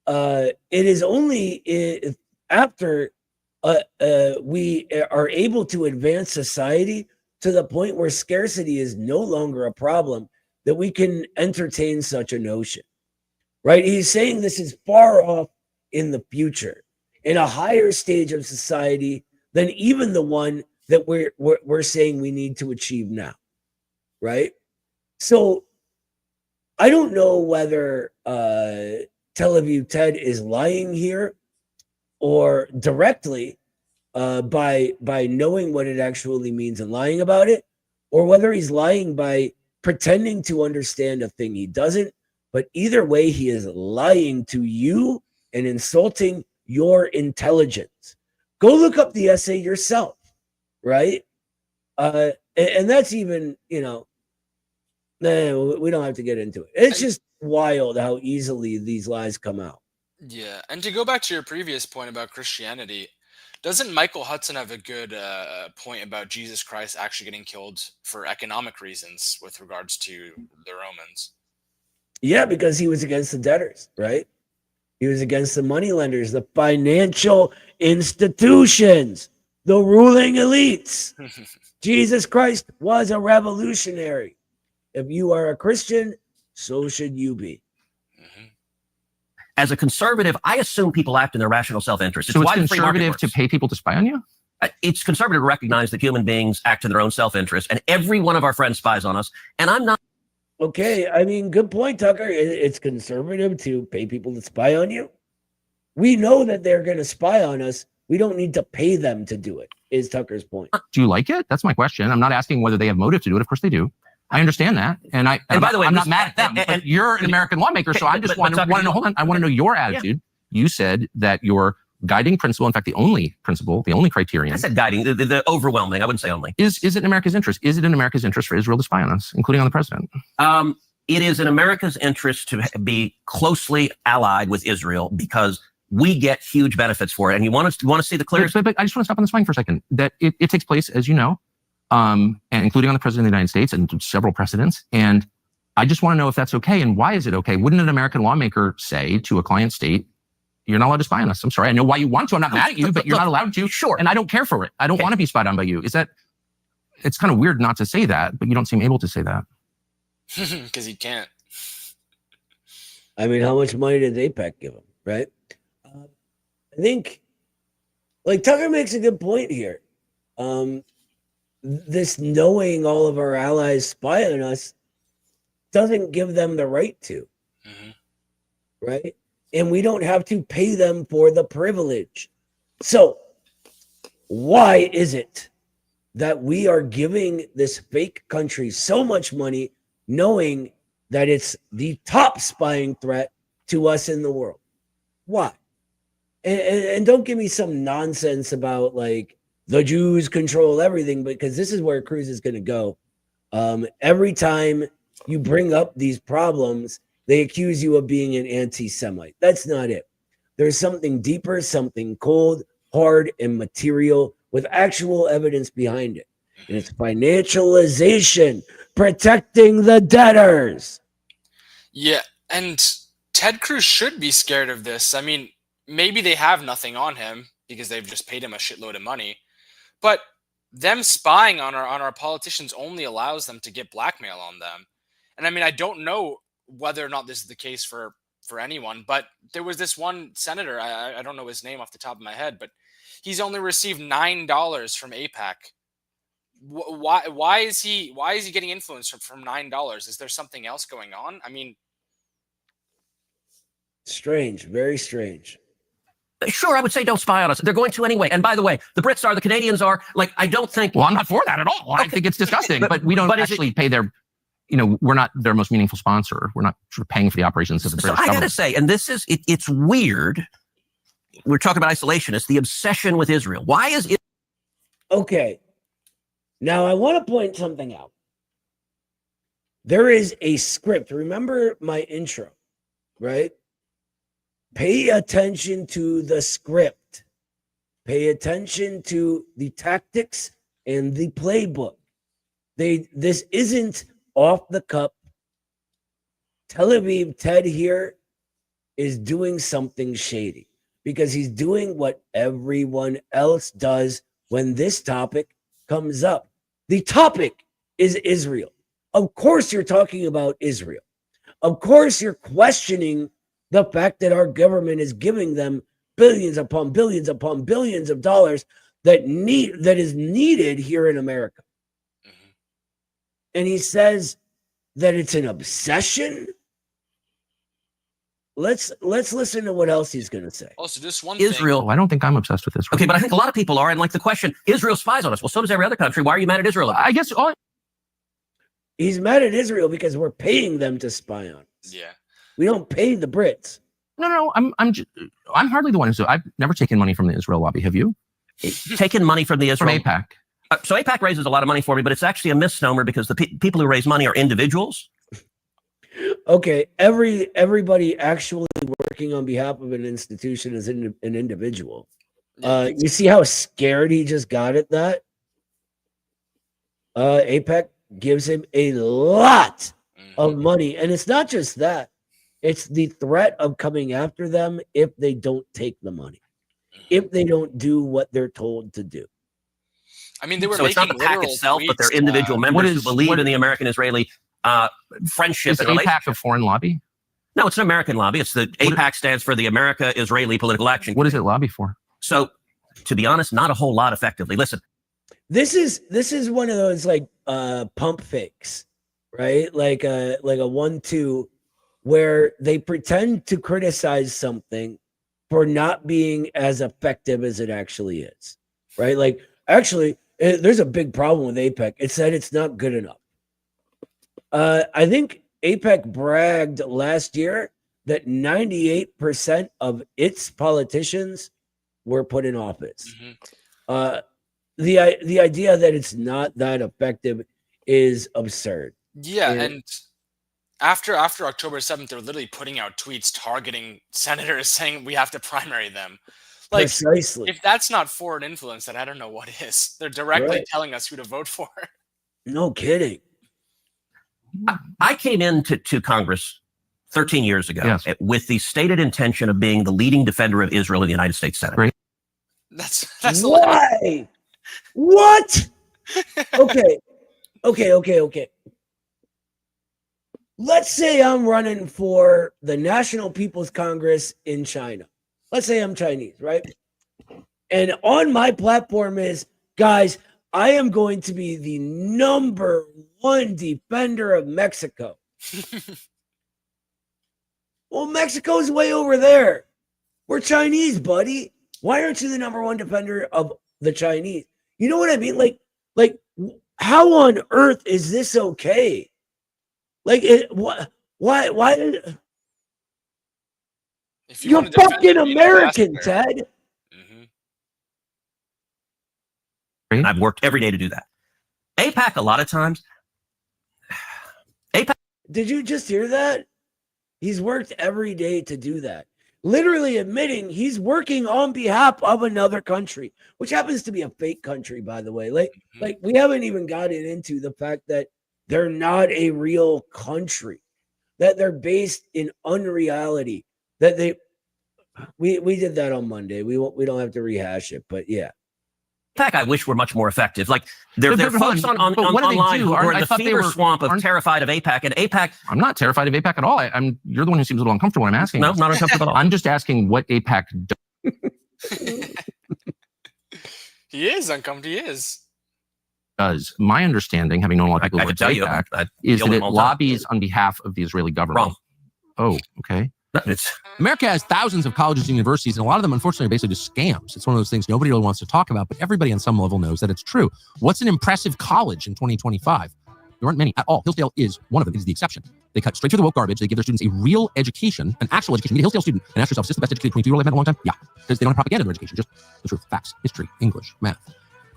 it is only after we are able to advance society to the point where scarcity is no longer a problem that we can entertain such a notion, right? He's saying this is far off in the future, in a higher stage of society than even the one that we're saying we need to achieve now, right? So I don't know whether Tel Aviv Ted is lying here or directly by knowing what it actually means and lying about it, or whether he's lying by pretending to understand a thing he doesn't. But either way, he is lying to you and insulting your intelligence. Go look up the essay yourself, right? And that's even, we don't have to get into it. It's just wild how easily these lies come out. Yeah, and to go back to your previous point about Christianity, doesn't Michael Hudson have a good point about Jesus Christ actually getting killed for economic reasons with regards to the Romans? Yeah, because he was against the debtors, right? He was against the moneylenders, the financial institutions, the ruling elites. Jesus Christ was a revolutionary. If you are a Christian, so should you be. As a conservative, I assume people act in their rational self-interest. So it's conservative to pay people to spy on you? It's conservative to recognize that human beings act in their own self-interest, and every one of our friends spies on us. And I'm not. Okay, I mean, good point, Tucker. It's conservative to pay people to spy on you. We know that they're going to spy on us. We don't need to pay them to do it, is Tucker's point. Do you like it? That's my question. I'm not asking whether they have motive to do it. Of course they do. I understand that. And by the way, I'm not mad at them, but you're an American lawmaker, so I just want to know, hold on, I want to know your attitude. Yeah. You said that your guiding principle, in fact, the only principle, the only criterion. I said guiding, the overwhelming, I wouldn't say only. Is it in America's interest? Is it in America's interest for Israel to spy on us, including on the president? It is in America's interest to be closely allied with Israel because we get huge benefits for it. And you want to see the clearest. But I just want to stop on this point for a second. That it takes place, as you know, and including on the president of the United States and several precedents. And I just want to know if that's okay and why is it okay? Wouldn't an American lawmaker say to a client state, you're not allowed to spy on us? I'm sorry. I know why you want to. I'm not mad at you, but you're not allowed to. Sure. And I don't care for it. I don't want to be spied on by you. It's kind of weird not to say that, but you don't seem able to say that. Because he can't. I mean, how much money did AIPAC give him, right? I think, like, Tucker makes a good point here. This knowing all of our allies spy on us doesn't give them the right to, right? And we don't have to pay them for the privilege. So why is it that we are giving this fake country so much money knowing that it's the top spying threat to us in the world? Why? And don't give me some nonsense about like the Jews control everything, because this is where Cruz is going to go. Every time you bring up these problems, they accuse you of being an anti-Semite. That's not it. There's something deeper, something cold, hard, and material with actual evidence behind it. And it's financialization, protecting the debtors. Yeah, and Ted Cruz should be scared of this. I mean, maybe they have nothing on him because they've just paid him a shitload of money. But them spying on our politicians only allows them to get blackmail on them. And I mean, I don't know whether or not this is the case for anyone, but there was this one senator, I don't know his name off the top of my head, but he's only received $9 from AIPAC. Why is he getting influence from $9? Is there something else going on? I mean, strange, very strange. Sure, I would say don't spy on us. They're going to anyway. And by the way, the Brits are, the Canadians are. Like, I don't think. Well, I'm not for that at all. I think it's disgusting. But we don't actually pay their. We're not their most meaningful sponsor. We're not sort of paying for the operations of the British government. I got to say, and this is it's weird. We're talking about isolationists. The obsession with Israel. Why is it? Okay. Now I want to point something out. There is a script. Remember my intro, right? Pay attention to the script. Pay attention to the tactics and the playbook. This isn't off the cup. Tel Aviv Ted here is doing something shady because he's doing what everyone else does when this topic comes up. The topic is Israel. Of course you're talking about Israel. Of course you're questioning the fact that our government is giving them billions upon billions upon billions of dollars that is needed here in America. And he says that it's an obsession. Let's listen to what else he's going to say. Also, just one Israel. thing. I don't think I'm obsessed with Israel. Okay, but I think a lot of people are. And like the question, Israel spies on us. Well, so does every other country. Why are you mad at Israel? I guess He's mad at Israel because we're paying them to spy on us. Yeah. We don't pay the Brits. No. I'm hardly the one who. I've never taken money from the Israel lobby. Have you? Taken money from the Israel From AIPAC. So AIPAC raises a lot of money for me, but it's actually a misnomer because the people who raise money are individuals. Okay, everybody actually working on behalf of an institution is an individual. You see how scared he just got at that? AIPAC gives him a lot of money, and it's not just that. It's the threat of coming after them if they don't take the money, if they don't do what they're told to do. I mean, they were so it's not the PAC itself, but they're individual members who believe in the American-Israeli friendship and relationship. Is AIPAC a foreign lobby? No, it's an American lobby. It's the AIPAC stands for the America-Israeli Political Action. What does it lobby for? So, to be honest, not a whole lot effectively. Listen. This is one of those like pump fakes. right? Like a 1-2, where they pretend to criticize something for not being as effective as it actually is, right? Like, actually, there's a big problem with APEC. It's that it's not good enough. I think APEC bragged last year that 98% of its politicians were put in office. The idea that it's not that effective is absurd. Yeah, and after October 7th, they're literally putting out tweets targeting senators saying we have to primary them. Like, precisely. If that's not foreign influence, then I don't know what is. They're directly telling us who to vote for. No kidding. I came into Congress 13 years ago with the stated intention of being the leading defender of Israel in the United States Senate. Great. That's why? What? Okay. Let's say I'm running for the National People's Congress in China. Let's say I'm Chinese, right? And on my platform is, guys, I am going to be the number one defender of Mexico. Well, Mexico's way over there. We're Chinese, buddy. Why aren't you the number one defender of the Chinese? You know what I mean? Like, how on earth is this okay? Like, why? If You're fucking American, Ted. And I've worked every day to do that. AIPAC, a lot of times. AIPAC. Did you just hear that? He's worked every day to do that. Literally admitting he's working on behalf of another country, which happens to be a fake country, by the way. Like we haven't even gotten into the fact that they're not a real country, that they're based in unreality. That we did that on Monday. We don't have to rehash it, but yeah. In fact, I wish we're much more effective. Like there are folks online who are in the fever swamp of terrified of AIPAC, and AIPAC. I'm not terrified of AIPAC at all. You're the one who seems a little uncomfortable when I'm asking. No, not uncomfortable at all. I'm just asking what AIPAC does. He is uncomfortable. He is. Does my understanding, having known a lot of people who work at AIPAC, is that it lobbies on behalf of the Israeli government. Wrong. Oh, okay. America has thousands of colleges and universities, and a lot of them, unfortunately, are basically just scams. It's one of those things nobody really wants to talk about, but everybody on some level knows that it's true. What's an impressive college in 2025? There aren't many at all. Hillsdale is one of them. It is the exception. They cut straight through the woke garbage. They give their students a real education, an actual education. Be a Hillsdale student and ask yourself, is this the best educated 22-year-old I've met in a long time? Yeah, because they don't have propaganda in their education, just the truth, facts, history, English, math.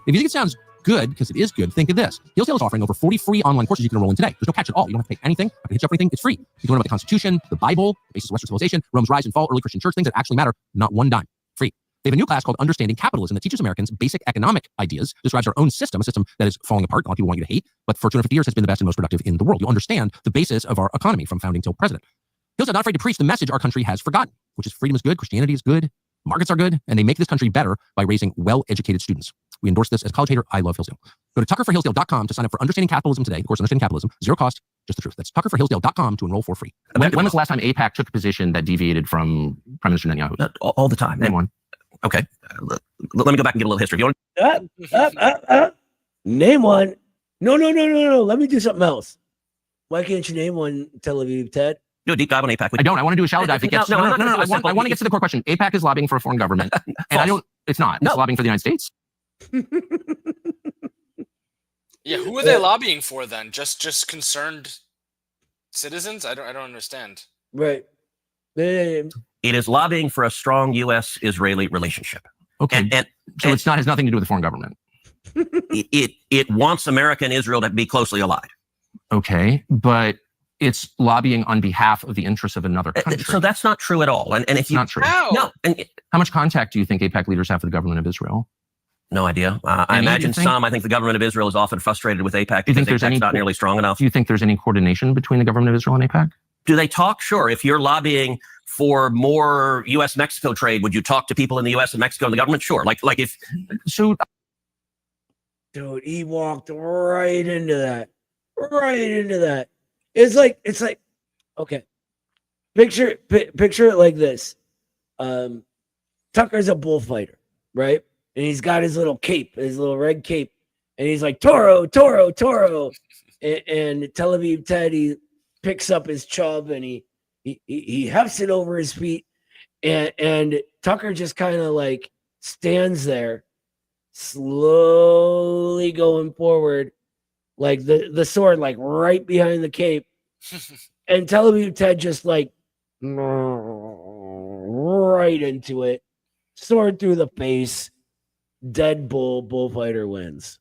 If you think it sounds good, because it is good, think of this. Hillsdale is offering over 40 free online courses you can enroll in today. There's no catch at all. You don't have to pay anything. I can hit you up for anything. It's free. You can learn about the Constitution, the Bible, the basis of Western civilization, Rome's rise and fall, early Christian church, things that actually matter. Not one dime. Free. They have a new class called Understanding Capitalism that teaches Americans basic economic ideas, describes our own system, a system that is falling apart. A lot of people want you to hate, but for 250 years has been the best and most productive in the world. You'll understand the basis of our economy from founding till president. Hillsdale not afraid to preach the message our country has forgotten, which is freedom is good, Christianity is good, markets are good, and they make this country better by raising well-educated students. We endorse this as a college hater. I love Hillsdale. Go to tuckerforhillsdale.com to sign up for Understanding Capitalism today. Of course, Understanding Capitalism, zero cost, just the truth. That's tuckerforhillsdale.com to enroll for free. When was the last time AIPAC took a position that deviated from Prime Minister Netanyahu? All the time. Name one. Okay. Let me go back and get a little history. If you want Name one. No. Let me do something else. Why can't you name one, Tel Aviv Ted? Do a deep dive on AIPAC. I don't. I want to do a shallow dive. No. I want to get to the core question. AIPAC is lobbying for a foreign government. And I don't, it's not. It's lobbying for the United States. Yeah, who are they lobbying for then? Just concerned citizens? I don't understand. Right. It is lobbying for a strong U.S.-Israeli relationship. Okay. So it has nothing to do with the foreign government. It wants America and Israel to be closely allied. Okay, but it's lobbying on behalf of the interests of another country. So that's not true at all. And if you not true. How? No. How much contact do you think AIPAC leaders have with the government of Israel? No idea. I imagine some. I think the government of Israel is often frustrated with AIPAC because AIPAC's not nearly strong enough. Do you think there's any coordination between the government of Israel and AIPAC? Do they talk? Sure. If you're lobbying for more U.S.-Mexico trade, would you talk to people in the U.S. and Mexico and the government? Sure. Like if so. Dude, he walked right into that. Right into that. It's like okay. Picture it like this. Tucker's a bullfighter, right? And he's got his little cape, his little red cape, and he's like Toro. and Tel Aviv Ted, he picks up his chub and he hefts it over his feet, and Tucker just kind of like stands there, slowly going forward, like the sword like right behind the cape, and Tel Aviv Ted just like right into it, sword through the face, dead bullfighter wins.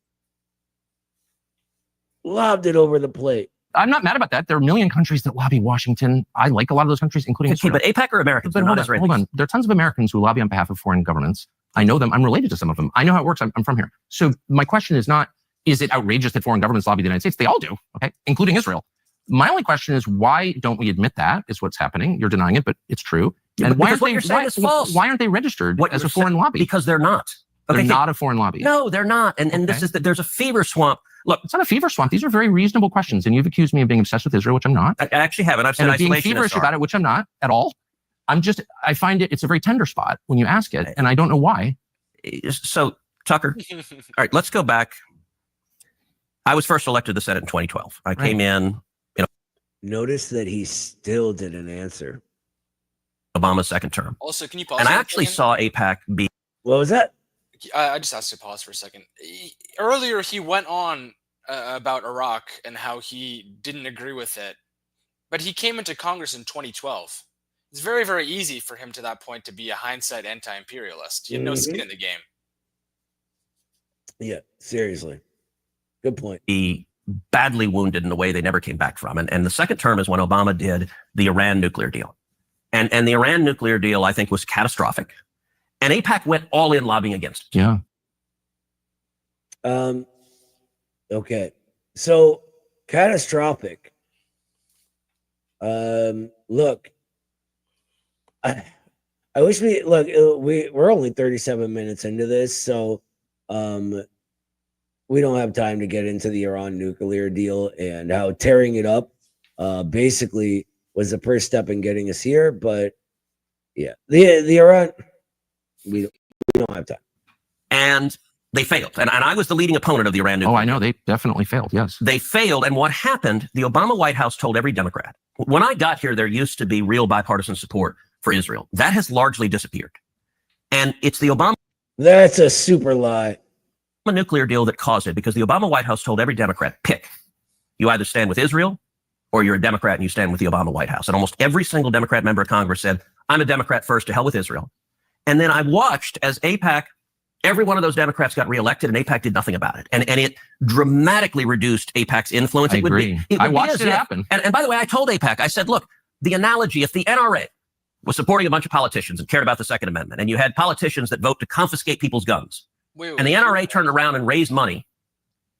Lobbed it over the plate. I'm not mad about that. There are a million countries that lobby Washington. I like a lot of those countries, including Israel. But AIPAC are Americans, But not hold Israelis. on. There are tons of Americans who lobby on behalf of foreign governments. I know them. I'm related to some of them. I know how it works. I'm from here. So my question is not, is it outrageous that foreign governments lobby the United States? They all do, okay, including Israel. My only question is, why don't we admit that is what's happening? You're denying it, but it's true. Yeah, and what you're saying is false. Why aren't they registered as a foreign lobby? Because they're not. They're not a foreign lobby. No, they're not. And this is that there's a fever swamp. Look, it's not a fever swamp. These are very reasonable questions. And you've accused me of being obsessed with Israel, which I'm not. I actually haven't. I've said and being feverish about it, which I'm not at all. I find it's a very tender spot when you ask it, and I don't know why. So, Tucker, all right, let's go back. I was first elected to the Senate in 2012. I came in, Notice that he still didn't answer Obama's second term. Also, can you pause? And I actually saw AIPAC be. What was that? I just asked you to pause for a second. Earlier, he went on about Iraq and how he didn't agree with it, but he came into Congress in 2012. It's very, very easy for him to that point to be a hindsight anti-imperialist. He had no skin in the game. Yeah, seriously. Good point. Be badly wounded in a way they never came back from. And the second term is when Obama did the Iran nuclear deal. And the Iran nuclear deal, I think, was catastrophic. And AIPAC went all in lobbying against it. Yeah. Okay. So catastrophic. Look, I wish we're only 37 minutes into this, so we don't have time to get into the Iran nuclear deal and how tearing it up basically was the first step in getting us here. But yeah, the Iran, we don't have time. And they failed. And I was the leading opponent of the Iran nuclear deal. Oh, I know. They definitely failed, yes. They failed. And what happened, the Obama White House told every Democrat, when I got here, there used to be real bipartisan support for Israel. That has largely disappeared. And it's the Obama. That's a super lie. Nuclear deal that caused it, because the Obama White House told every Democrat, pick. You either stand with Israel or you're a Democrat and you stand with the Obama White House. And almost every single Democrat member of Congress said, I'm a Democrat first, to hell with Israel. And then I watched as AIPAC, every one of those Democrats got reelected and AIPAC did nothing about it. And it dramatically reduced AIPAC's influence. I agree. I watched it happen. And by the way, I told AIPAC, I said, look, the analogy, if the NRA was supporting a bunch of politicians and cared about the Second Amendment, and you had politicians that vote to confiscate people's guns, and the NRA turned around and raised money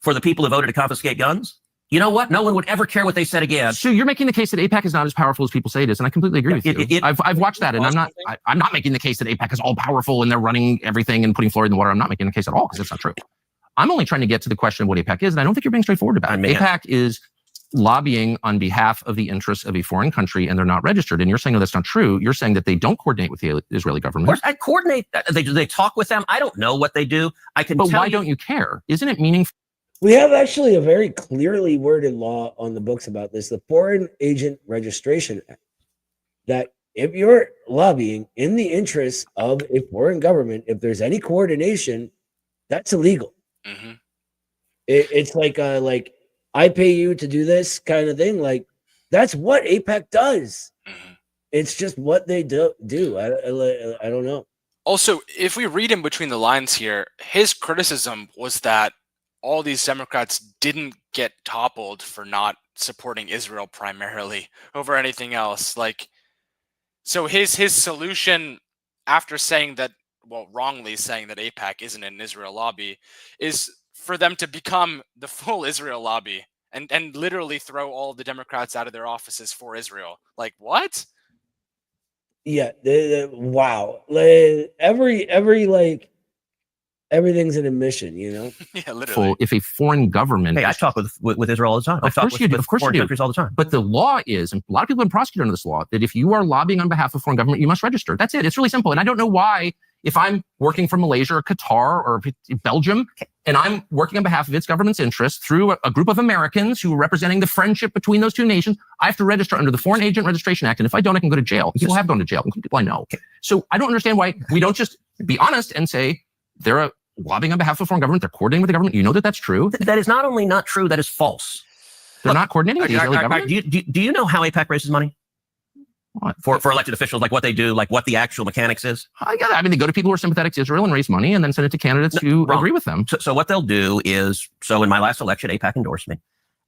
for the people who voted to confiscate guns, you know what? No one would ever care what they said again. So you're making the case that AIPAC is not as powerful as people say it is, and I completely agree with you. I've watched that, and I'm not making the case that AIPAC is all powerful and they're running everything and putting fluoride in the water. I'm not making the case at all, because it's not true. I'm only trying to get to the question of what AIPAC is, and I don't think you're being straightforward about it. AIPAC is lobbying on behalf of the interests of a foreign country, and they're not registered. And you're saying, no, that's not true. You're saying that they don't coordinate with the Israeli government. Of course, I coordinate. They talk with them. I don't know what they do. But why don't you care? Isn't it meaningful? We have actually a very clearly worded law on the books about this, the Foreign Agent Registration Act, that if you're lobbying in the interests of a foreign government, if there's any coordination, that's illegal. Mm-hmm. It's like I pay you to do this kind of thing. Like, that's what AIPAC does. Mm-hmm. It's just what they do. I don't know. Also, if we read in between the lines here, his criticism was that all these Democrats didn't get toppled for not supporting Israel primarily over anything else. Like, so his solution, after saying that, well, wrongly saying that AIPAC isn't an Israel lobby, is for them to become the full Israel lobby and literally throw all the Democrats out of their offices for Israel. Like, what? Yeah. Wow. Everything's an admission, you know? Yeah, literally. If a foreign government... Hey, I talk with Israel all the time. Of course you do. Of course you do. Countries all the time. But the law is, and a lot of people have been prosecuted under this law, that if you are lobbying on behalf of a foreign government, you must register. That's it. It's really simple. And I don't know why if I'm working from Malaysia or Qatar or Belgium, and I'm working on behalf of its government's interests through a group of Americans who are representing the friendship between those two nations, I have to register under the Foreign Agent Registration Act. And if I don't, I can go to jail. People have gone to jail, including people I know. So I don't understand why we don't just be honest and say they're lobbying on behalf of a foreign government. They're coordinating with the government. You know that that's true. That is not only not true, that is false. They're not coordinating with the Israeli government. Do you know how AIPAC raises money? What? For elected officials, like what they do, like what the actual mechanics is? I mean, they go to people who are sympathetic to Israel and raise money and then send it to candidates who agree with them. So what they'll do is, in my last election, AIPAC endorsed me.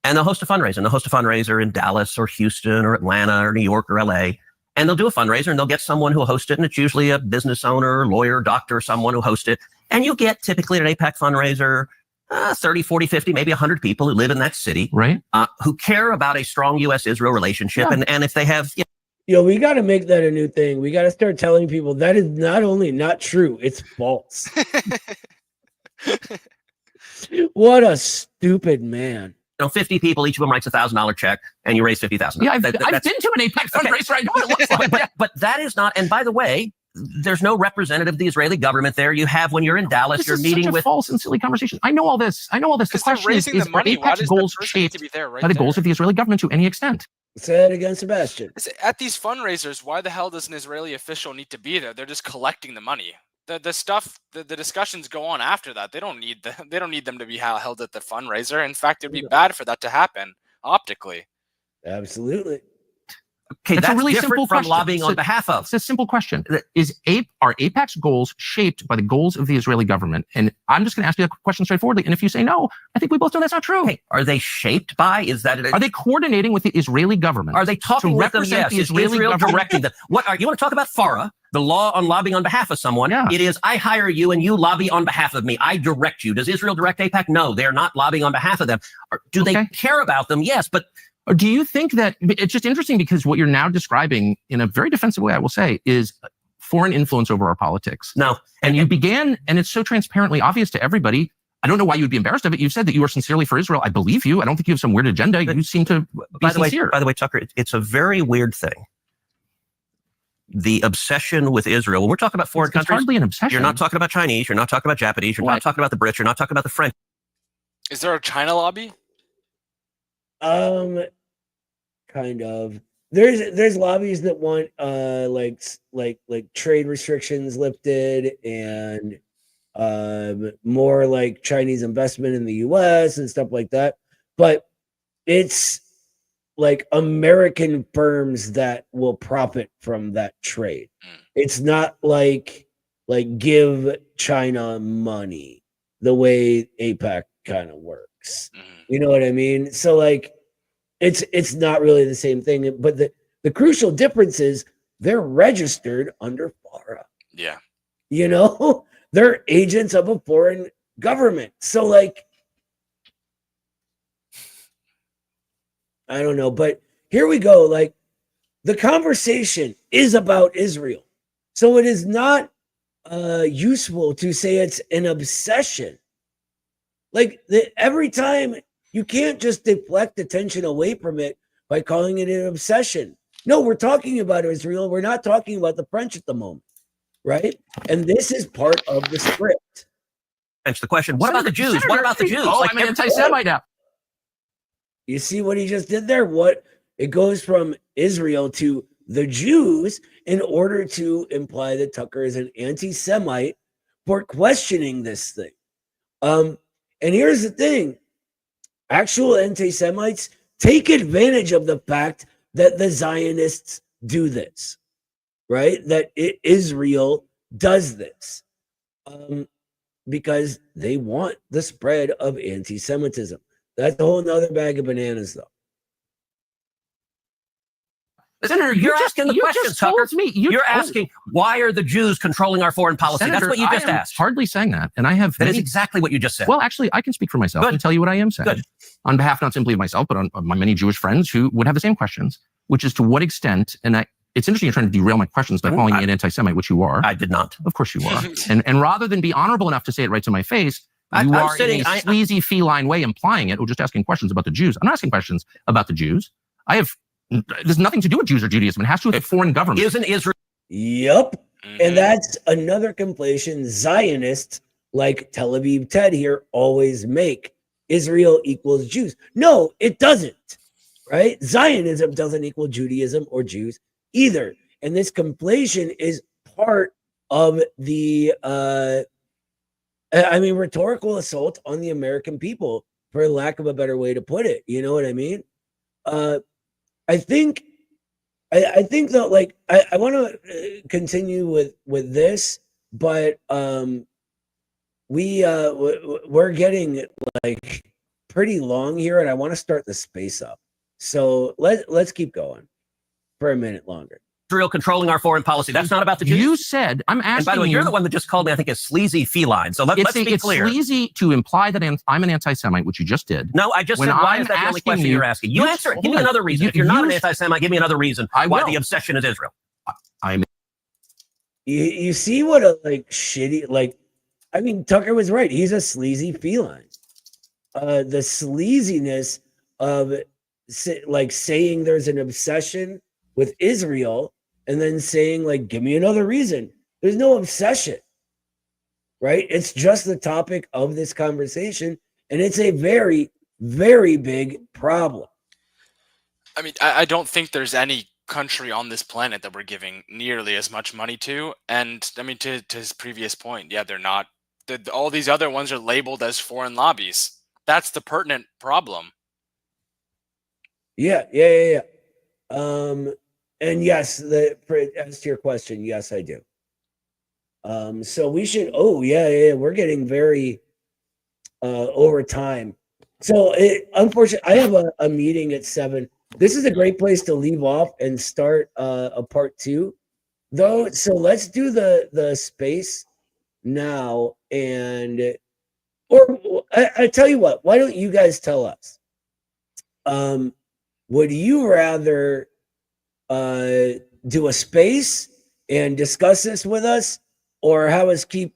And they'll host a fundraiser. And they'll host a fundraiser in Dallas or Houston or Atlanta or New York or LA. And they'll do a fundraiser and they'll get someone who will host it. And it's usually a business owner, lawyer, doctor, someone who hosts it. And you get typically at an AIPAC fundraiser, 30, 40, 50, maybe 100 people who live in that city, right? Who care about a strong U.S.-Israel relationship. Yeah. And if they have... we got to make that a new thing. We got to start telling people that is not only not true, it's false. What a stupid man. 50 people, each of them writes $1,000 check, and you raise $50,000. Yeah, I've been to an AIPAC fundraiser. I know what it looks like. But that is not, and by the way, there's no representative of the Israeli government there. You have, when you're in Dallas, you're meeting with false and silly conversation. I know all this. The question is the money. Why does goals the person shaped need to be there by the goals of the Israeli government to any extent? Say it again, Sebastian. At these fundraisers, why the hell does an Israeli official need to be there? They're just collecting the money. The stuff, the discussions go on after that. They don't need them to be held at the fundraiser. In fact, it'd be bad for that to happen optically. Absolutely. Okay, that's a really different simple from question. lobbying on behalf of. It's a simple question. Are AIPAC's goals shaped by the goals of the Israeli government? And I'm just going to ask you that question straightforwardly. And if you say no, I think we both know that's not true. Okay, are they shaped by? Are they coordinating with the Israeli government? Are they talking to with them? represent Yes. the Israeli government? Directing them? You want to talk about FARA, the law on lobbying on behalf of someone? Yeah. It is, I hire you and you lobby on behalf of me. I direct you. Does Israel direct AIPAC? No, they're not lobbying on behalf of them. Do they care about them? Yes, but... Or do you think that it's just interesting because what you're now describing in a very defensive way, I will say, is foreign influence over our politics? No. And you began, and it's so transparently obvious to everybody. I don't know why you would be embarrassed of it. You've said that you are sincerely for Israel. I believe you. I don't think you have some weird agenda. You seem to be sincere. By the way, Tucker, it's a very weird thing. The obsession with Israel. When we're talking about foreign countries, it's hardly an obsession. You're not talking about Chinese. You're not talking about Japanese. You're not talking about the Brits. You're not talking about the French. Is there a China lobby? Kind of. There's lobbies that want like trade restrictions lifted and more like Chinese investment in the US and stuff like that. But it's like American firms that will profit from that trade. It's not like give China money the way AIPAC kind of works. You know what I mean? So like it's not really the same thing, but the crucial difference is they're registered under FARA. Yeah. You know, they're agents of a foreign government. So like, I don't know, but here we go. Like the conversation is about Israel. So it is not useful to say it's an obsession. Like every time, you can't just deflect attention away from it by calling it an obsession. No, we're talking about Israel. We're not talking about the French at the moment, right? And this is part of the script. Answer the question, what about the Jews? What about the Jews? Oh, I'm an anti-Semite now. You see what he just did there? It goes from Israel to the Jews in order to imply that Tucker is an anti-Semite for questioning this thing. And here's the thing. Actual anti-Semites take advantage of the fact that the Zionists do this, right? That Israel does this because they want the spread of anti-Semitism. That's a whole nother bag of bananas, though. Senator, you're asking the question, Tucker. You're asking, why are the Jews controlling our foreign policy? Senator, that's what you just asked. Hardly saying that. And I have... That is exactly what you just said. Well, actually, I can speak for myself and tell you what I am saying. Good. On behalf not simply of myself, but on my many Jewish friends who would have the same questions, which is to what extent, and it's interesting you're trying to derail my questions by calling me an anti-Semite, which you are. I did not. Of course you are. and rather than be honorable enough to say it right to my face, you are in a sleazy, feline way implying it, or just asking questions about the Jews. I'm not asking questions about the Jews. There's nothing to do with Jews or Judaism. It has to do with the foreign government. Isn't Israel? Yep. And that's another conflation Zionists like Tel Aviv Ted here always make. Israel equals Jews. No, it doesn't, right? Zionism doesn't equal Judaism or Jews either. And this conflation is part of the, rhetorical assault on the American people, for lack of a better way to put it. You know what I mean? I think though, like, I want to continue with this, but we're getting like pretty long here, and I want to start the space up. So let's keep going for a minute longer. Israel controlling our foreign policy. That's not about the Jews. You said, I'm asking you. And by the way, you're the one that just called me, I think, a sleazy feline. So let's be clear. It's sleazy to imply that I'm an anti-Semite, which you just did. No, I just said, why is that the only question you're asking? You answer it. Give me another reason. If you're not an anti-Semite, give me another reason why the obsession is Israel. You see what a like shitty, like, I mean, Tucker was right. He's a sleazy feline. The sleaziness of like saying there's an obsession with Israel and then saying, like, give me another reason. There's no obsession, right? It's just the topic of this conversation, and it's a very, very big problem. I mean, I don't think there's any country on this planet that we're giving nearly as much money to. And I mean, to his previous point, yeah, they're not. All these other ones are labeled as foreign lobbies. That's the pertinent problem. Yeah. And yes, as to your question, yes, I do. So we should. Oh yeah. We're getting very over time. So unfortunately, I have a meeting at 7. This is a great place to leave off and start a part 2, though. So let's do the space now, or I tell you what. Why don't you guys tell us? Would you rather do a space and discuss this with us, or have us keep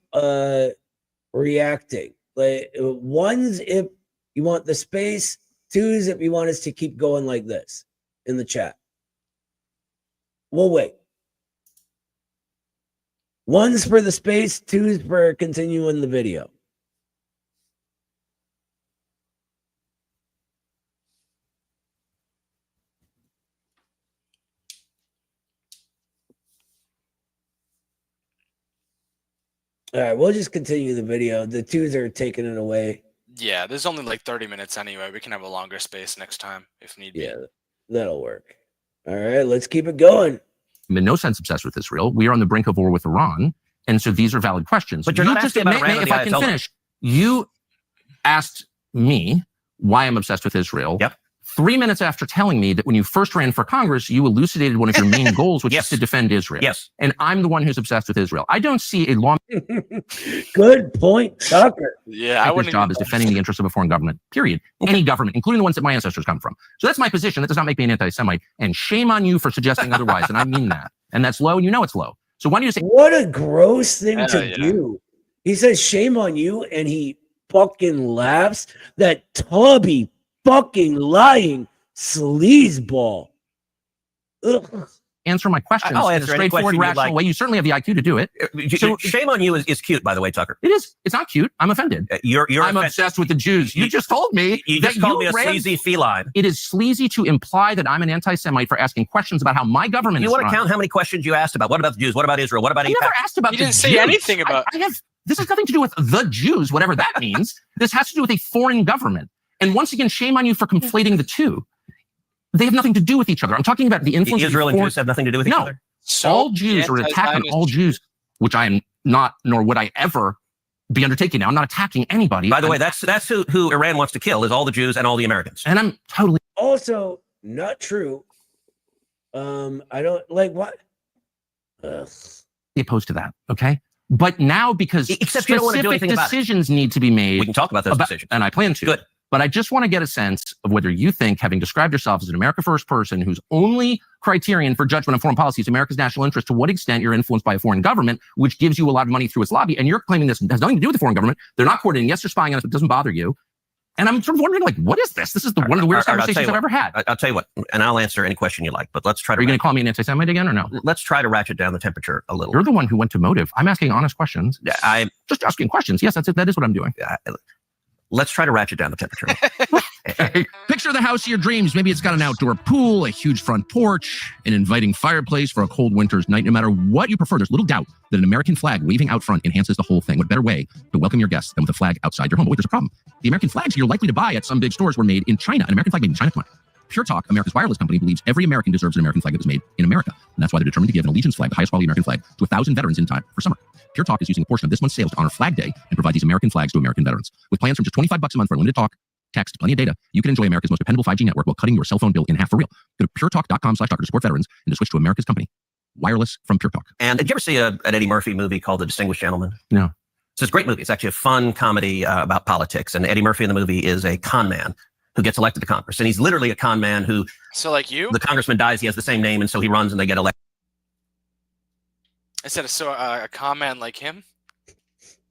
reacting? Like, 1s if you want the space, 2s if you want us to keep going like this in the chat. We'll wait. 1s for the space, 2s for continuing the video. All right, we'll just continue the video. The 2s are taking it away. Yeah, there's only like 30 minutes anyway. We can have a longer space next time if need be. Yeah, that'll work. All right, let's keep it going. I'm in no sense obsessed with Israel. We are on the brink of war with Iran. And so these are valid questions. But you're not asking about Iran. If I can finish, you asked me why I'm obsessed with Israel. Yep. 3 minutes after telling me that when you first ran for Congress, you elucidated one of your main goals, which is to defend Israel. Yes. And I'm the one who's obsessed with Israel. I don't see a law. Good point, Tucker. Yeah, I wouldn't. Job is defending the interests of a foreign government, period. Any government, including the ones that my ancestors come from. So that's my position. That does not make me an anti-Semite. And shame on you for suggesting otherwise. And I mean that. And that's low, and you know it's low. So why do you say? What a gross thing to do. He says, shame on you, and he fucking laughs. That tubby fucking lying sleazeball. Ugh. Answer my questions I'll in a straightforward, rational way. You certainly have the IQ to do it. So, shame on you is cute, by the way, Tucker. It is. It's not cute. I'm offended. I'm obsessed with the Jews. You just told me. You just called me a sleazy feline. It is sleazy to imply that I'm an anti-Semite for asking questions about how my government is run. You want to count how many questions you asked about? What about the Jews? What about Israel? What about I never asked about the Jews. You didn't say anything about. This has nothing to do with the Jews, whatever that means. This has to do with a foreign government. And once again, shame on you for conflating the two. They have nothing to do with each other. I'm talking about the influence. Israel and Jews have nothing to do with each other. So all Jews are attacking all Jews, which I am not, nor would I ever be undertaking now. I'm not attacking anybody. By the way, that's who Iran wants to kill, is all the Jews and all the Americans. And I'm totally also not true. I don't like what. Opposed to that. Okay. But now, because except you don't want to do anything decisions need to be made. We can talk about those decisions. And I plan to. Good. But I just want to get a sense of whether you think, having described yourself as an America First person whose only criterion for judgment on foreign policy is America's national interest, to what extent you're influenced by a foreign government, which gives you a lot of money through its lobby, and you're claiming this has nothing to do with the foreign government. They're not coordinating. Yes, they're spying on us, but it doesn't bother you. And I'm sort of wondering, like, what is this? This is one of the weirdest conversations I've ever had. I'll tell you what, and I'll answer any question you like, but let's try to... Are you going to call me an anti-Semite again or no? Let's try to ratchet down the temperature a little. You're the one who went to motive. I'm asking honest questions. Yeah, I'm just asking questions. Yes, that's it. That is what I'm doing. Let's try to ratchet down the temperature. Picture the house of your dreams. Maybe it's got an outdoor pool, a huge front porch, an inviting fireplace for a cold winter's night. No matter what you prefer, there's little doubt that an American flag waving out front enhances the whole thing. What better way to welcome your guests than with a flag outside your home? But wait, there's a problem. The American flags you're likely to buy at some big stores were made in China. An American flag made in China. Come on. Pure Talk, America's wireless company, believes every American deserves an American flag that was made in America. And that's why they're determined to give an allegiance flag, the highest quality American flag, to 1,000 veterans in time for summer. Pure Talk is using a portion of this month's sales to honor Flag Day and provide these American flags to American veterans. With plans from just $25 a month for limited talk, text, plenty of data, you can enjoy America's most dependable 5G network while cutting your cell phone bill in half for real. Go to puretalk.com/Tucker to support veterans and to switch to America's company. Wireless from Pure Talk. And did you ever see an Eddie Murphy movie called The Distinguished Gentleman? No. It's a great movie. It's actually a fun comedy about politics. And Eddie Murphy in the movie is a con man who gets elected to Congress. And he's literally a con man who... So like you? The congressman dies, he has the same name, and so he runs and they get elected. I said, so a con man like him?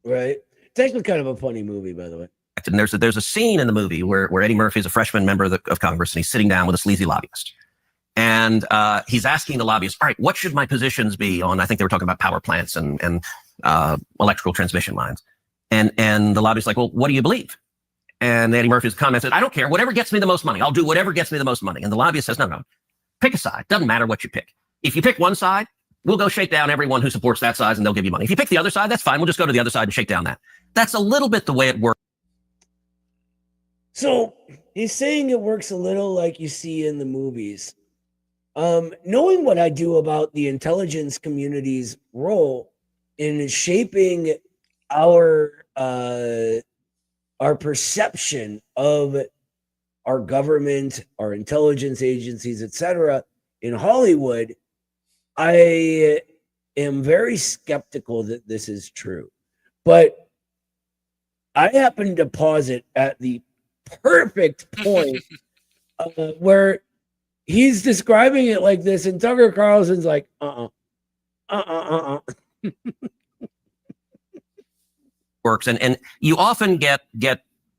Right. It's actually kind of a funny movie, by the way. And there's a scene in the movie where Eddie Murphy is a freshman member of Congress, and he's sitting down with a sleazy lobbyist. And he's asking the lobbyist, all right, what should my positions be on, I think they were talking about power plants and electrical transmission lines. And the lobbyist's like, well, what do you believe? And Eddie Murphy's comment said, I don't care. Whatever gets me the most money. I'll do whatever gets me the most money. And the lobbyist says, no. Pick a side. Doesn't matter what you pick. If you pick one side, we'll go shake down everyone who supports that side and they'll give you money. If you pick the other side, that's fine. We'll just go to the other side and shake down that. That's a little bit the way it works. So he's saying it works a little like you see in the movies. Knowing what I do about the intelligence community's role in shaping our perception of our government, our intelligence agencies, etc., in Hollywood, I am very skeptical that this is true. But I happen to pause it at the perfect point where he's describing it like this, and Tucker Carlson's like, Works, and you often get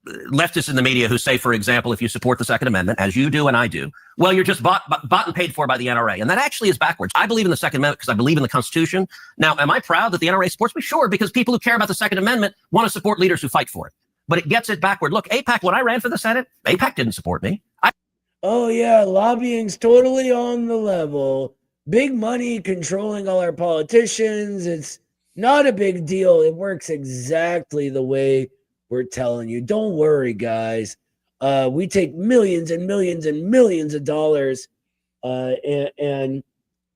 leftists in the media who say, for example, if you support the Second Amendment, as you do and I do, well, you're just bought and paid for by the NRA. And that actually is backwards. I believe in the Second Amendment because I believe in the Constitution. Now, am I proud that the NRA supports me? Sure, because people who care about the Second Amendment want to support leaders who fight for it. But it gets it backward. Look, AIPAC, when I ran for the Senate, AIPAC didn't support me. Oh, yeah, lobbying's totally on the level. Big money controlling all our politicians. It's not a big deal. It works exactly the way we're telling you. Don't worry, guys. We take millions and millions and millions of dollars. And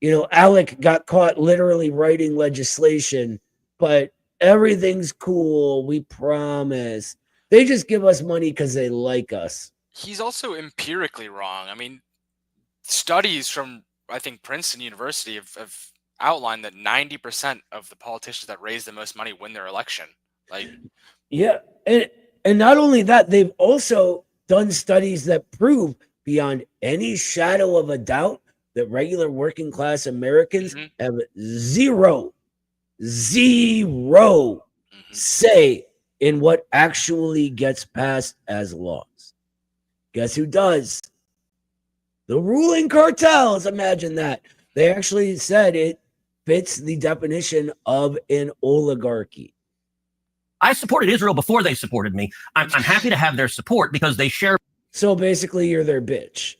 you know, Alec got caught literally writing legislation, but everything's cool. We promise. They just give us money because they like us. He's also empirically wrong. I mean, studies from, I think, Princeton University have outlined that 90% of the politicians that raise the most money win their election. Like, yeah, and not only that, they've also done studies that prove beyond any shadow of a doubt that regular working class Americans have zero say in what actually gets passed as laws. Guess who does? The ruling cartels. Imagine that. They actually said it fits the definition of an oligarchy. I supported Israel before they supported me. I'm happy to have their support because they share. So basically, you're their bitch.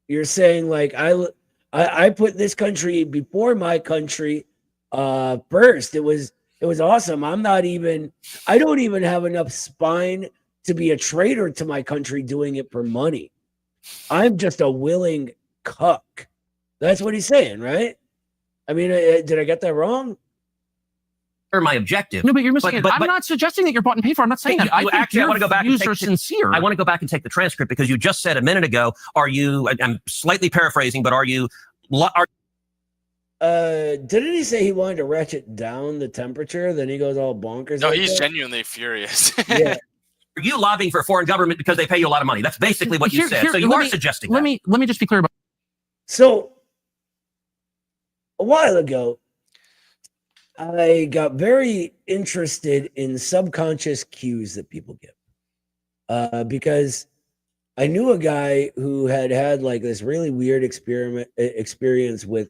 You're saying, like, I put this country before my country first. It was awesome. I don't even have enough spine to be a traitor to my country doing it for money. I'm just a willing cuck. That's what he's saying, right? I mean, did I get that wrong? My objective. No, but you're missing it. I'm not suggesting that you're bought and paid for. I'm not saying that. I want to go back and take sincere. I want to go back and take the transcript because you just said a minute ago, I'm slightly paraphrasing, but didn't he say he wanted to ratchet down the temperature? Then he goes all bonkers. No, he's genuinely furious. Yeah. Are you lobbying for a foreign government because they pay you a lot of money? That's basically what you said. So you are suggesting that. Let me just be clear about. So a while ago, I got very interested in subconscious cues that people give. because I knew a guy who had like this really weird experience with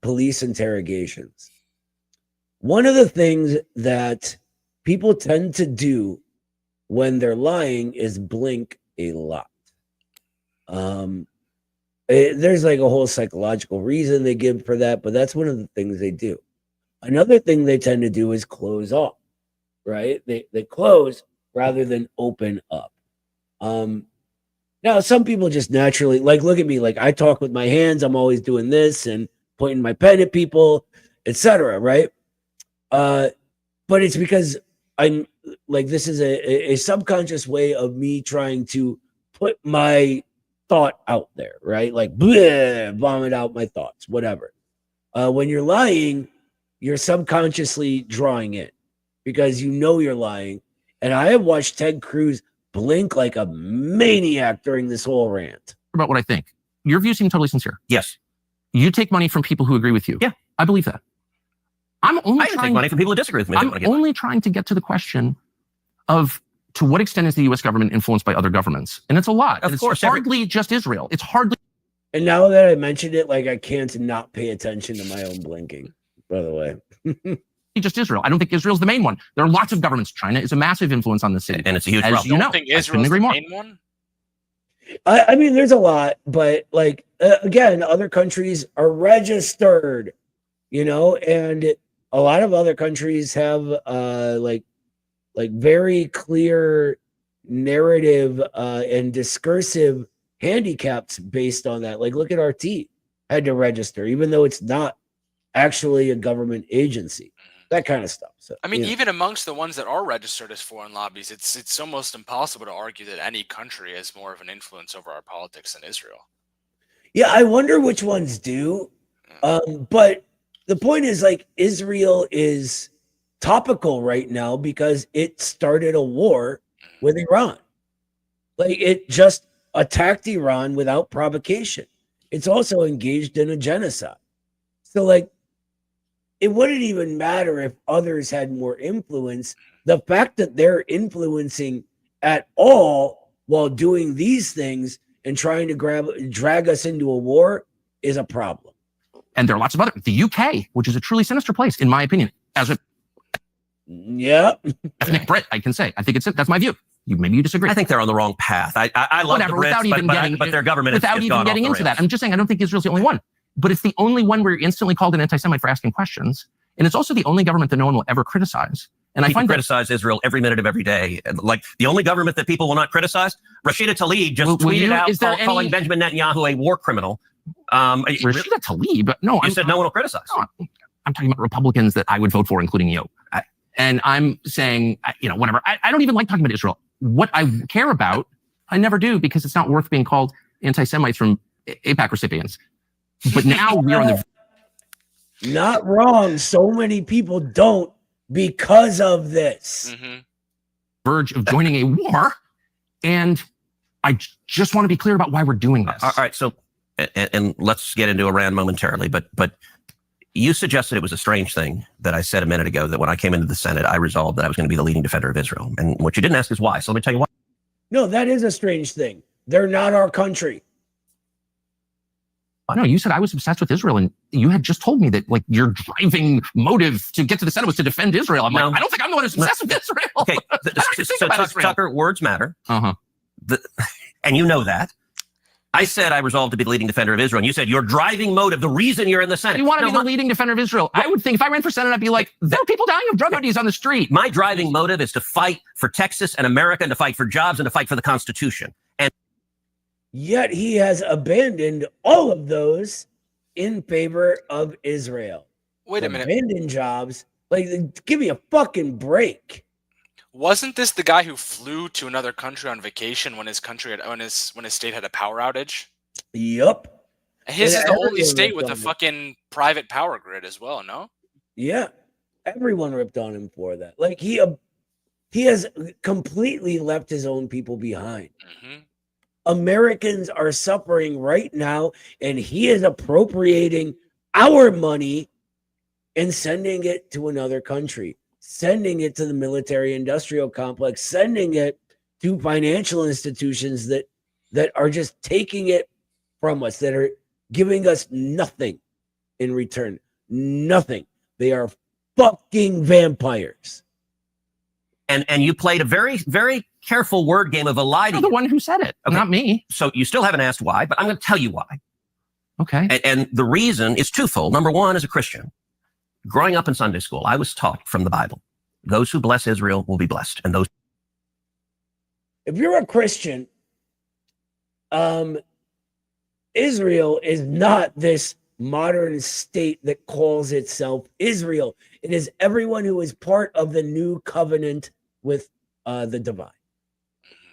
police interrogations. One of the things that people tend to do when they're lying is blink a lot. There's like a whole psychological reason they give for that, but that's one of the things they do. Another thing they tend to do is close off, right? They close rather than open up. Now, some people just naturally, like, look at me, like I talk with my hands. I'm always doing this and pointing my pen at people, etc. Right? But it's because I'm like, this is a subconscious way of me trying to put my thought out there, right? Like, bleh, vomit out my thoughts, whatever. When you're lying, you're subconsciously drawing it because you know you're lying. And I have watched Ted Cruz blink like a maniac during this whole rant. About what I think. Your view seems totally sincere. Yes. You take money from people who agree with you. Yeah. I believe that. I take money from people who disagree with me. I'm only trying to get to the question of to what extent is the U.S. government influenced by other governments? And it's a lot. Of course. It's hardly just Israel. It's hardly. And now that I mentioned it, like I can't not pay attention to my own blinking, by the way. Just Israel. I don't think Israel's the main one. There are lots of governments. China is a massive influence on the city. And it's a huge As problem. you know, I think I Israel's couldn't agree the more. main one. I mean, there's a lot, but like, again, other countries are registered, you know, and a lot of other countries have like very clear narrative and discursive handicaps based on that. Like, look at RT had to register, even though it's not actually a government agency, that kind of stuff. So I mean, you know. even amongst the ones that are registered as foreign lobbies, it's almost impossible to argue that any country has more of an influence over our politics than Israel. Yeah, I wonder which ones do. But the point is, like, Israel is topical right now because it started a war with Iran. Like, it just attacked Iran without provocation. It's also engaged in a genocide. So, like, it wouldn't even matter if others had more influence. The fact that they're influencing at all while doing these things and trying to drag us into a war is a problem. And there are lots of other. The UK, which is a truly sinister place, in my opinion, as a ethnic Brit, I can say. I think that's my view. Maybe you disagree. I think they're on the wrong path. I love the Brits, but their government without has even gone getting off the into that. rails. I'm just saying I don't think Israel's the only one. But it's the only one where you're instantly called an anti-Semite for asking questions. And it's also the only government that no one will ever criticize. And People criticize Israel every minute of every day. Like, the only government that people will not criticize, Rashida Tlaib just tweeted out calling Benjamin Netanyahu a war criminal. Rashida Tlaib? No. You said no one will criticize. No, I'm talking about Republicans that I would vote for, including you. And I'm saying, whatever. I don't even like talking about Israel. What I care about, I never do, because it's not worth being called anti-Semites from AIPAC recipients. But now we're on the... Not wrong. So many people don't because of this. Verge of joining a war. And I just want to be clear about why we're doing this. All right. So, and let's get into Iran momentarily, but you suggested it was a strange thing that I said a minute ago, that when I came into the Senate, I resolved that I was going to be the leading defender of Israel. And what you didn't ask is why. So let me tell you why. No, that is a strange thing. They're not our country. No, you said I was obsessed with Israel, and you had just told me that, like, your driving motive to get to the Senate was to defend Israel. I'm like, I don't think I'm the one who's obsessed with Israel. Okay, so Tucker, words matter. And you know that. I said I resolved to be the leading defender of Israel, and you said your driving motive, the reason you're in the Senate. You want to be the leading defender of Israel. I would think if I ran for Senate, I'd be like, there are people dying of drug ODs on the street. My driving motive is to fight for Texas and America, and to fight for jobs, and to fight for the Constitution. And yet he has abandoned all of those in favor of Israel. Wait a minute. Abandoned jobs. Like, give me a fucking break. Wasn't this the guy who flew to another country on vacation when his state had a power outage? Yup. His is the only state with a fucking private power grid as well, no? Yeah. Everyone ripped on him for that. Like, he has completely left his own people behind. Americans are suffering right now, and he is appropriating our money and sending it to another country, sending it to the military industrial complex, sending it to financial institutions that are just taking it from us, that are giving us nothing in return. Nothing. They are fucking vampires. And you played a very, very careful word game of eliding. You're the one who said it, not me. So you still haven't asked why, but I'm going to tell you why. Okay. And the reason is twofold. Number one, as a Christian, growing up in Sunday school, I was taught from the Bible, those who bless Israel will be blessed. And those. If you're a Christian, Israel is not this modern state that calls itself Israel. It is everyone who is part of the new covenant with the divine,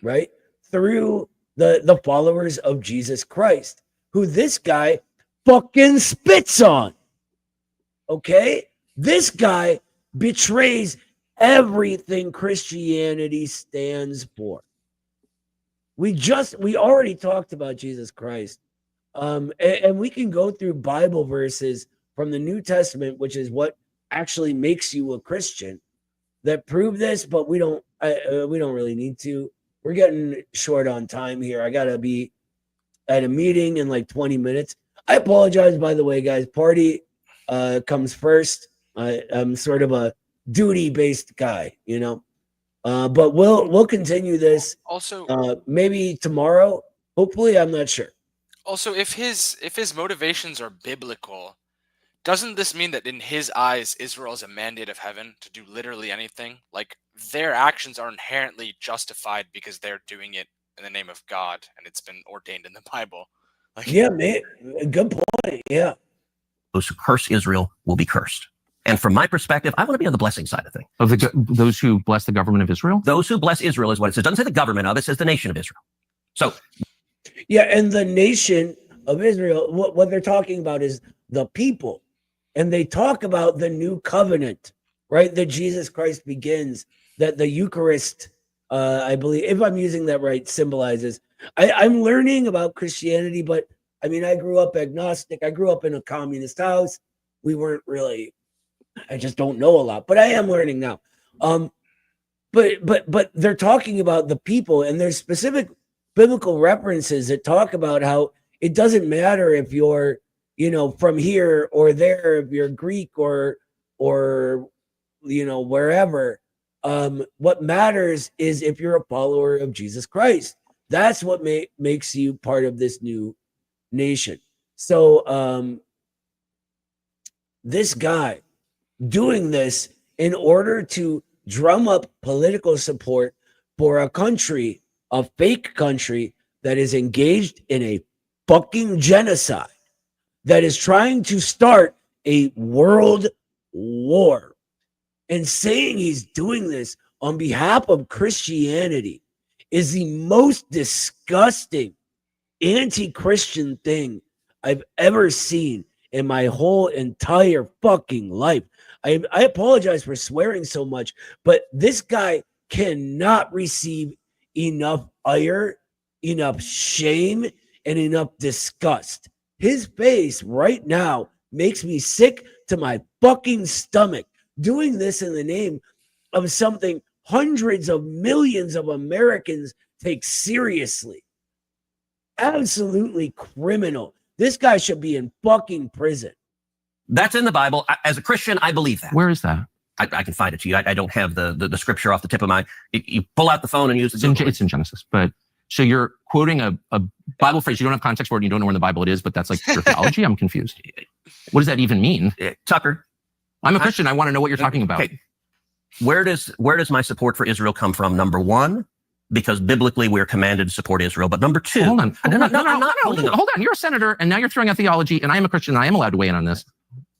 right? Through the followers of Jesus Christ, who this guy fucking spits on. Okay? This guy betrays everything Christianity stands for. We already talked about Jesus Christ. And we can go through Bible verses from the New Testament, which is what actually makes you a Christian, that prove this, but we don't really need to. We're getting short on time here. I gotta be at a meeting in like 20 minutes. I apologize, by the way, guys. Party comes first. I'm sort of a duty-based guy, you know. But we'll continue this. Also, maybe tomorrow. Hopefully, I'm not sure. Also, if his motivations are biblical, doesn't this mean that in his eyes, Israel is a mandate of heaven to do literally anything? Like, their actions are inherently justified because they're doing it in the name of God, and it's been ordained in the Bible. Like, yeah, man, good point. Yeah. Those who curse Israel will be cursed. And from my perspective, I want to be on the blessing side of things. Of those who bless the government of Israel? Those who bless Israel is what it says. It doesn't say the government of it, says the nation of Israel. So, yeah, and the nation of Israel, what they're talking about is the people. And they talk about the new covenant, right? That Jesus Christ begins, that the Eucharist, I believe, if I'm using that right, symbolizes. I'm learning about Christianity, but I mean, I grew up agnostic. I grew up in a communist house. We weren't really, I just don't know a lot, but I am learning now. But they're talking about the people, and there's specific biblical references that talk about how it doesn't matter if you're, you know, from here or there, if you're Greek or you know, wherever. What matters is if you're a follower of Jesus Christ. That's what makes you part of this new nation. So this guy doing this in order to drum up political support for a country, a fake country that is engaged in a fucking genocide, that is trying to start a world war, and saying he's doing this on behalf of Christianity is the most disgusting anti-Christian thing I've ever seen in my whole entire fucking life. I apologize for swearing so much, but this guy cannot receive enough ire, enough shame, and enough disgust. His face right now makes me sick to my fucking stomach, doing this in the name of something hundreds of millions of Americans take seriously. Absolutely criminal. This guy should be in fucking prison. That's in the Bible. As a Christian, I believe that. Where is that? I can find it to you. I don't have the scripture off the tip of my. You pull out the phone and use it. It's in Genesis. But so you're quoting a Bible phrase. You don't have context for it. And you don't know where in the Bible it is. But that's like your theology. I'm confused. What does that even mean? Tucker, I'm a Christian. I want to know what you're talking about. Okay. Where does my support for Israel come from? Number one, because biblically we're commanded to support Israel. But number two, hold on. No, Hold on. You're a senator, and now you're throwing out theology, and I am a Christian, and I am allowed to weigh in on this.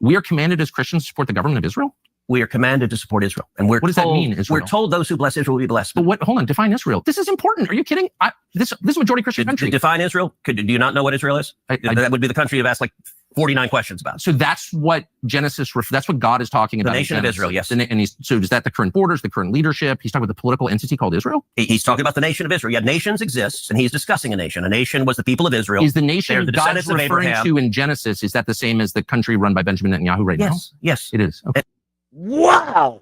We are commanded as Christians to support the government of Israel? We are commanded to support Israel. And what does that mean, Israel? We're told those who bless Israel will be blessed. But hold on, define Israel. This is important. Are you kidding? This is a majority Christian country. Define Israel? Do you not know what Israel is? That would be the country you've asked like 49 questions about. So that's what Genesis, that's what God is talking about. The nation of Israel, yes. And so is that the current borders, the current leadership? He's talking about the political entity called Israel? He's talking about the nation of Israel. Yeah, nations exist, and he's discussing a nation. A nation was the people of Israel. Is the nation God's referring to in Genesis, is that the same as the country run by Benjamin Netanyahu right now? Yes, it is. Okay. Wow.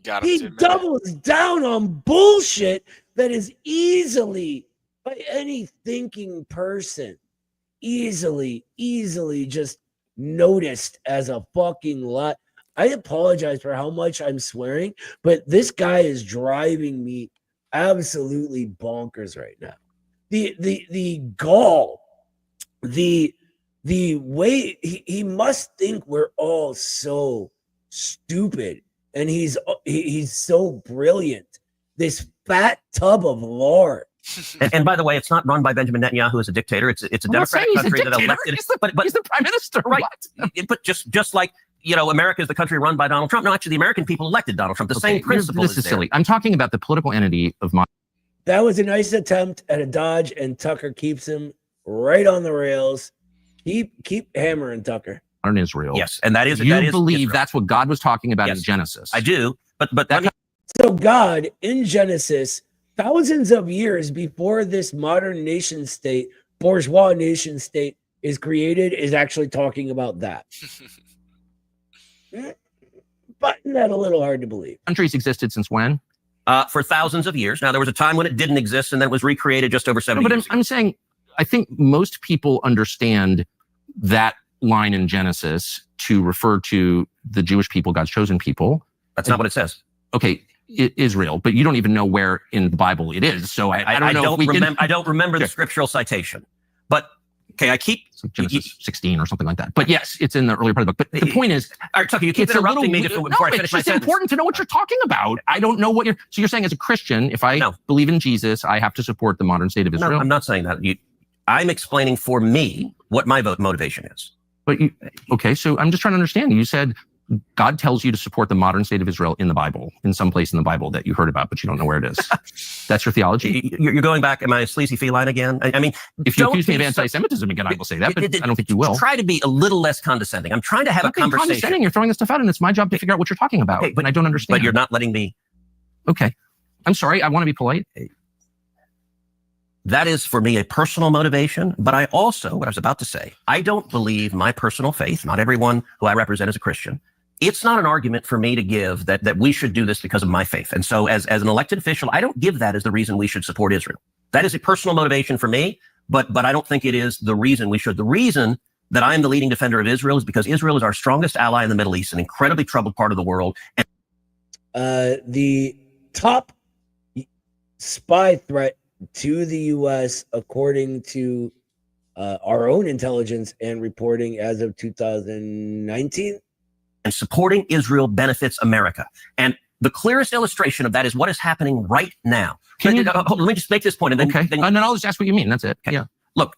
Got him He to admit it. doubles down on bullshit that is easily, by any thinking person, easily just noticed as a fucking lie. I apologize for how much I'm swearing, but this guy is driving me absolutely bonkers right now. The gall, the way he must think we're all so stupid, and he's so brilliant. This fat tub of lard. And by the way, it's not run by Benjamin Netanyahu, who's a dictator. It's a democratic country that elected. He's the prime minister, right? What? But just like America is the country run by Donald Trump. No, actually, the American people elected Donald Trump. The same principle. This is silly. I'm talking about the political entity of my. That was a nice attempt at a dodge, and Tucker keeps him right on the rails. Keep hammering, Tucker. Modern Israel. Yes, and that is you believe Israel. That's what God was talking about in Genesis. I do, but that. So God in Genesis, thousands of years before this modern nation state, bourgeois nation state is created, is actually talking about that. But that a little hard to believe. Countries existed since when? For thousands of years. Now, there was a time when it didn't exist, and then it was recreated just over 70 years. But I'm saying, I think most people understand that line in Genesis to refer to the Jewish people, God's chosen people. That's not what it says. Okay, Israel, but you don't even know where in the Bible it is. So I don't remember the scriptural citation. But okay, I keep Genesis 16 or something like that. But yes, it's in the earlier part of the book. But the point is, all right, Tucker, you keep interrupting me before I finish my sentence. It's important to know what you're talking about. I don't know what so you're saying as a Christian, if I believe in Jesus, I have to support the modern state of Israel. No, I'm not saying that. I'm explaining for me what my motivation is. But okay, so I'm just trying to understand. You said God tells you to support the modern state of Israel in the Bible, in some place in the Bible that you heard about, but you don't know where it is. That's your theology? You're going back, am I a sleazy feline again? I mean, if you accuse me of anti-Semitism again, I will say that, but I don't think you will. Try to be a little less condescending. I'm trying to have a conversation. Condescending. You're throwing this stuff out, and it's my job to figure out what you're talking about, but I don't understand. But you're not letting me. Okay. I'm sorry. I want to be polite. That is, for me, a personal motivation. But I also, what I was about to say, I don't believe my personal faith, not everyone who I represent is a Christian. It's not an argument for me to give that we should do this because of my faith. And so as an elected official, I don't give that as the reason we should support Israel. That is a personal motivation for me, but I don't think it is the reason we should. The reason that I am the leading defender of Israel is because Israel is our strongest ally in the Middle East, an incredibly troubled part of the world. The top spy threat to the U.S., according to our own intelligence and reporting as of 2019. And supporting Israel benefits America. And the clearest illustration of that is what is happening right now. Let me just make this point. And then I'll just ask what you mean. That's it. Okay. Yeah. Look,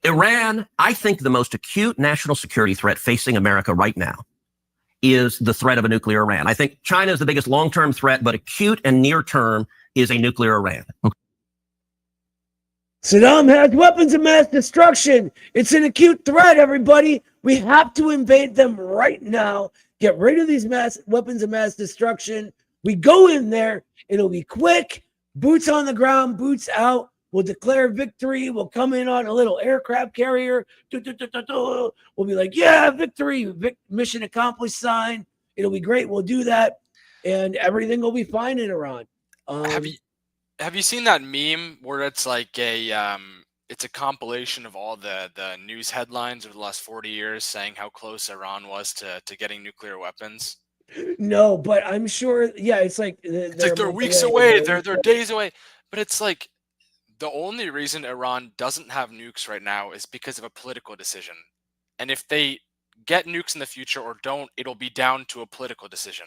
Iran, I think the most acute national security threat facing America right now is the threat of a nuclear Iran. I think China is the biggest long-term threat, but acute and near-term is a nuclear Iran. Okay. Saddam has weapons of mass destruction. It's an acute threat, everybody. We have to invade them right now. Get rid of these weapons of mass destruction. We go in there. It'll be quick. Boots on the ground, boots out. We'll declare victory. We'll come in on a little aircraft carrier. We'll be like, yeah, victory. Mission accomplished sign. It'll be great. We'll do that. And everything will be fine in Iran. Have you seen that meme where it's like it's a compilation of all the news headlines over the last 40 years saying how close Iran was to getting nuclear weapons? No, but I'm sure. Yeah, it's like they're weeks away. They're days away. But it's like the only reason Iran doesn't have nukes right now is because of a political decision. And if they get nukes in the future or don't, it'll be down to a political decision.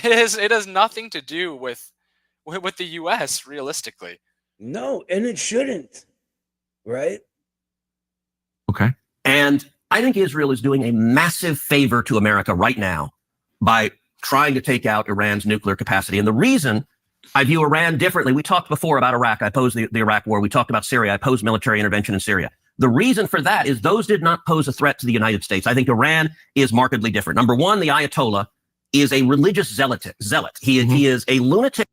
It has nothing to do with the U.S. realistically. No, and it shouldn't, right? Okay. And I think Israel is doing a massive favor to America right now by trying to take out Iran's nuclear capacity. And the reason I view Iran differently, we talked before about Iraq. I opposed the Iraq war. We talked about Syria. I opposed military intervention in Syria. The reason for that is those did not pose a threat to the United States. I think Iran is markedly different. Number one, the Ayatollah is a religious zealot. He is a lunatic.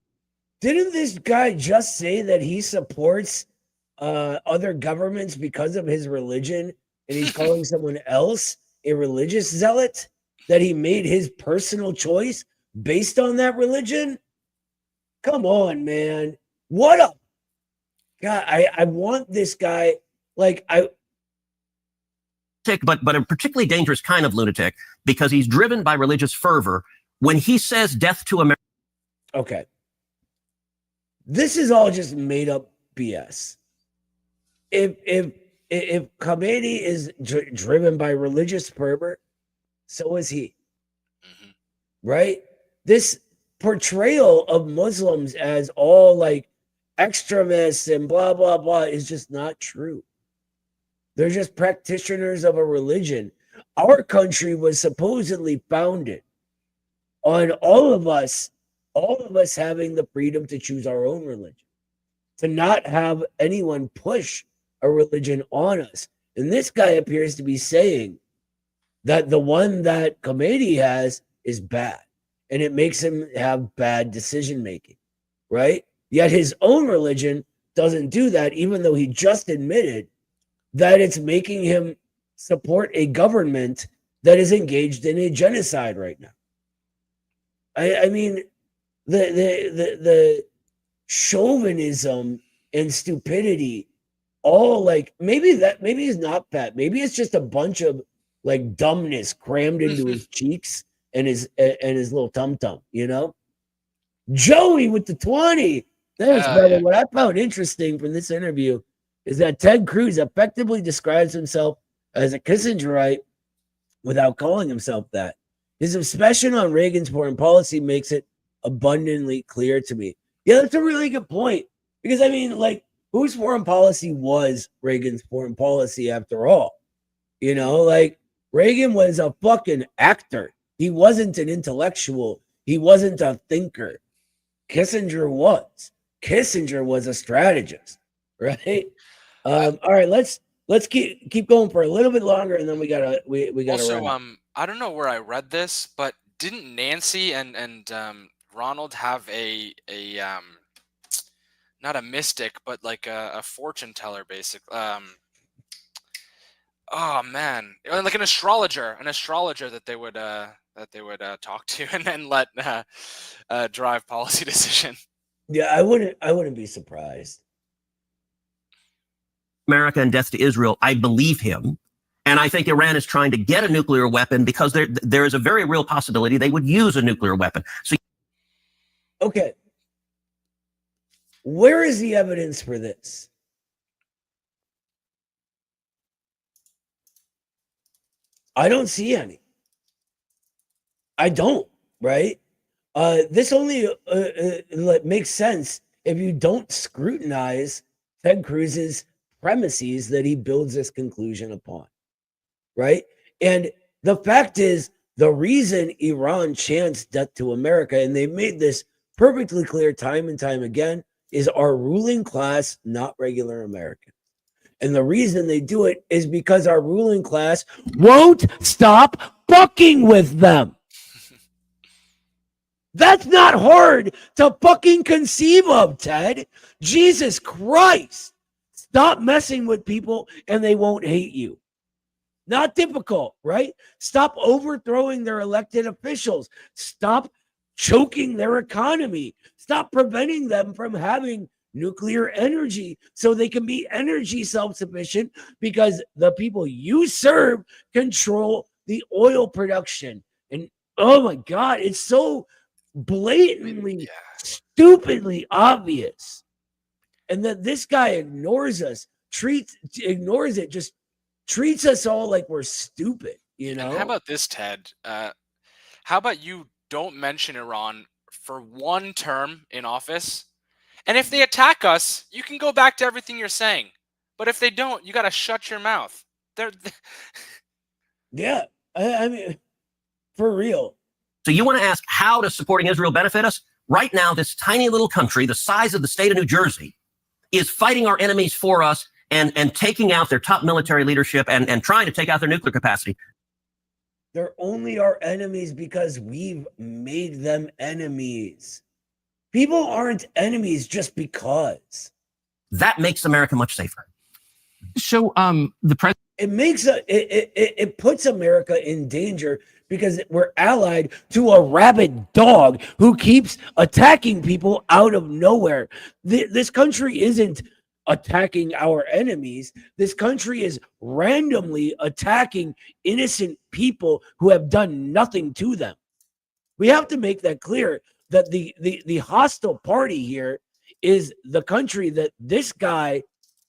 Didn't this guy just say that he supports other governments because of his religion, and he's calling someone else a religious zealot? That he made his personal choice based on that religion? Come on, man. What a God. I want this guy, like, but a particularly dangerous kind of lunatic, because he's driven by religious fervor. When he says death to America. Okay. This is all just made up BS. If Khomeini is driven by religious fervor, so is he. Mm-hmm. Right? This portrayal of Muslims as all like extremists and blah, blah, blah is just not true. They're just practitioners of a religion. Our country was supposedly founded on all of us having the freedom to choose our own religion, to not have anyone push a religion on us. And this guy appears to be saying that the one that Khomeini has is bad, and it makes him have bad decision making, right? Yet his own religion doesn't do that, even though he just admitted that it's making him support a government that is engaged in a genocide right now. I mean, the chauvinism and stupidity, all like, maybe it's not that. Maybe it's just a bunch of like dumbness crammed into his cheeks and his little tum-tum, you know? Joey with the 20. Thanks, brother. Yeah. What I found interesting from this interview is that Ted Cruz effectively describes himself as a Kissingerite without calling himself that. His obsession on Reagan's foreign policy makes it abundantly clear to me. Yeah, that's a really good point. Because, I mean, like, whose foreign policy was Reagan's foreign policy after all? You know, like, Reagan was a fucking actor. He wasn't an intellectual. He wasn't a thinker. Kissinger was. Kissinger was a strategist, right? All right, let's keep going for a little bit longer, and then we gotta also run. I don't know where I read this, but didn't Nancy and Ronald have a not a mystic, but like a fortune teller, basically? Oh man, like an astrologer that they would talk to and then let drive policy decision. Yeah, I wouldn't be surprised. America and death to Israel, I believe him. And I think Iran is trying to get a nuclear weapon because there is a very real possibility they would use a nuclear weapon. So, okay. Where is the evidence for this? I don't see any. I don't, right? This only makes sense if you don't scrutinize Ted Cruz's premises that he builds this conclusion upon, right? And the fact is, the reason Iran chants death to America, and they made this perfectly clear time and time again, is our ruling class, not regular Americans. And the reason they do it is because our ruling class won't stop fucking with them. That's not hard to fucking conceive of, Ted. Jesus Christ. Stop messing with people and they won't hate you. Not difficult, right? Stop overthrowing their elected officials. Stop choking their economy. Stop preventing them from having nuclear energy so they can be energy self-sufficient, because the people you serve control the oil production. And oh my God, it's so blatantly, stupidly obvious. And that this guy ignores us, ignores it, just treats us all like we're stupid, you know? And how about this, Ted? How about you don't mention Iran for one term in office? And if they attack us, you can go back to everything you're saying. But if they don't, you got to shut your mouth. Yeah, I mean, for real. So you want to ask, how does supporting Israel benefit us? Right now, this tiny little country, the size of the state of New Jersey, is fighting our enemies for us and taking out their top military leadership and trying to take out their nuclear capacity. They're only our enemies because we've made them enemies. People aren't enemies just because. That makes America much safer. So the president, it puts America in danger because we're allied to a rabid dog who keeps attacking people out of nowhere. This country isn't attacking our enemies. This country is randomly attacking innocent people who have done nothing to them. We have to make that clear, that the hostile party here is the country that this guy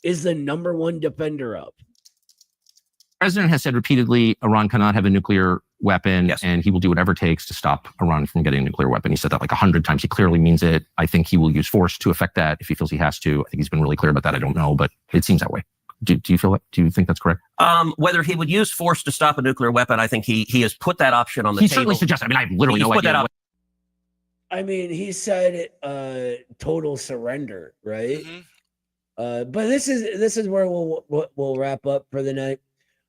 is the number one defender of. The president has said repeatedly Iran cannot have a nuclear weapon, and he will do whatever it takes to stop Iran from getting a nuclear weapon. He said that like 100 times. He clearly means it. I think he will use force to affect that if he feels he has to. I think he's been really clear about that. I don't know, but it seems that way. Do you feel that? Do you think that's correct? Whether he would use force to stop a nuclear weapon, I think he has put that option on the table. He certainly suggested. I mean, I have literally no idea. I mean, he said total surrender, right? But this is where we'll wrap up for the night.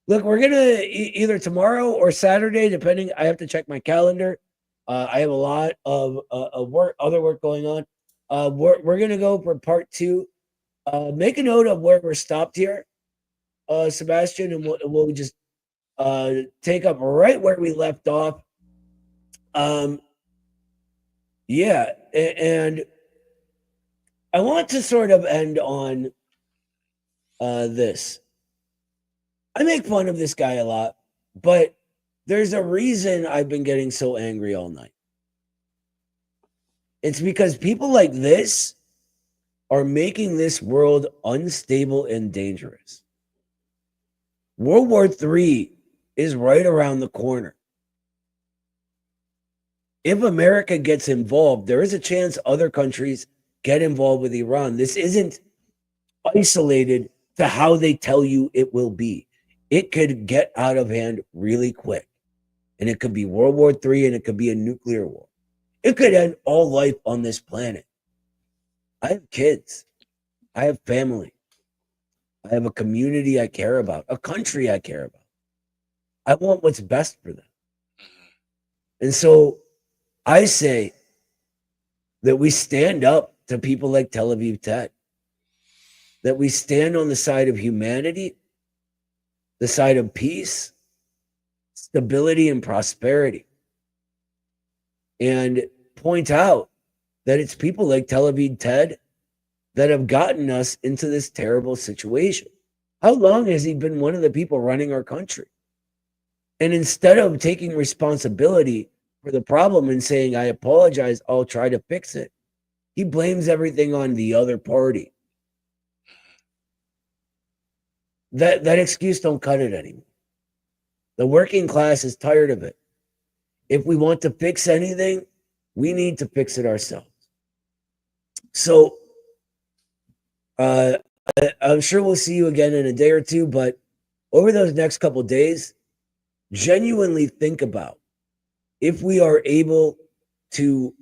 Look, we're gonna either tomorrow or Saturday, depending. I have to check my calendar. I have a lot of other work going on. We're gonna go for part 2. Make a note of where we're stopped here, Sebastian, and we'll just take up right where we left off. Yeah, and I want to sort of end on this. I make fun of this guy a lot, but there's a reason I've been getting so angry all night. It's because people like this are making this world unstable and dangerous. World War III is right around the corner. If America gets involved, there is a chance other countries get involved with Iran. This isn't isolated to how they tell you it will be. It could get out of hand really quick. And it could be World War III, and it could be a nuclear war. It could end all life on this planet. I have kids. I have family. I have a community I care about, a country I care about. I want what's best for them. And so I say that we stand up to people like Tel Aviv Ted, that we stand on the side of humanity, the side of peace, stability, and prosperity, and point out that it's people like Tel Aviv Ted that have gotten us into this terrible situation. How long has he been one of the people running our country? And instead of taking responsibility for the problem and saying, I apologize, I'll try to fix it, he blames everything on the other party. That excuse don't cut it anymore. The working class is tired of it. If we want to fix anything, we need to fix it ourselves. So I'm sure we'll see you again in a day or two, but over those next couple of days, genuinely think about if we are able to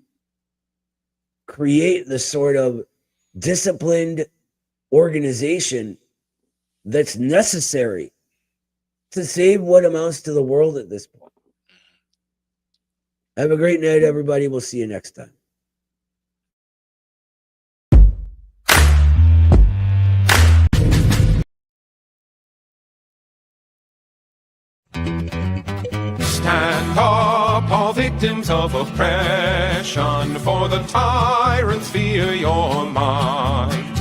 create the sort of disciplined organization that's necessary to save what amounts to the world at this point. Have a great night, everybody. We'll see you next time. Stand up, all victims of oppression, for the tyrants fear your might.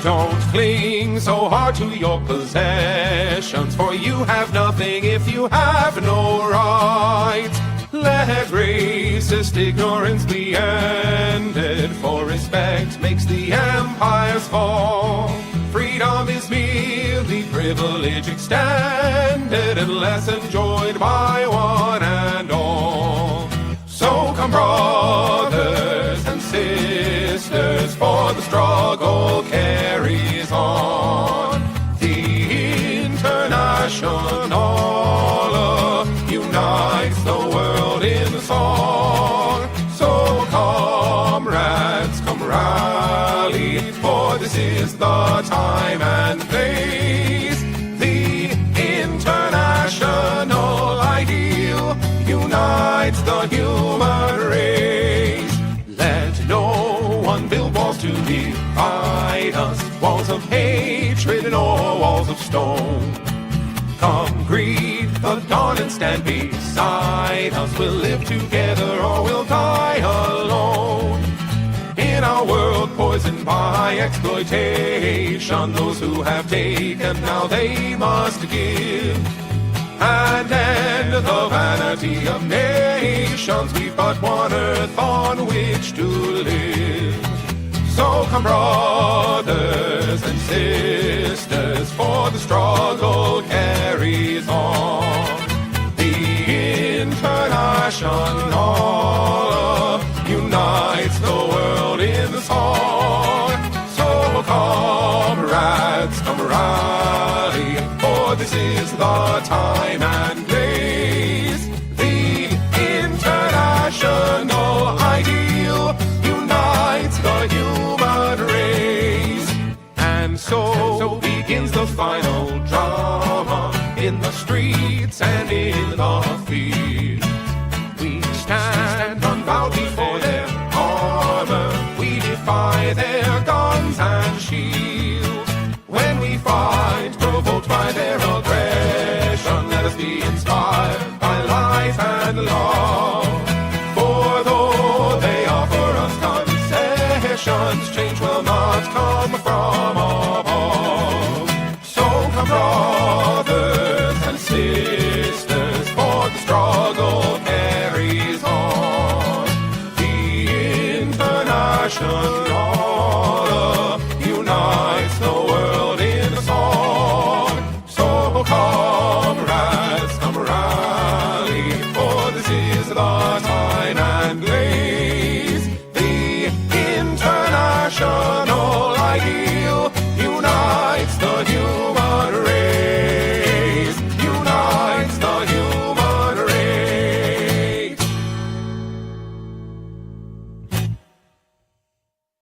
Don't cling so hard to your possessions, for you have nothing if you have no rights. Let racist ignorance be ended, for respect makes the empires fall. Freedom is merely privilege extended, unless enjoyed by one and all. So come, brothers and sisters, for the struggle carries on. The International unites the world in song. So comrades, come rally, for this is the time and place. The international ideal unites the human race. Let no one build walls to divide us, walls of hatred nor walls of stone. Come, greet the dawn and stand beside us. We'll live together or we'll die alone. In our world poisoned by exploitation, those who have taken, now they must give. And end the vanity of nations, we've but one earth on which to live. So come brothers and sisters, for the struggle carries on. The International unites the world in the song. So comrades, come rally, for this is the time and place. The international ideal unites the human race. And so begins the final drama in the streets and in the fields. We stand unbowed before their armor, we defy their guns and shields. When we fight, provoked by their aggression, let us be inspired by life and love. For though they offer us concessions, change will not come from above. So come brothers and sisters,